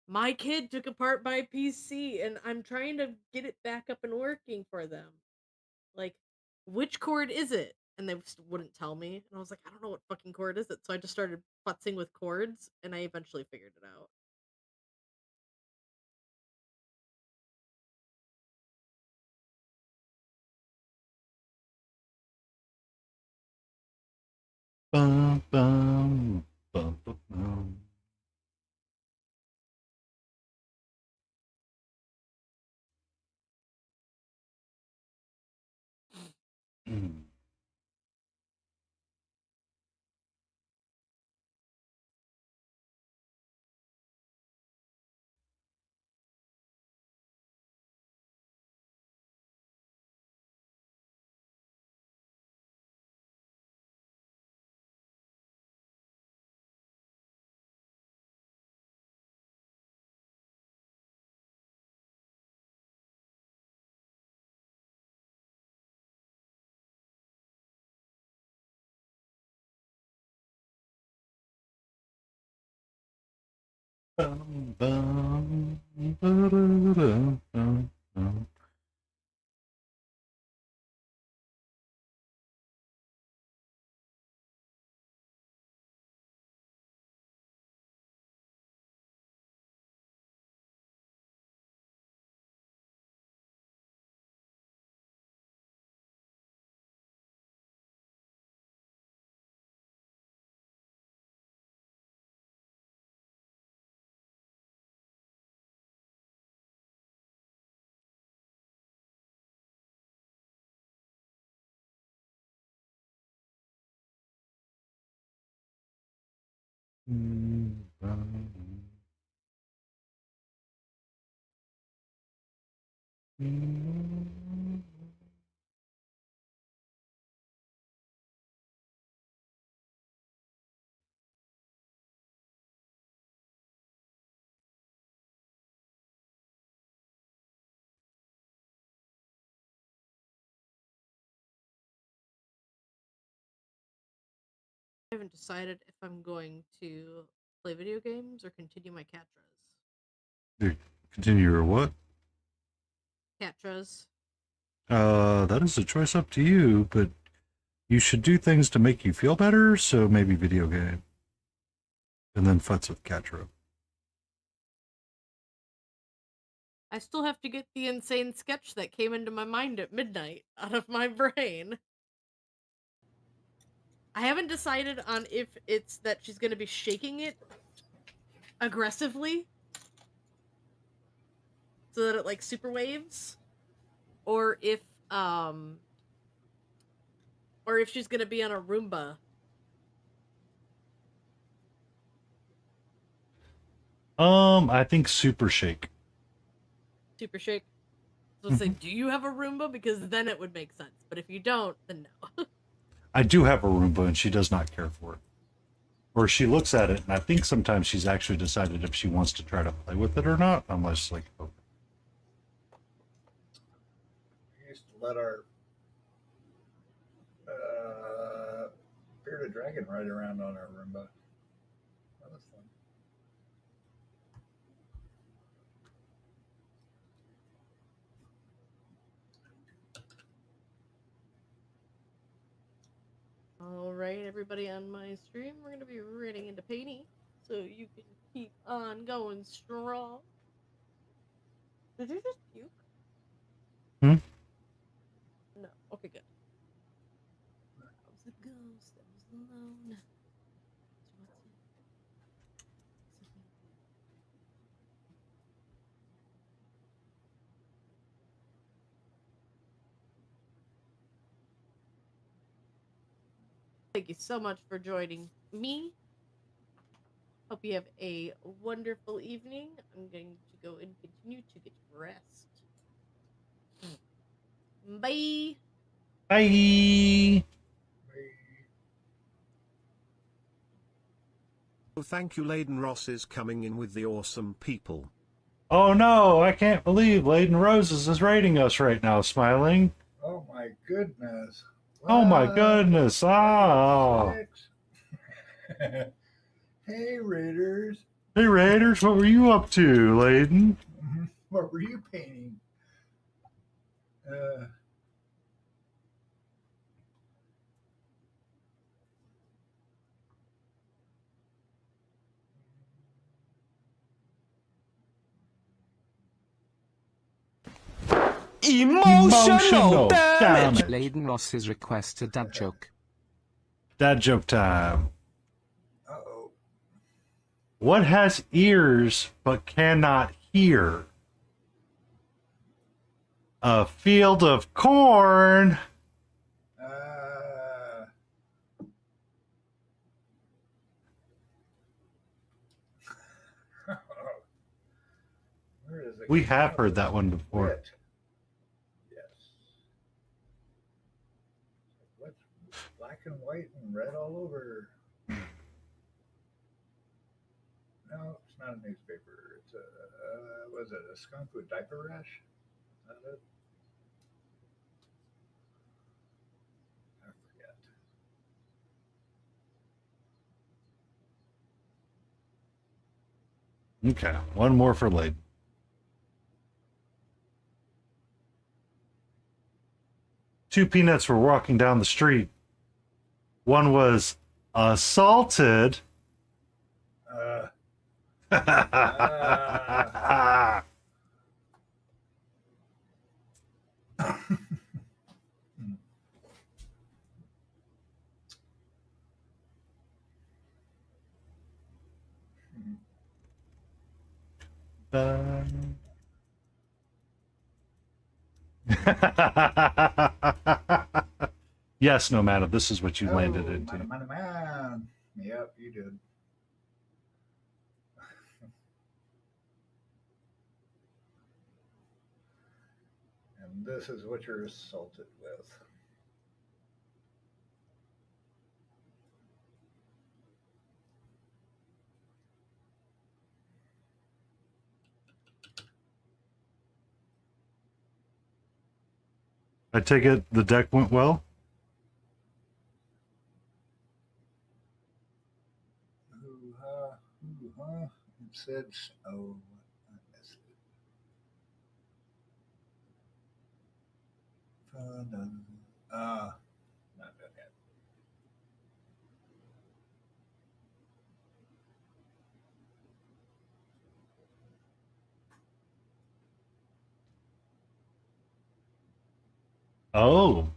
A: my kid took apart my PC and I'm trying to get it back up and working for them. Like, which cord is it? And they just wouldn't tell me. And I was like, I don't know what fucking cord is it. So I just started futzing with cords and I eventually figured it out.
C: Bum, bum, bum, bum, bum. Mm. Bum, bum, ba-da-da-dum, bum, bum.
A: I haven't decided if I'm going to play video games or continue my catras.
C: Continue your what?
A: Catras.
C: That is a choice up to you, but you should do things to make you feel better, so maybe video game. And then futz with Catra.
A: I still have to get the insane sketch that came into my mind at midnight out of my brain. I haven't decided on if it's that she's going to be shaking it aggressively so that it like super waves, or if she's going to be on a Roomba.
C: I think Super Shake.
A: Super shake. So say, do you have a Roomba? Because then it would make sense. But if you don't, then no.
C: I do have a Roomba, and she does not care for it. Or she looks at it, and I think sometimes she's actually decided if she wants to try to play with it or not. I'm just like, okay.
B: We used to let our bearded dragon ride around on our Roomba. That was fun.
A: All right, everybody on my stream, we're going to be reading into painting, so you can keep on going strong. Did you just puke?
C: Hmm?
A: No. Okay, good. I was a ghost that was alone. Thank you so much for joining me. Hope you have a wonderful evening. I'm going to go and continue to get rest. Bye.
C: Bye.
G: Oh, thank you, Layden Ross is coming in with the awesome people.
C: Oh no, I can't believe Layden Roses is rating us right now, smiling.
B: Oh my goodness.
C: Oh my
B: What?
C: goodness. Ah.
B: 6? Hey, Raiders.
C: Hey Raiders, what were you up to, Layden?
B: What were you painting?
C: Emotional damage.
G: Layden Ross has requested dad joke.
C: Dad joke time.
B: Uh-oh.
C: What has ears but cannot hear? A field of corn.
B: Where is it?
C: We have heard that one before.
B: Wit. Yes. What's black and white and red all over? No, it's not a newspaper. It's a, was it a skunk with diaper rash? Is that it? I forget.
C: Okay, one more for Layden. Two peanuts were walking down the street. One was assaulted. Yes, no matter. This is what you landed into.
B: Man. Yep, you did. And this is what you're assaulted with.
C: I take it the deck went well?
B: Hoo-ha, hoo-ha. It said, oh, I missed it. Not done yet.
C: Oh,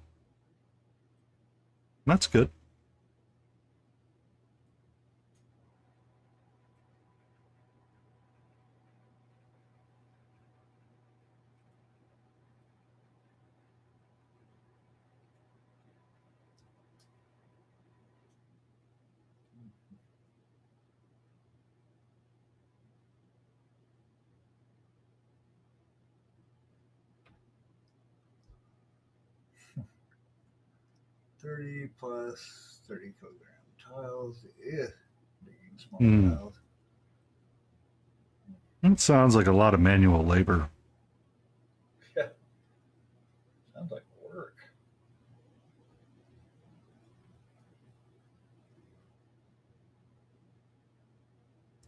C: that's good.
B: +30 kilogram tiles. Yeah, digging small
C: Hmm.
B: tiles.
C: That sounds like a lot of manual labor.
B: Yeah, sounds like work.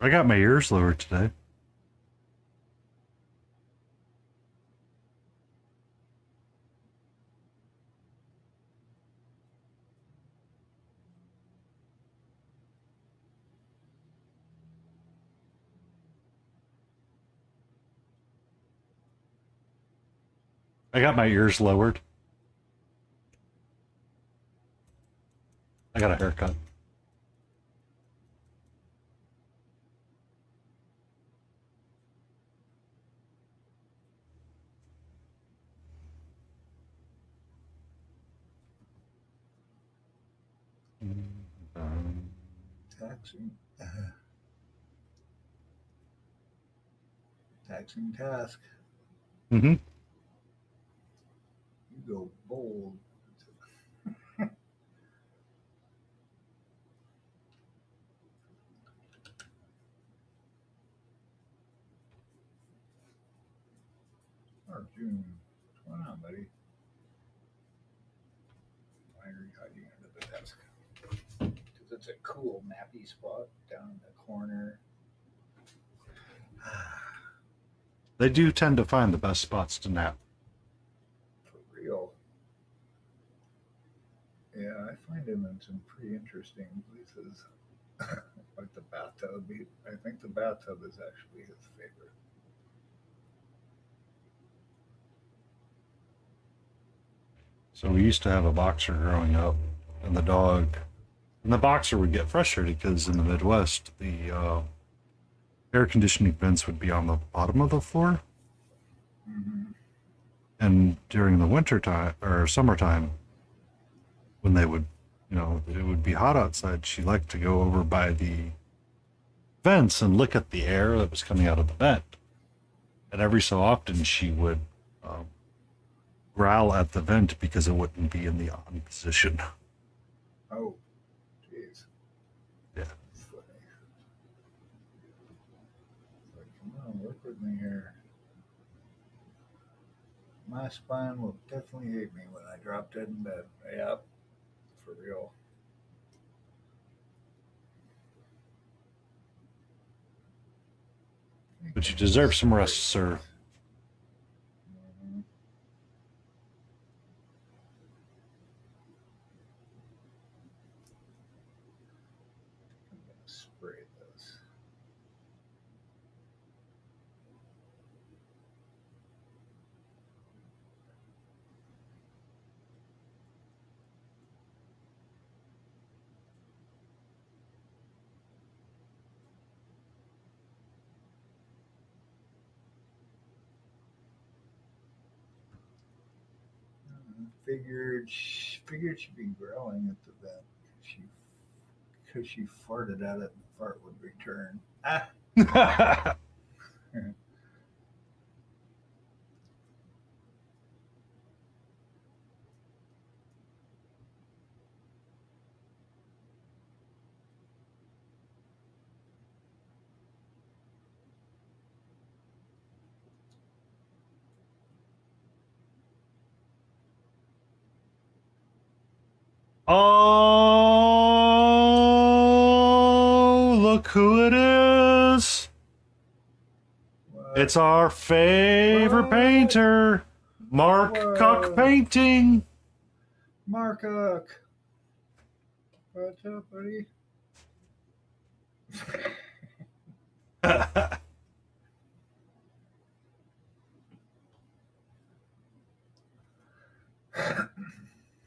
C: I got my ears lowered today. I got my ears lowered. I got a haircut.
B: Taxing. Taxing task.
C: Mm-hmm.
B: You go bold. Or June. What's going on, buddy? Why are you hiding under the desk? Because it's a cool, nappy spot down in the corner.
C: They do tend to find the best spots to nap.
B: For real. Yeah, I find him in some pretty interesting places. Like the bathtub. I think the bathtub is actually his favorite.
C: So we used to have a boxer growing up, and the boxer would get frustrated because in the Midwest, the air conditioning vents would be on the bottom of the floor,
B: Mm-hmm.
C: and during the winter time or summertime, when they would, it would be hot outside, she liked to go over by the vents and look at the air that was coming out of the vent. And every so often, she would growl at the vent because it wouldn't be in the on position.
B: Oh, jeez.
C: Yeah.
B: That's funny. It's like, come on, work with me here. My spine will definitely hate me when I drop dead in bed. Yep, for real.
C: But you deserve some rest, sir.
B: Mhm. I'm gonna spray this. Figured she'd be growling at the vent. She because she farted at it and the fart would return. Ah.
C: Oh, look who it is.
B: What?
C: It's our favorite
B: What?
C: painter, Mark Cock
B: What?
C: Painting.
B: Markup. What's up, buddy?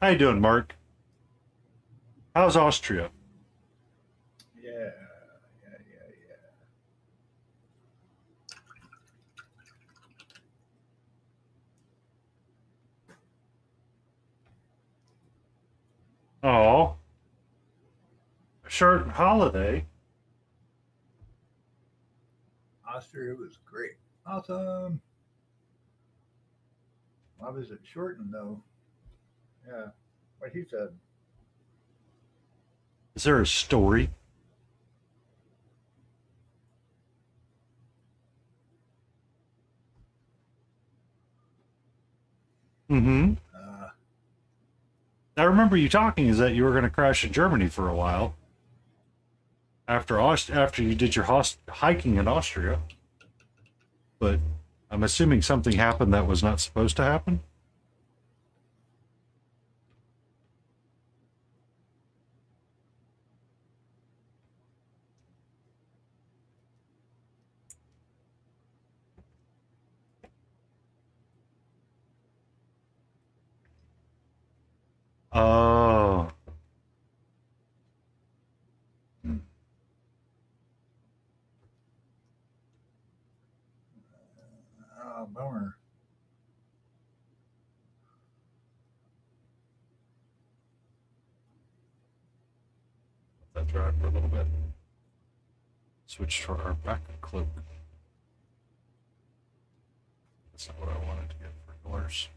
C: How you doing, Mark? How's Austria?
B: Yeah.
C: Oh, short holiday.
B: Austria was great. Awesome. Why was it shortened though? Yeah. What he said.
C: Is there a story? Mm-hmm.
B: Uh,
C: I remember you talking is that you were going to crash in Germany for a while after you did your hiking in Austria. But I'm assuming something happened that was not supposed to happen. Oh,
B: bummer.
C: that drive for a little bit. Switch to our back cloak. That's not what I wanted to get for colors.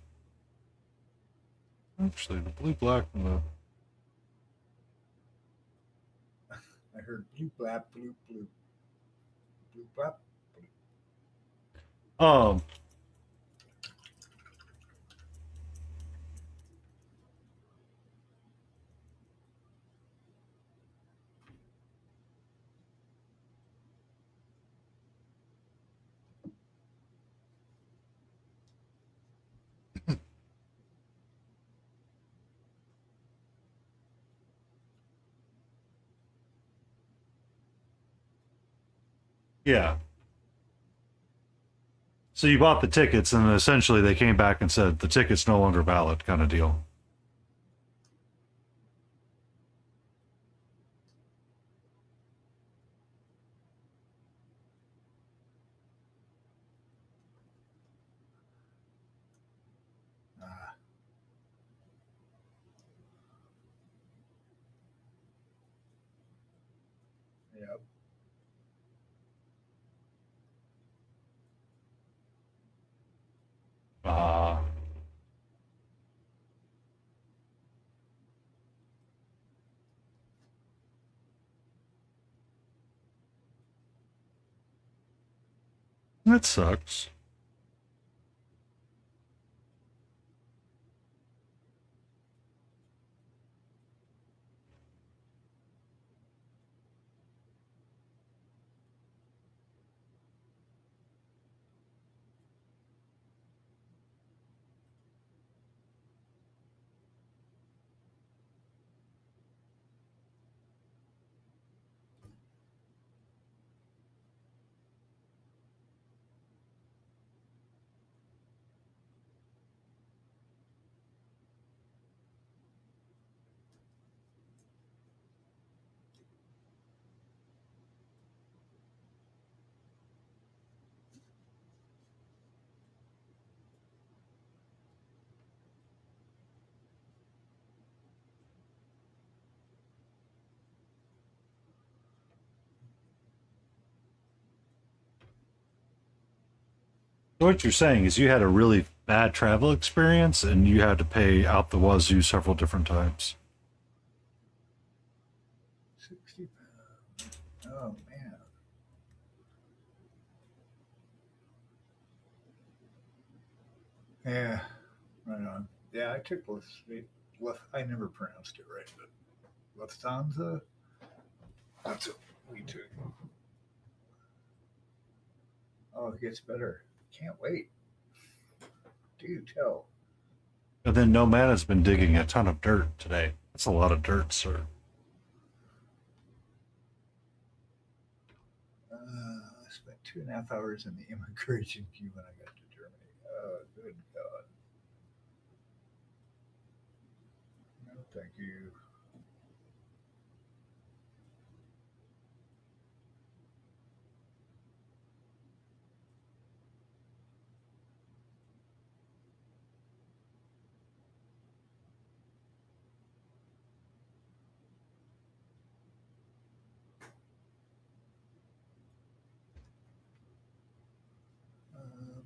C: Actually, the blue, black, and the
B: I heard bloop blap bloop bloop bloop blap.
C: um. Yeah. So you bought the tickets, and essentially they came back and said the ticket's no longer valid, kind of deal.
B: Ah, yep.
C: Ah, that sucks. So what you're saying is you had a really bad travel experience, and you had to pay out the wazoo several different times.
B: 60 pounds. Oh man. Yeah. Right on. Yeah, I took I never pronounced it right, but Lufthansa. That's what we took. Oh, it gets better. Can't wait. Do tell.
C: And then No Man has been digging a ton of dirt today. That's a lot of dirt, sir.
B: I spent 2.5 hours in the immigration queue when I got to Germany. Oh, good God. thank you.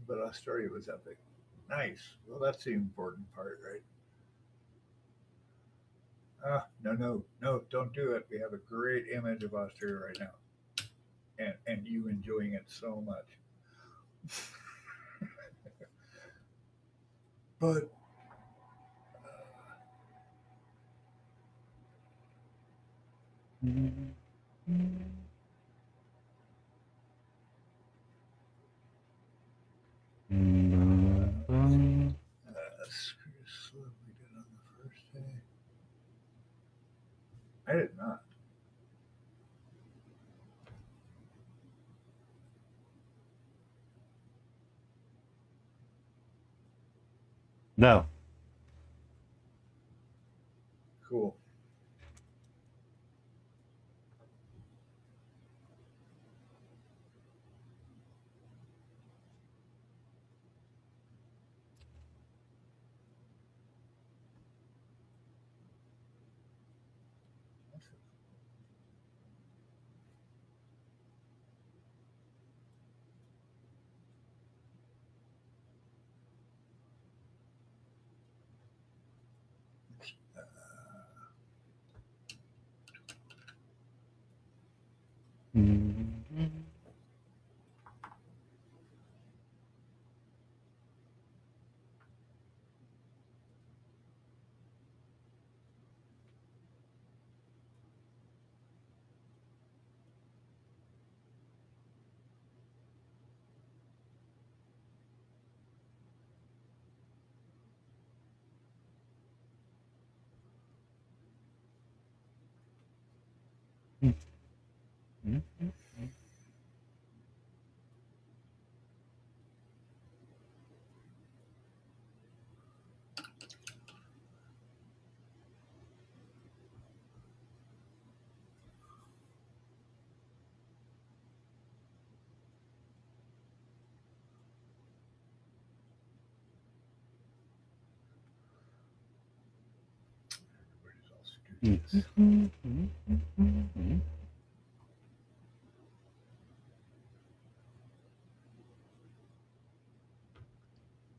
B: But Australia was epic. Nice. Well, that's the important part, right? No, no, no, don't do it. We have a great image of Australia right now, and you enjoying it so much. But screw slip we did on the first day. I did not.
C: No.
B: Cool. Everybody's all studious.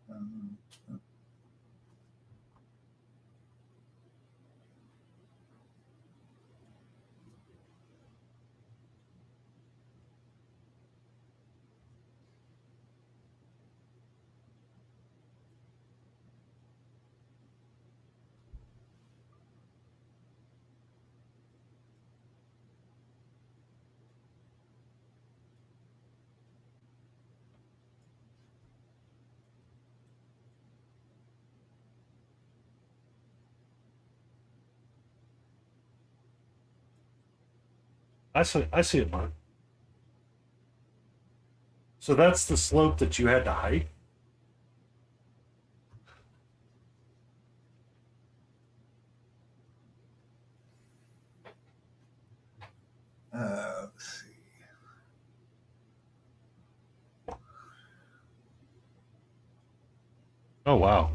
B: Um,
C: I see it, Mark. So that's the slope that you had to hike?
B: let's see.
C: Oh, wow.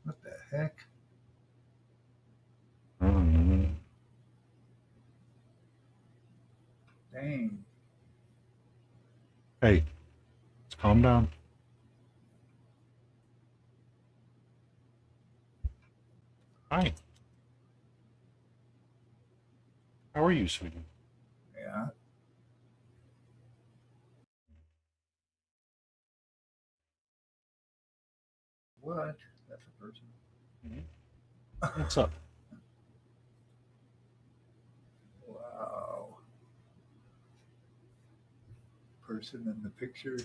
B: What the heck? Dang.
C: Hey, let's calm down. Hi. How are you, sweetie?
B: Yeah. What? That's a person.
C: What's up?
B: Wow. Person in the picture.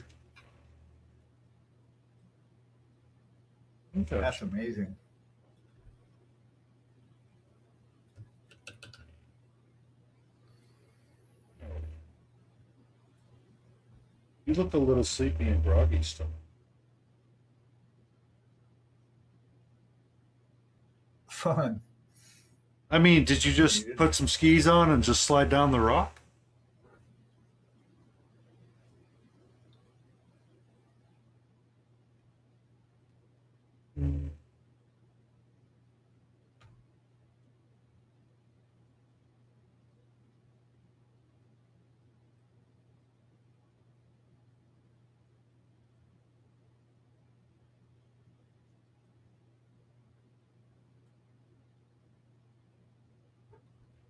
C: Okay.
B: That's amazing.
C: You look a little sleepy and groggy still.
B: Fun.
C: I mean, did you just put some skis on and just slide down the rock?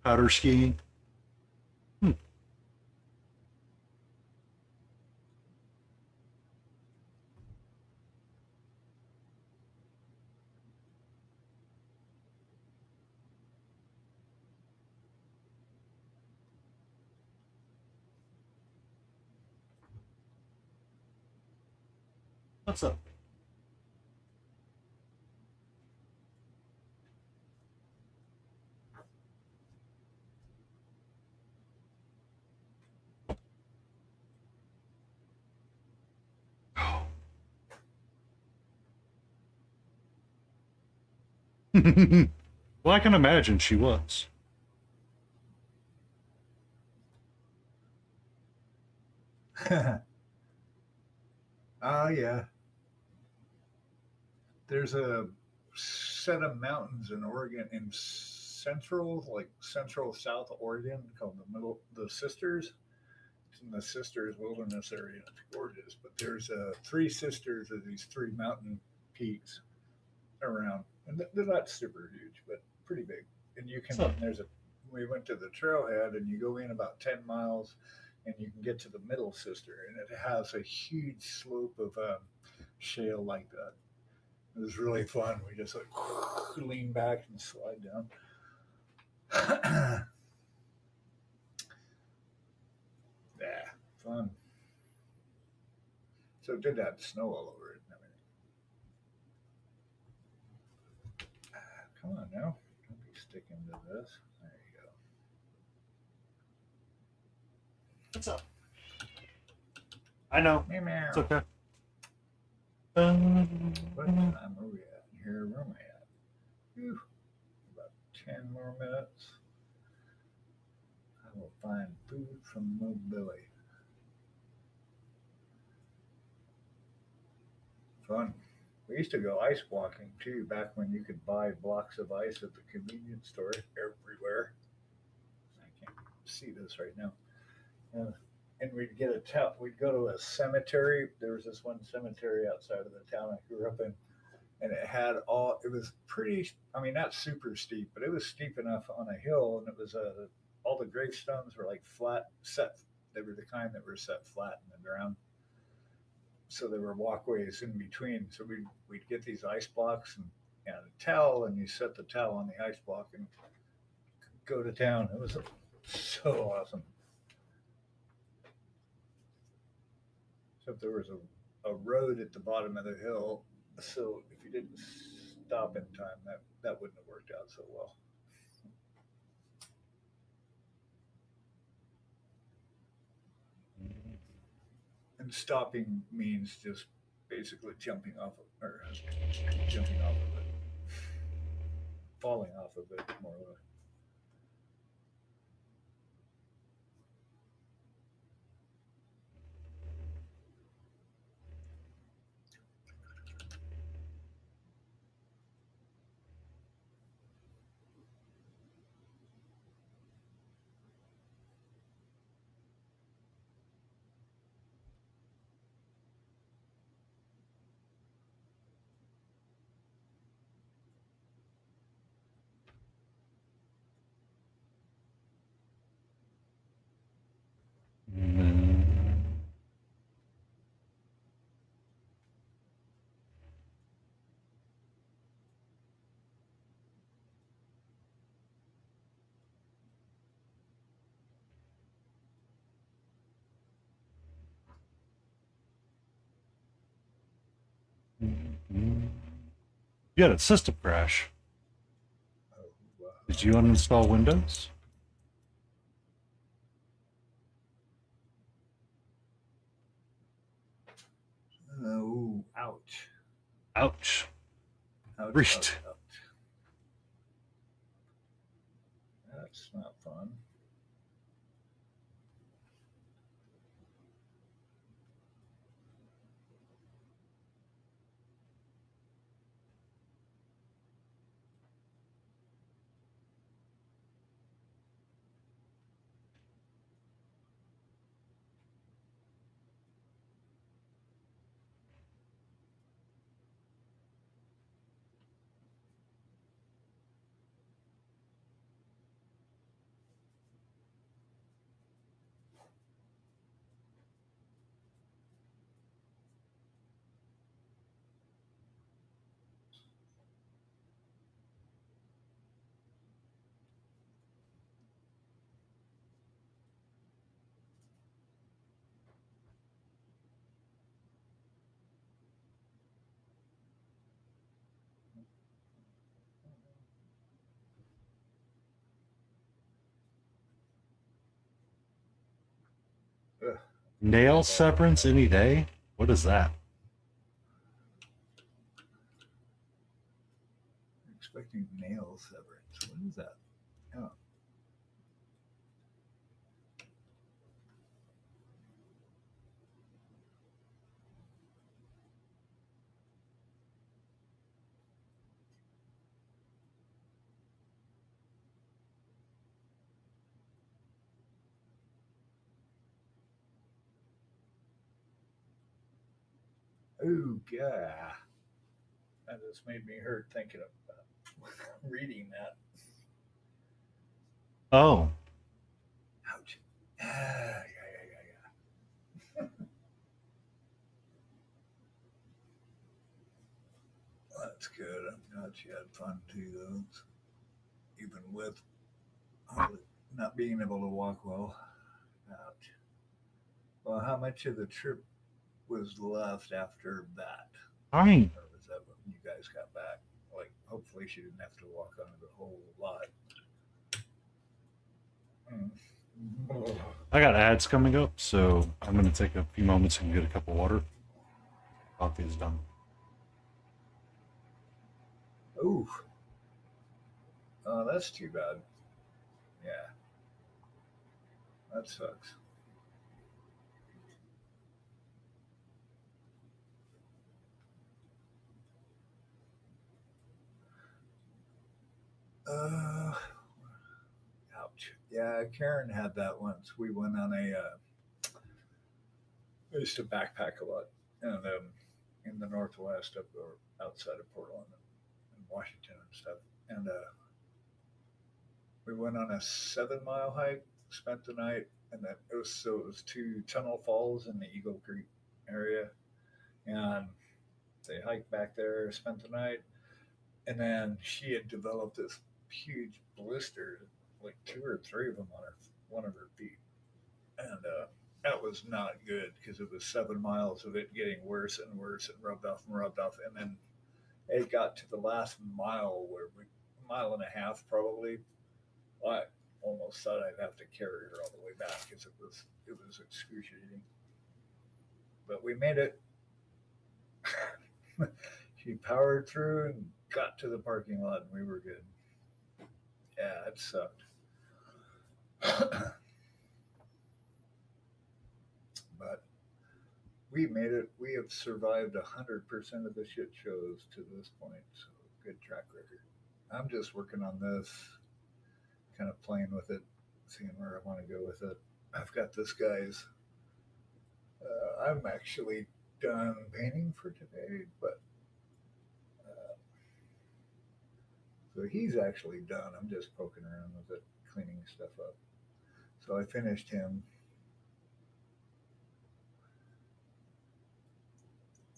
C: Powder skiing? What's up? Well, I can imagine she was.
B: Oh yeah. There's a set of mountains in Oregon in central South Oregon called the Sisters. It's in the Sisters Wilderness area. It's gorgeous. But there's three sisters of these three mountain peaks around, and they're not super huge, but pretty big. And you can there's a we went to the trailhead, and you go in about 10 miles, and you can get to the middle sister, and it has a huge slope of shale like that. It was really fun. We just like lean back and slide down. Yeah, fun. So it did have snow all over it and everything. Come on now. Don't be sticking to this. There you go.
C: What's up? I know.
B: Meow, meow.
C: It's okay.
B: What time are we at? Here, where am I at? Whew. About 10 more minutes. I will find food from my belly. Fun. We used to go ice walking too, back when you could buy blocks of ice at the convenience store everywhere. I can't see this right now. And we'd get a towel. We'd go to a cemetery. There was this one cemetery outside of the town I grew up in, and it had all. It was pretty. I mean, not super steep, but it was steep enough on a hill, and it was all the gravestones were like flat set. They were the kind that were set flat in the ground, so there were walkways in between. So we'd get these ice blocks and a towel, and you set the towel on the ice block and go to town. It was so awesome. Except there was a road at the bottom of the hill, so if you didn't stop in time, that wouldn't have worked out so well. And stopping means just basically jumping off of it, falling off of it, more or less.
C: You had a system crash.
B: Oh, wow.
C: Did you uninstall Windows?
B: Oh, ouch.
C: Ouch.
B: Ouch,
C: Reached.
B: ouch, ouch. That's not fun. Ugh.
C: Nail severance any day? What is that?
B: Expecting nail severance. What is that? Oh. Oh, yeah. That just made me hurt thinking about reading that.
C: Oh,
B: Ouch. Ah, yeah. Well, that's good. I'm glad she had fun too, though. Even with all the not being able to walk well. Ouch. Well, how much of the trip was left after that?
C: fine.
B: Or was that when you guys got back? Like, hopefully she didn't have to walk on it a whole lot. Mm.
C: I got ads coming up, so I'm going to take a few moments and get a cup of water. Coffee is done.
B: Ooh. Oh, that's too bad. Yeah, that sucks. Uh, ouch. Yeah, Karen had that once. We went on I used to backpack a lot, and in the Northwest, up or outside of Portland and Washington and stuff. And we went on a 7 mile hike, spent the night, and then it was to Tunnel Falls in the Eagle Creek area, and they hiked back there, spent the night, and then she had developed this huge blister, like two or three of them on her one of her feet, and that was not good because it was 7 miles of it getting worse and worse and rubbed off, and then it got to the last mile where we mile and a half probably. I almost thought I'd have to carry her all the way back because it was excruciating, but we made it. She powered through and got to the parking lot, and we were good. Yeah, it sucked. But we made it. We have survived 100% of the shit shows to this point, so good track record. I'm just working on this, kind of playing with it, seeing where I want to go with it. I've got this guy's. I'm actually done painting for today, but so he's actually done. I'm just poking around with it, cleaning stuff up. So I finished him.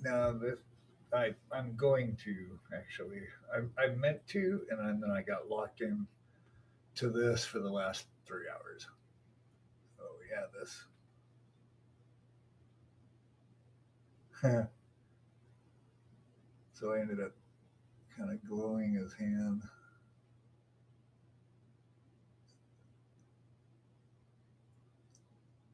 B: Now this, I'm going to actually. I meant to, and then I got locked in to this for the last 3 hours. Oh yeah, this. So I ended up kind of glowing his hand.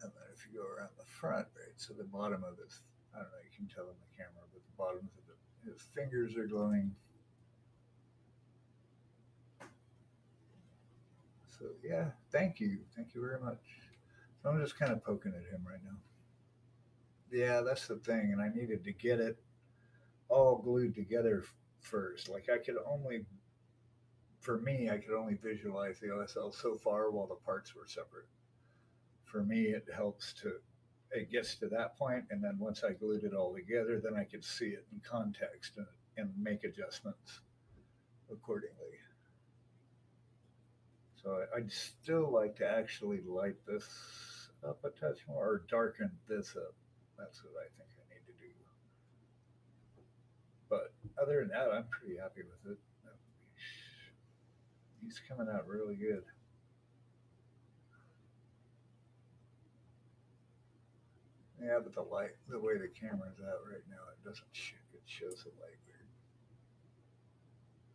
B: And then if you go around the front, right, so the bottom of his, I don't know, you can tell in the camera, but the bottoms of his fingers are glowing. So yeah, thank you very much. So I'm just kind of poking at him right now. Yeah, that's the thing, and I needed to get it all glued together first. Like I could only, for me, I could only visualize the OSL so far while the parts were separate. For me, it helps to, it gets to that point, and then once I glued it all together, then I could see it in context and make adjustments accordingly. So I'd still like to actually light this up a touch more or darken this up. That's what I think I need to do. But other than that, I'm pretty happy with it. He's coming out really good. Yeah, but the light, the way the camera's out right now, it doesn't show, it shows the light weird.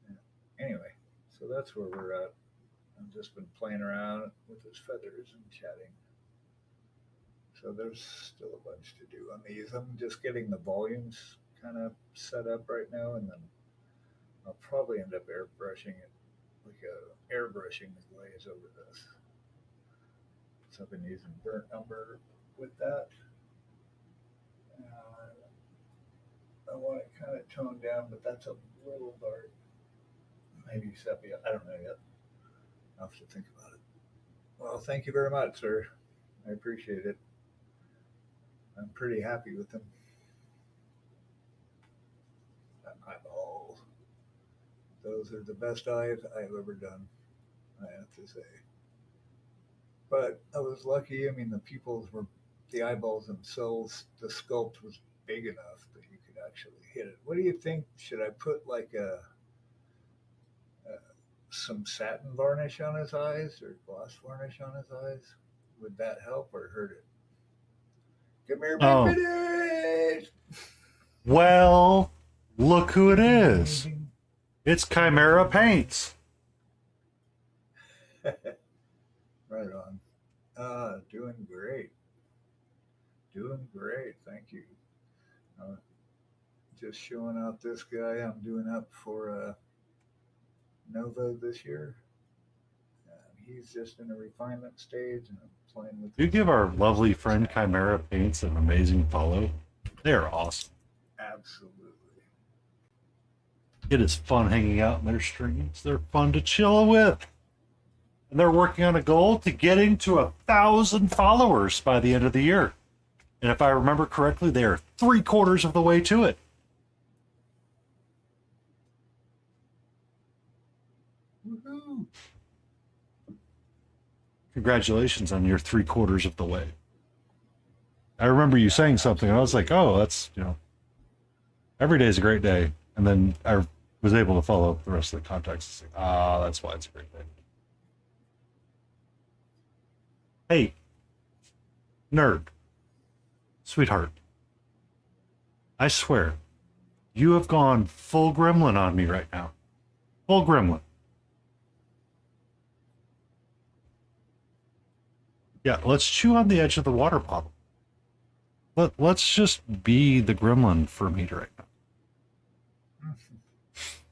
B: Yeah. Anyway, so that's where we're at. I've just been playing around with his feathers and chatting. So there's still a bunch to do on these. I'm just getting the volumes kind of set up right now, and then I'll probably end up airbrushing it, like airbrushing the glaze over this. So I've been using burnt umber with that. I want it kind of toned down, but that's a little dark. Maybe sepia. I don't know yet. I'll have to think about it. Well, thank you very much, sir. I appreciate it. I'm pretty happy with them. Eyeballs. Those are the best eyes I've ever done, I have to say. But I was lucky. I mean, the pupils were, the eyeballs themselves, the sculpt was big enough that you could actually hit it. What do you think? Should I put like some satin varnish on his eyes or gloss varnish on his eyes? Would that help or hurt it? Come here,
C: Oh.
B: baby!
C: Well, look who it is. It's Chimera Paints.
B: Right on. Doing great. Doing great. Thank you. Uh, just showing out this guy. I'm doing up for Nova this year. He's just in a refinement stage, and I'm playing with.
C: You give our lovely friend Chimera Paints an amazing follow. They are awesome.
B: Absolutely.
C: It is fun hanging out in their streams. They're fun to chill with. And they're working on a goal to getting to 1,000 followers by the end of the year. And if I remember correctly, they are 3/4 of the way to it.
B: Woohoo!
C: Congratulations on your 3/4 of the way. I remember you saying something, and I was like, oh, that's, every day is a great day. And then I was able to follow up the rest of the context. Like, that's why it's a great day. Hey, nerd, sweetheart, I swear, you have gone full gremlin on me right now. Full gremlin. Yeah, let's chew on the edge of the water bottle. Let's just be the gremlin for me right now.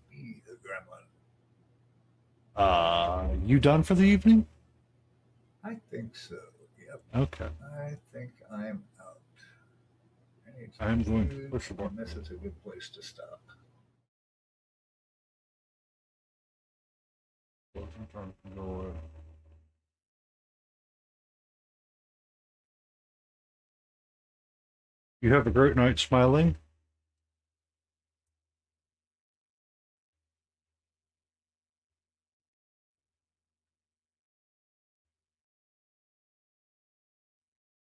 B: Be the gremlin.
C: You done for the evening?
B: I think so. Yep.
C: Okay.
B: I think I'm out. I need some
C: I'm going to
B: food,
C: push the button.
B: and this is a good place to stop.
C: You have a great night, Smiling.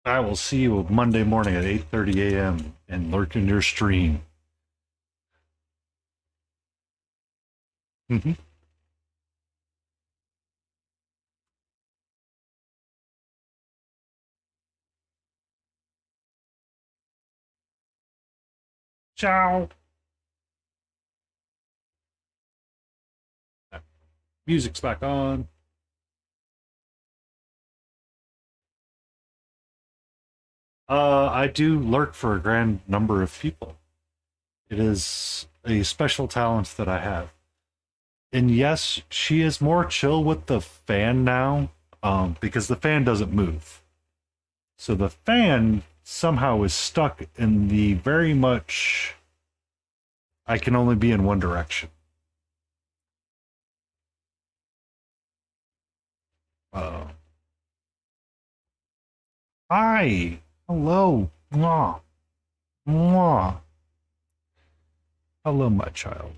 C: I will see you Monday morning at 8:30 a.m. and lurk in your stream. Mm-hmm. Ciao. Music's back on. I do lurk for a grand number of people. It is a special talent that I have. And yes, she is more chill with the fan now, because the fan doesn't move. So the fan somehow is stuck in the very much I can only be in one direction. Uh, Hi. Hello. Mwah. Mwah. Hello, my child.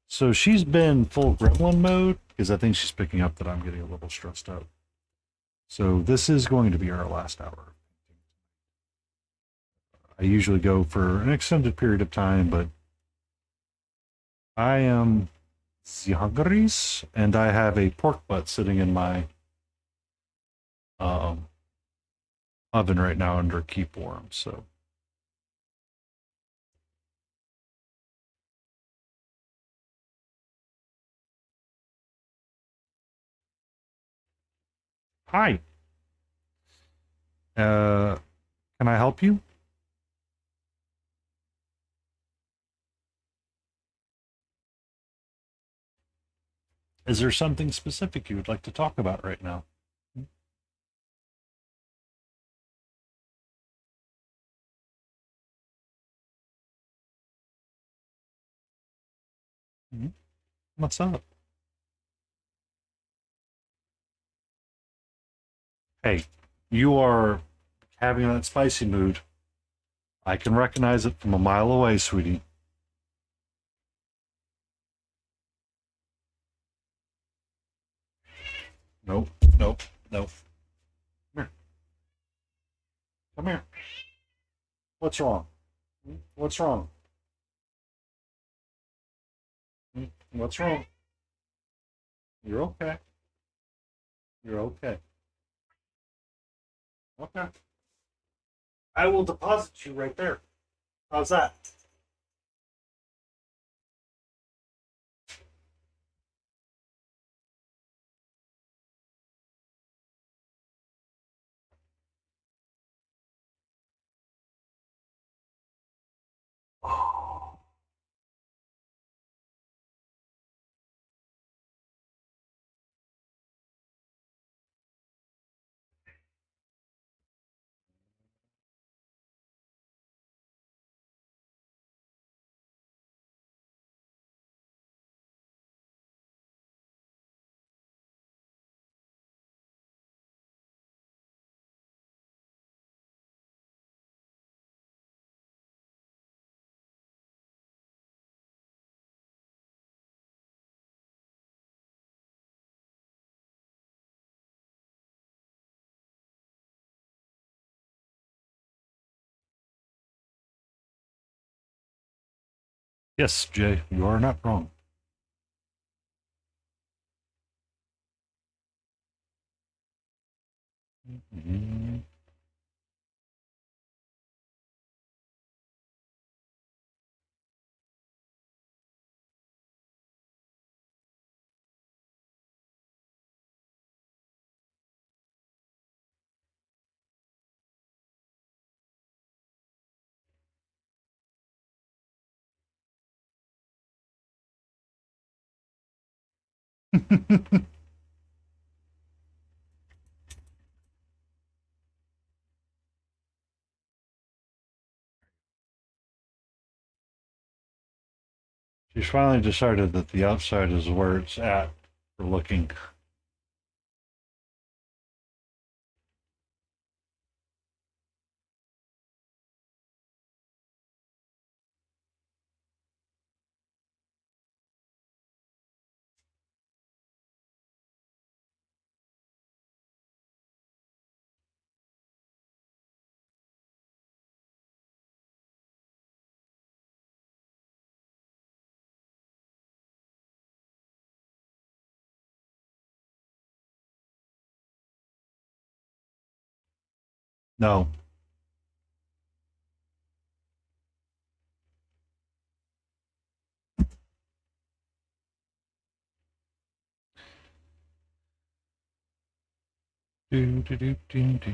C: So she's been full gremlin mode because I think she's picking up that I'm getting a little stressed out. So this is going to be our last hour. I usually go for an extended period of time, but I am hungry and I have a pork butt sitting in my oven right now under keep warm. So hi. Can I help you? Is there something specific you would like to talk about right now? Mhm. What's up? Hey, you are having that spicy mood. I can recognize it from a mile away, sweetie. Nope, nope, nope. Come here. Come here. What's wrong? What's wrong? What's wrong? You're okay. You're okay. Okay. I will deposit you right there. How's that? Yes, Jay, you are not wrong. Mhm. She's finally decided that the outside is where it's at for looking. No. Do, do, do, do, do.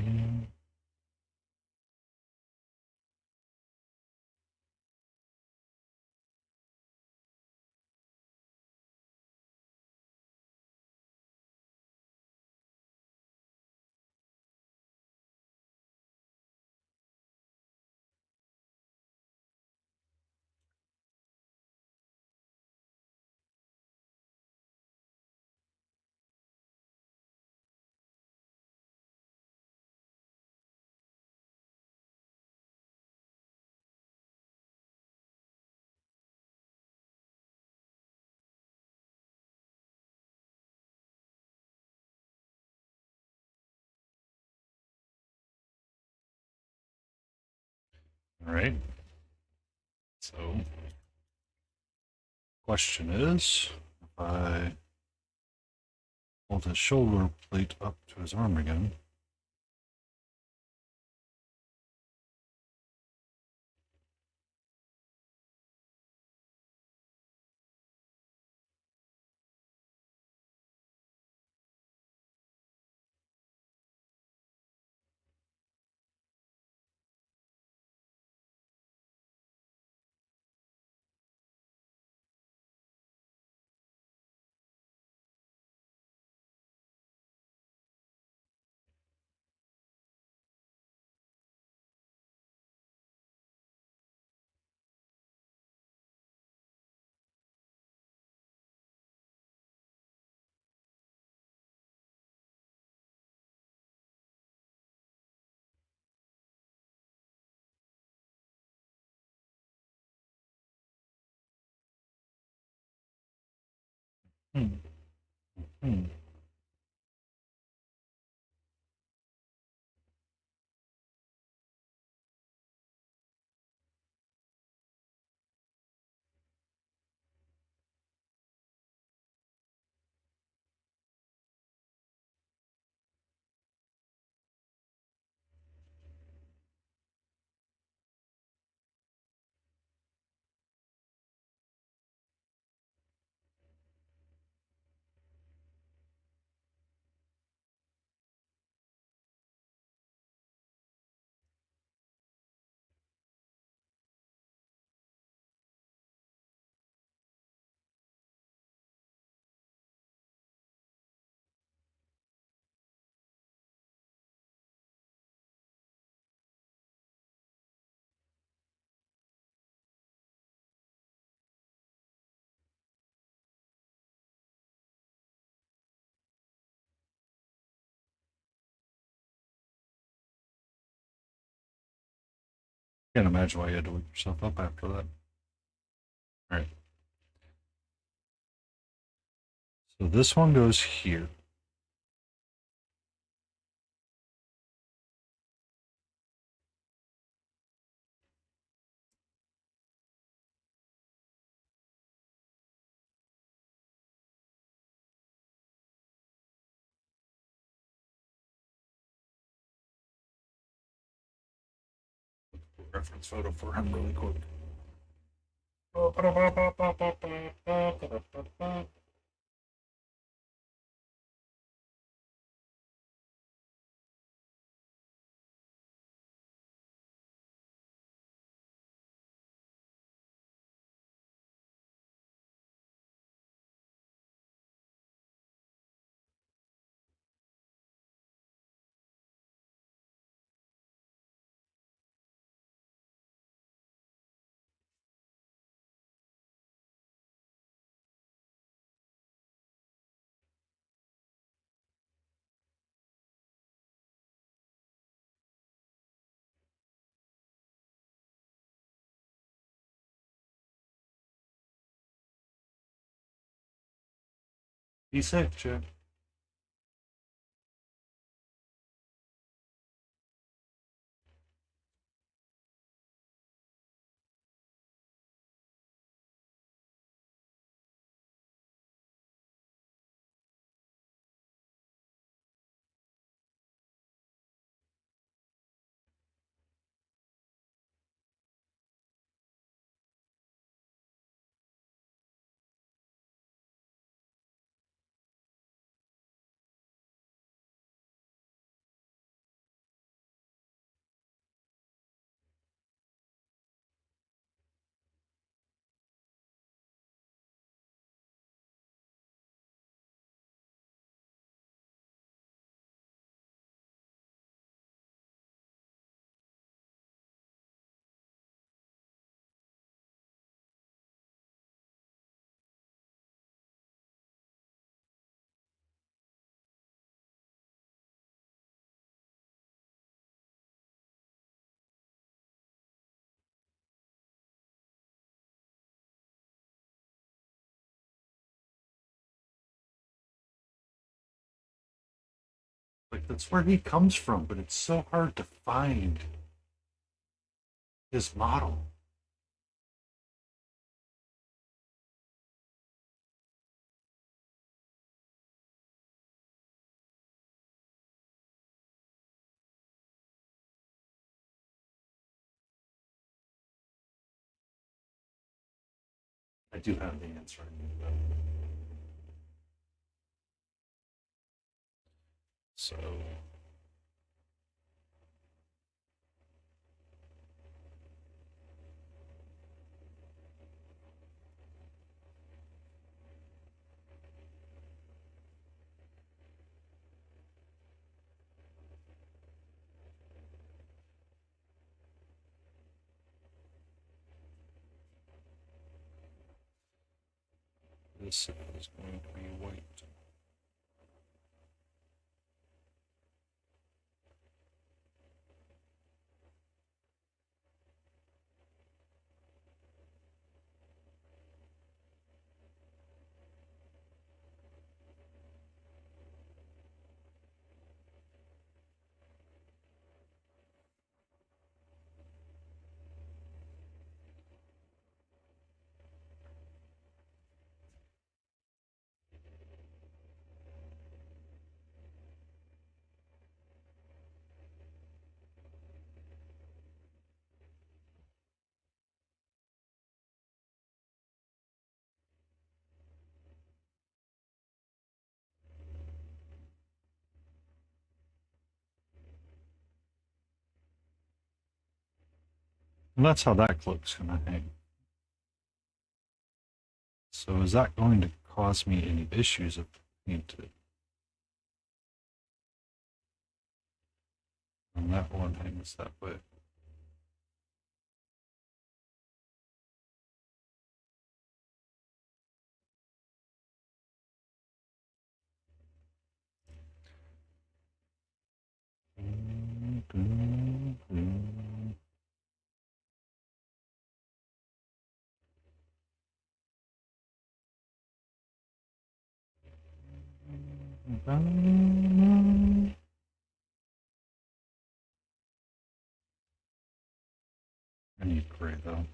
C: All right. So, question is, if I hold his shoulder plate up to his arm again, hmm, hmm. Can't imagine why you had to wake yourself up after that. All right. So this one goes here. Reference photo for him really quick. Be safe, Chad. Like, that's where he comes from, but it's so hard to find his model. I do have the answer. So this is going to be white. And that's how that cloak's gonna hang. So is that going to cause me any issues if I need to? And that one hangs that way. I need gray though.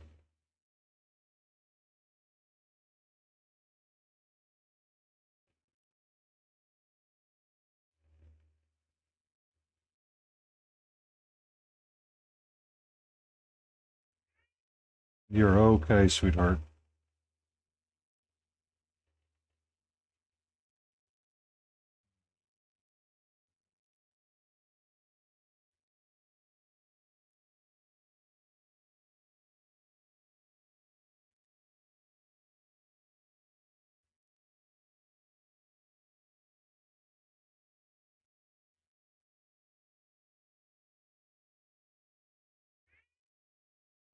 C: You're okay, sweetheart.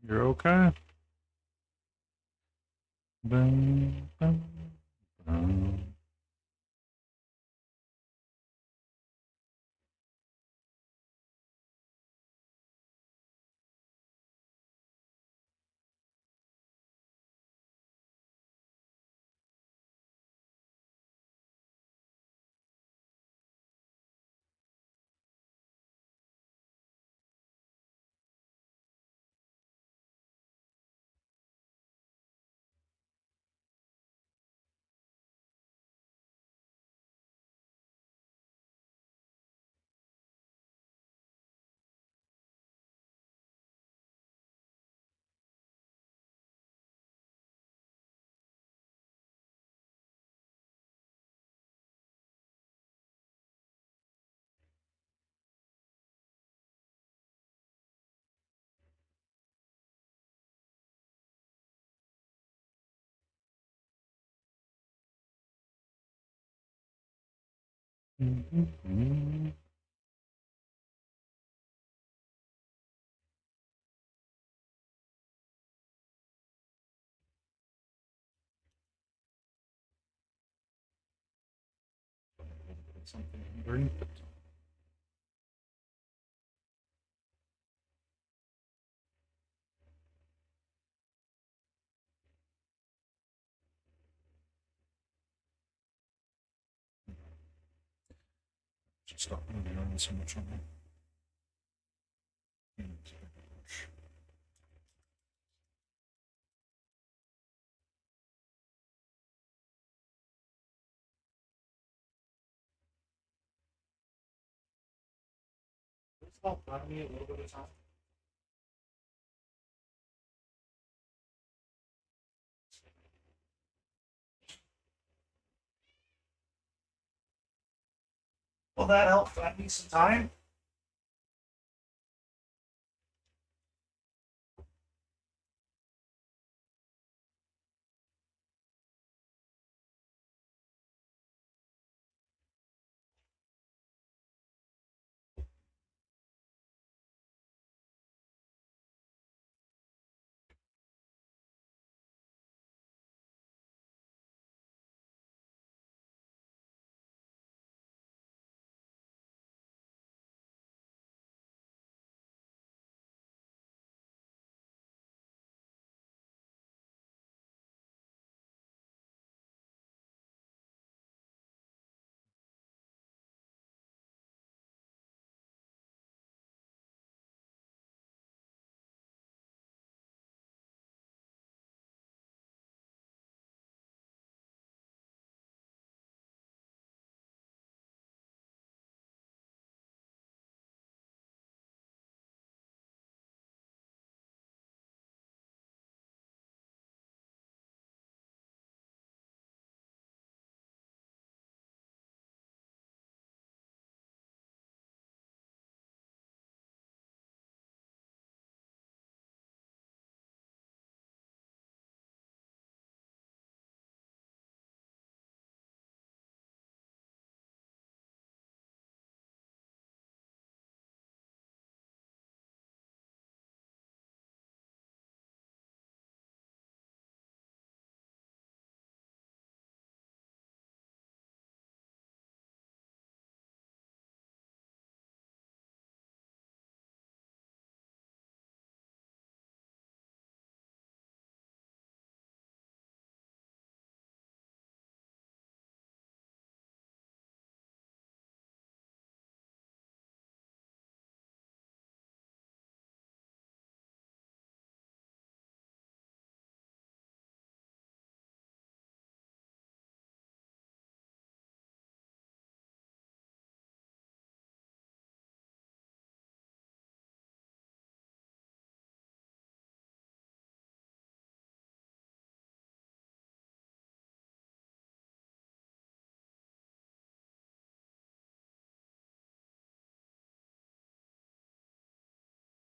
C: You're okay. Bum, bum, bum. Put something underneath it. Stop moving around so much on me. Stop running me a little bit of time. Will that help buy me some time?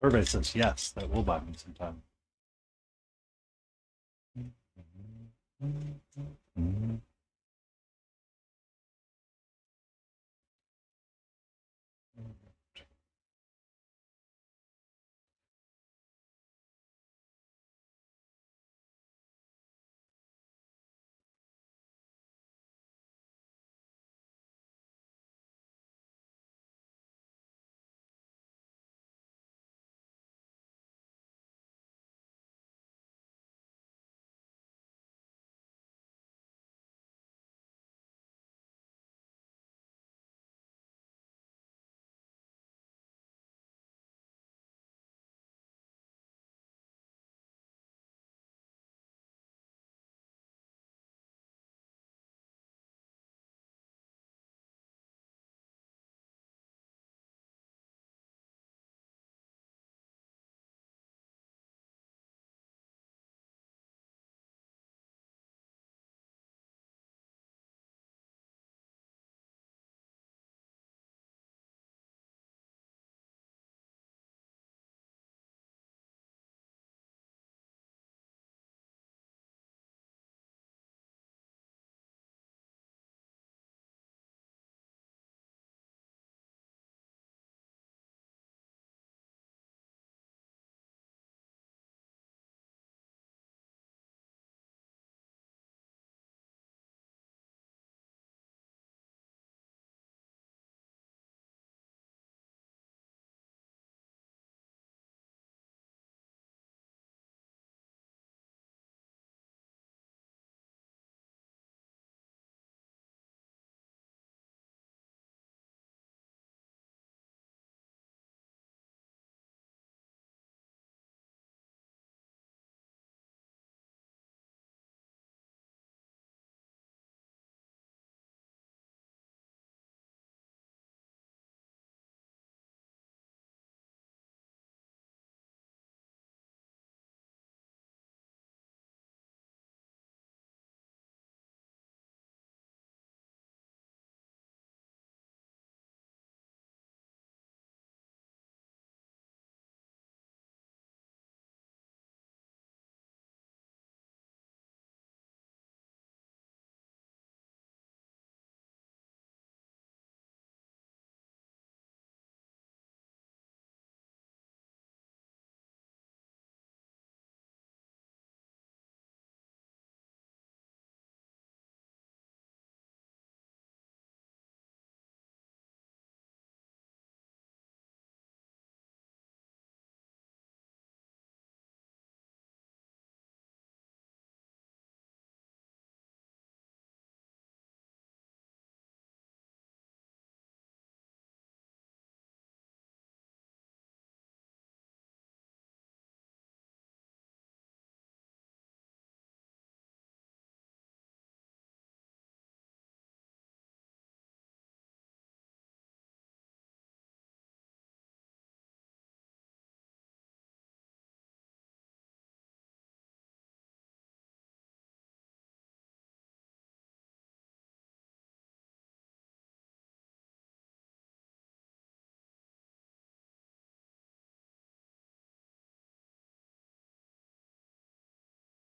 C: Everybody says yes, that will buy me some time.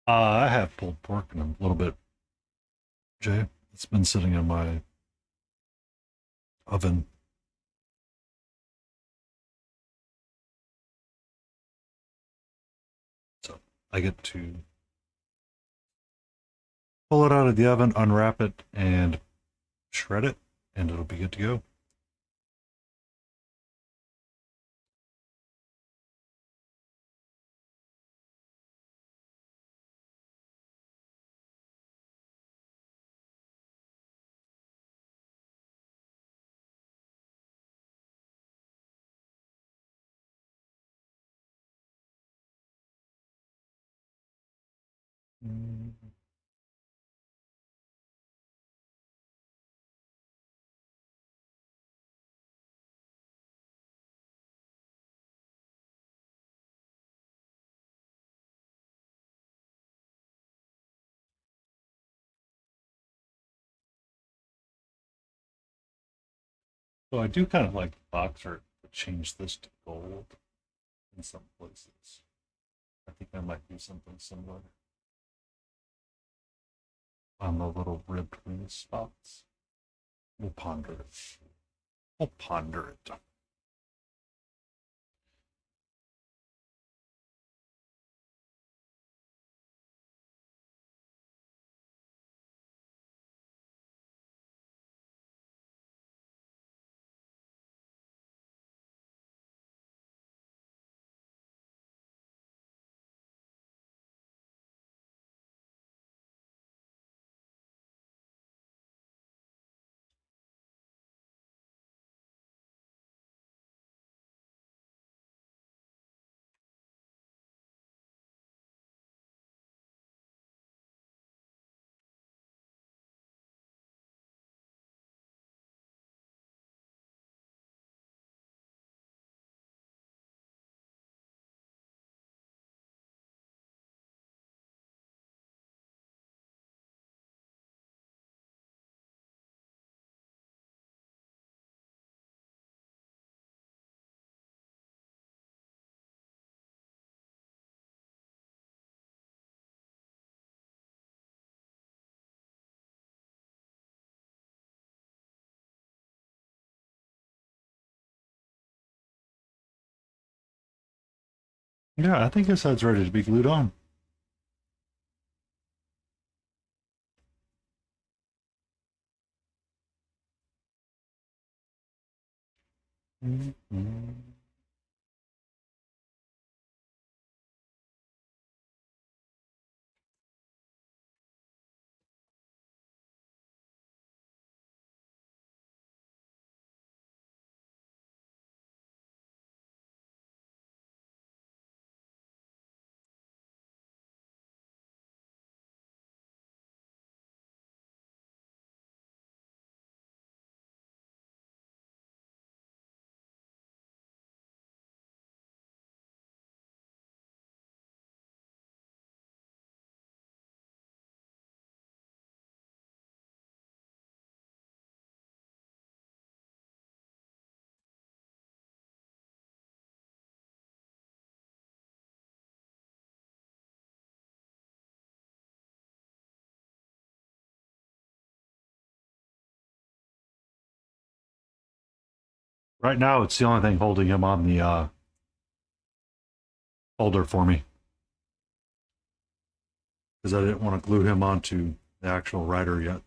C: I have pulled pork in a little bit, Jay. It's been sitting in my oven. So I get to pull it out of the oven, unwrap it, and shred it, and it'll be good to go. Mm. So I do kind of like the box art to change this to gold in some places. I think I might do something similar on the little ribbed wing spots. We'll ponder it. We'll ponder it. Yeah, I think this side's ready to be glued on. Mm-hmm. Right now, it's the only thing holding him on the folder for me because I didn't want to glue him onto the actual rider yet.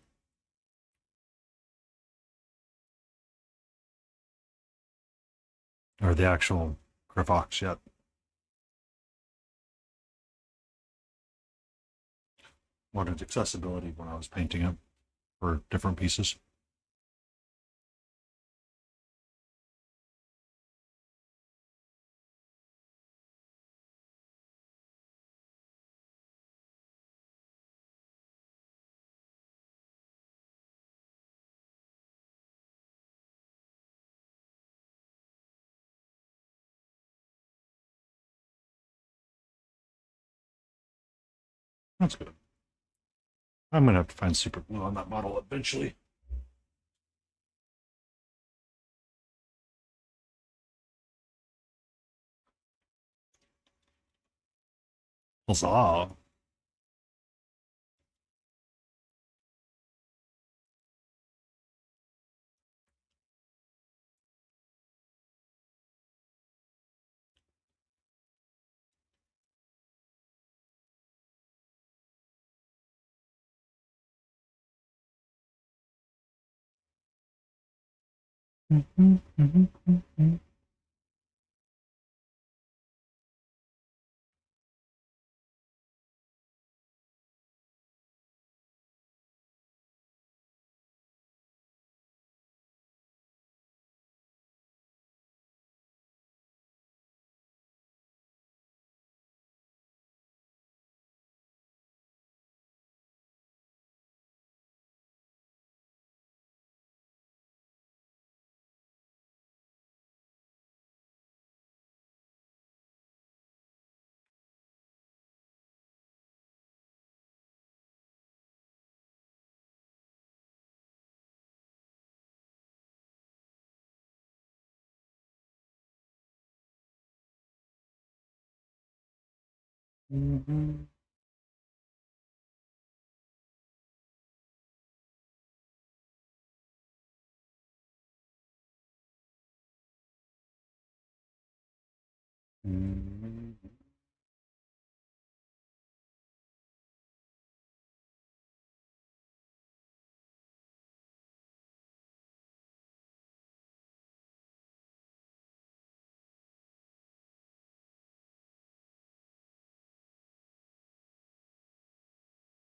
C: Or the actual Griffindox yet. Wanted accessibility when I was painting it for different pieces. That's good. I'm gonna have to find super glue on that model eventually. Huzzah!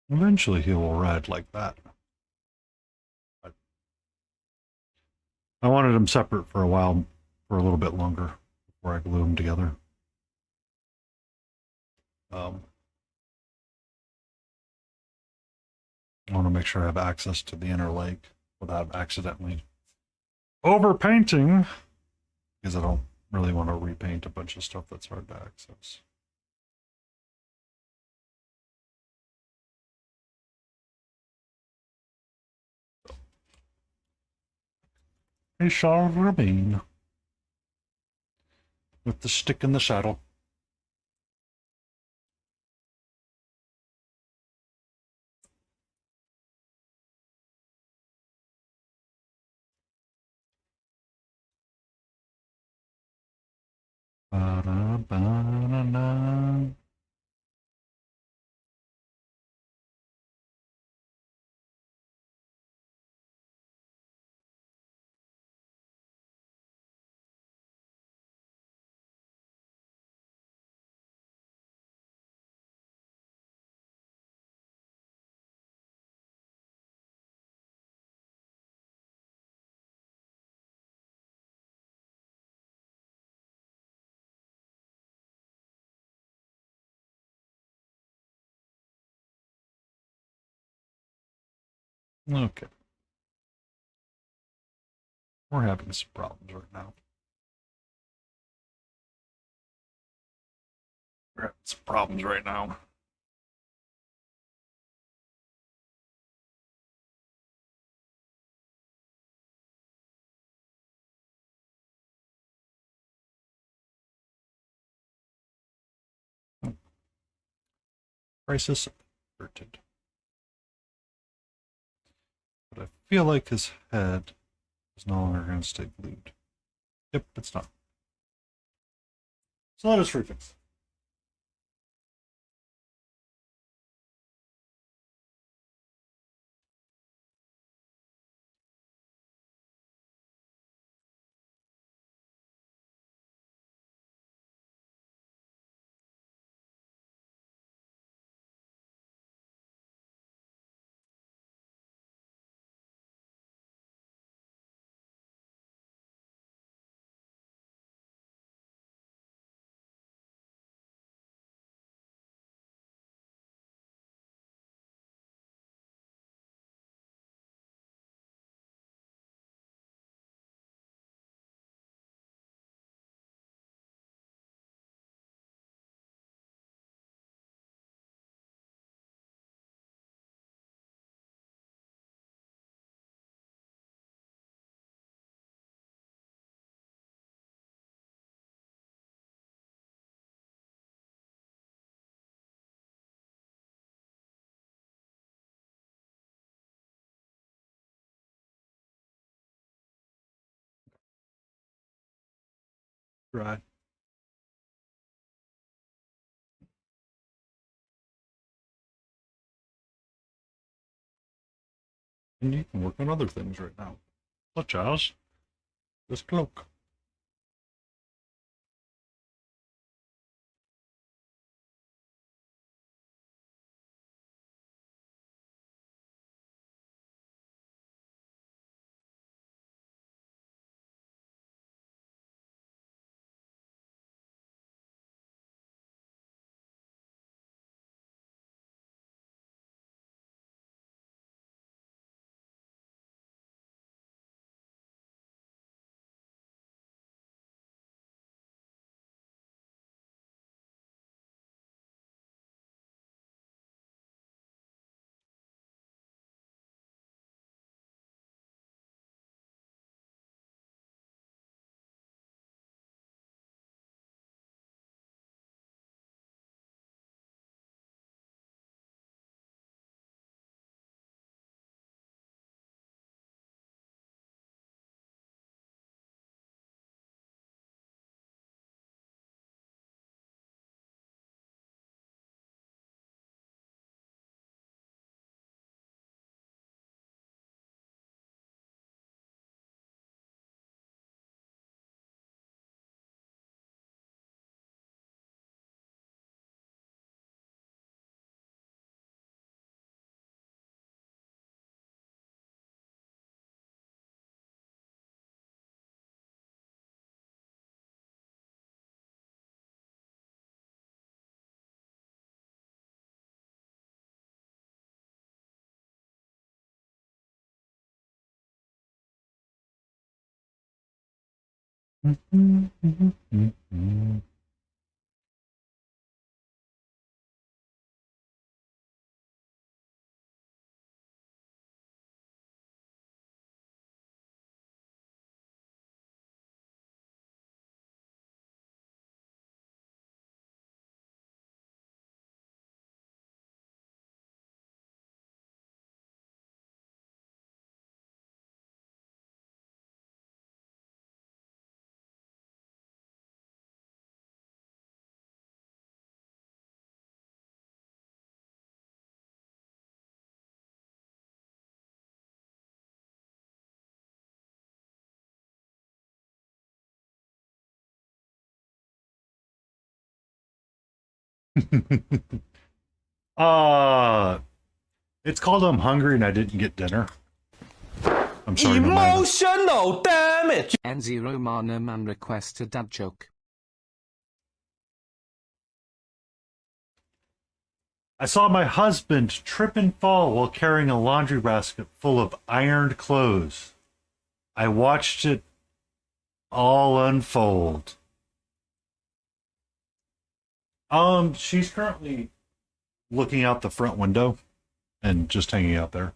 C: Eventually he will ride like that. I wanted them separate for a while, for a little bit longer, before I glue them together. I want to make sure I have access to the inner leg without accidentally overpainting, because I don't really want to repaint a bunch of stuff that's hard to access. He shall remain with the stick in the saddle. Ba-da-ba-da-da. Okay. We're having some problems right now. We're having some problems right now. Crisis averted. But I feel like his head is no longer going to stay glued. Yep, it's not. So let us refix. Right. And you can work on other things right now, such as This cloak. uh, it's called I'm hungry and I didn't get dinner. I'm sorry, Amanda.
H: Emotional damage.
F: And Zero Mana Man requests a dad joke.
C: I saw my husband trip and fall while carrying a laundry basket full of ironed clothes. I watched it all unfold. She's currently looking out the front window and just hanging out there.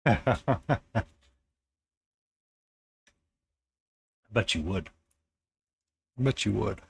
C: I bet you would. I bet you would.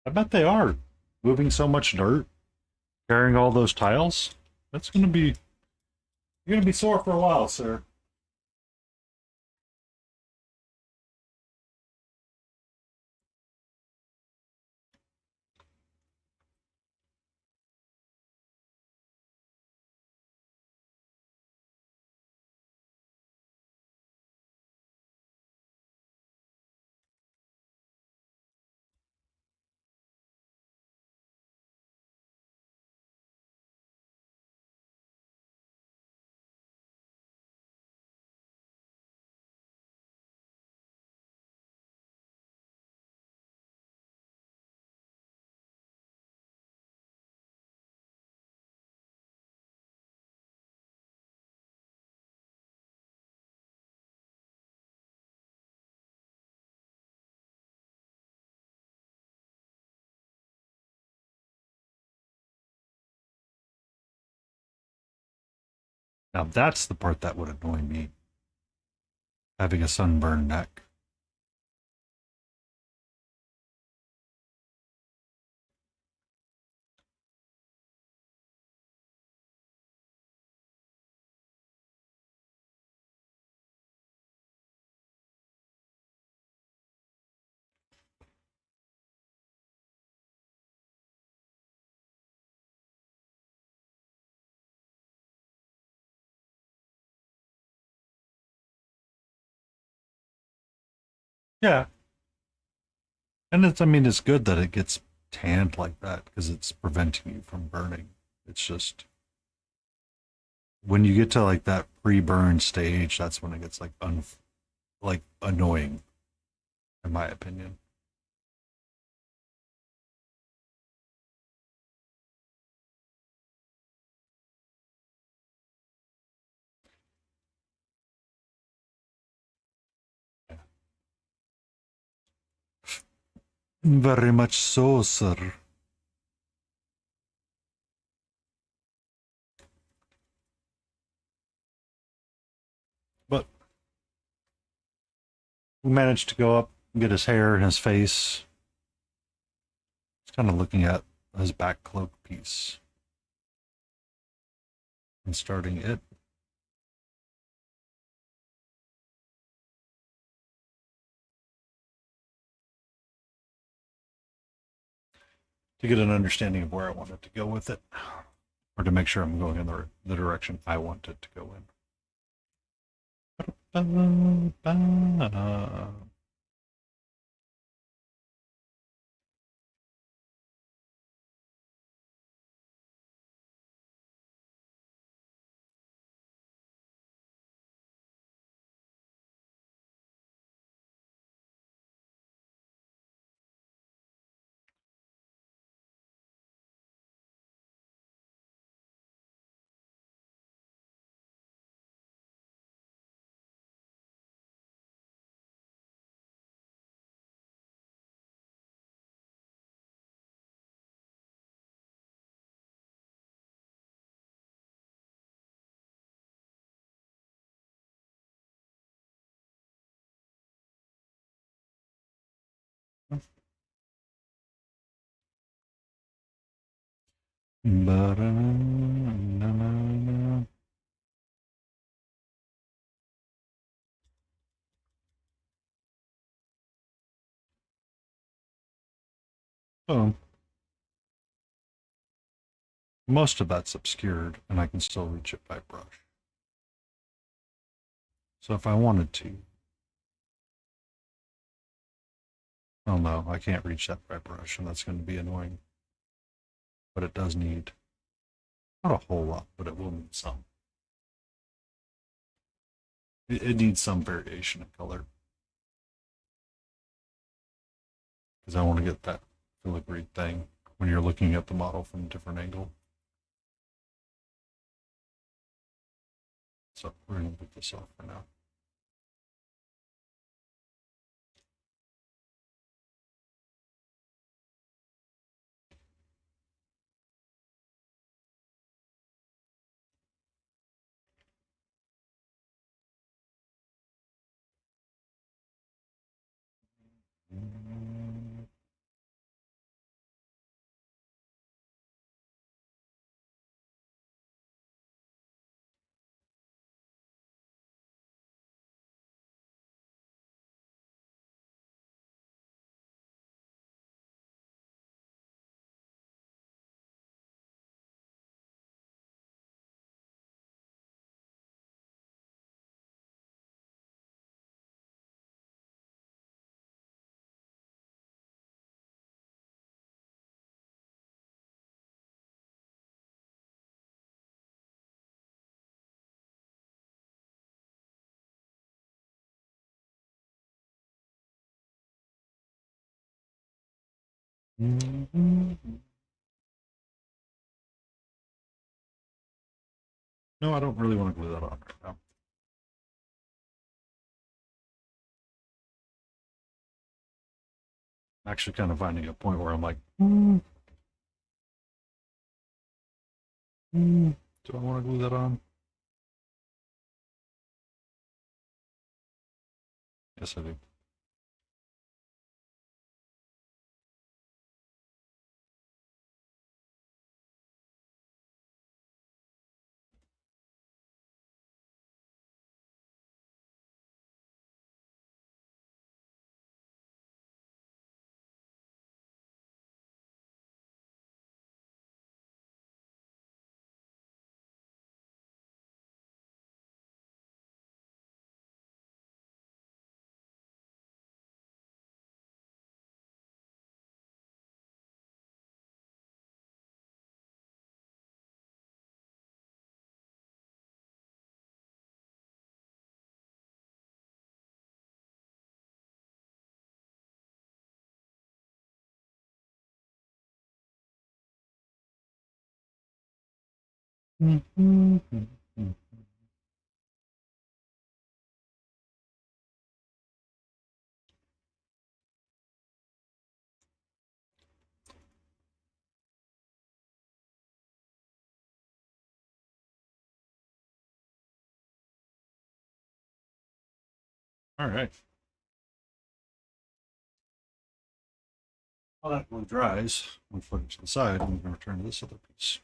C: I bet they are. Moving so much dirt, carrying all those tiles. That's gonna be you're gonna be sore for a while, sir. Now that's the part that would annoy me. Having a sunburned neck. Yeah. And it's, I mean, it's good that it gets tanned like that because it's preventing you from burning. It's just when you get to like that pre-burn stage, that's when it gets like like annoying, in my opinion. Very much so, sir. But we managed to go up and get his hair and his face. He's kind of looking at his back cloak piece and starting it. To get an understanding of where I wanted to go with it, or to make sure I'm going in the direction I want it to go in. Oh, most of that's obscured, and I can still reach it by brush. So if I wanted to, oh no, I can't reach that by brush, and that's going to be annoying. But it does need, not a whole lot, but it will need some. It needs some variation in color. Because I want to get that filigree thing when you're looking at the model from a different angle. So we're going to put this off for now. No, I don't really want to glue that on right now. I'm actually kind of finding a point where I'm like, do I want to glue that on? Yes, I do. All right. While that glue dries, I'm going to put it to the side. I'm going to return to this other piece.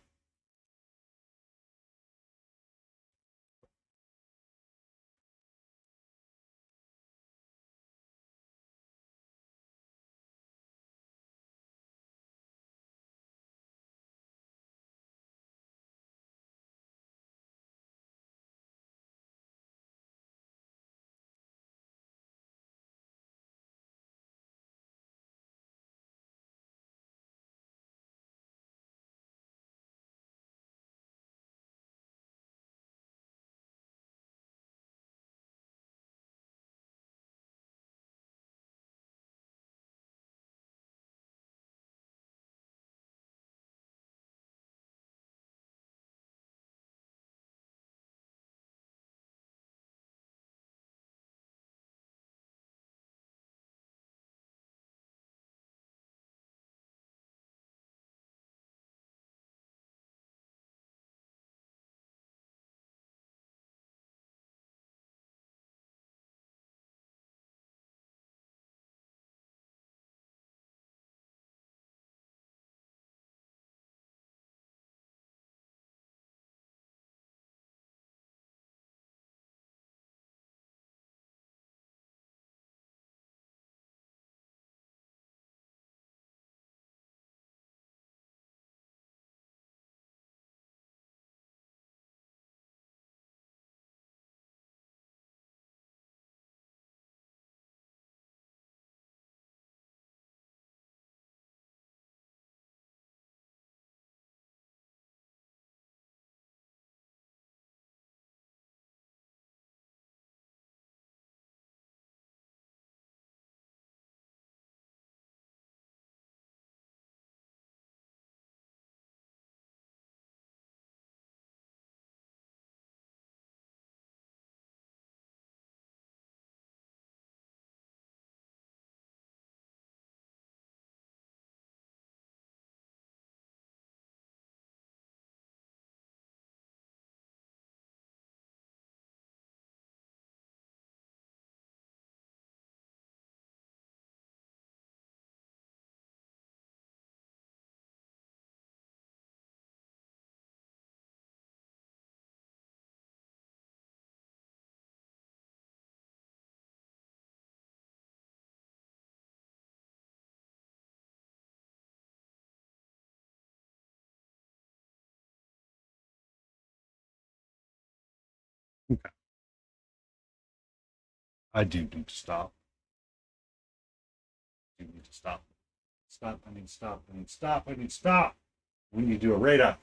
C: Okay. I do need to stop. I need to stop. Stop. I need to stop. I need to stop. I need to stop. We need to do a radar.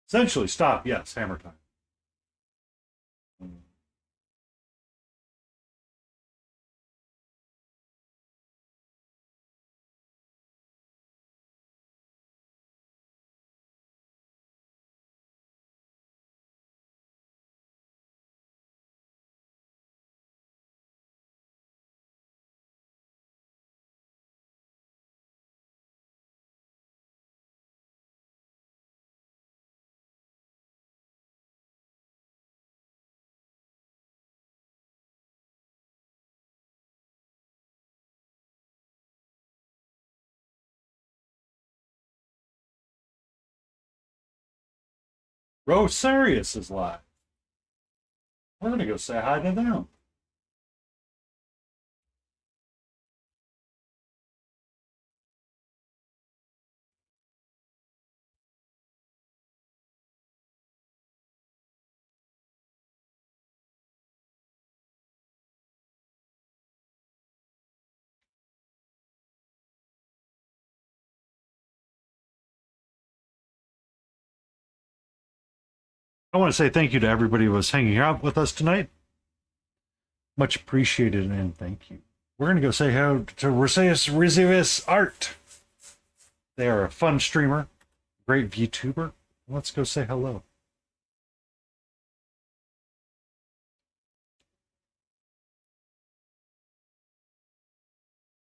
C: Essentially, stop. Yes, hammer time. Rosarius is live. We're going to go say hi to them. I want to say thank you to everybody who was hanging out with us tonight. Much appreciated and thank you. We're going to go say hello to Roseus Rizius Art. They are a fun streamer, great VTuber. Let's go say hello.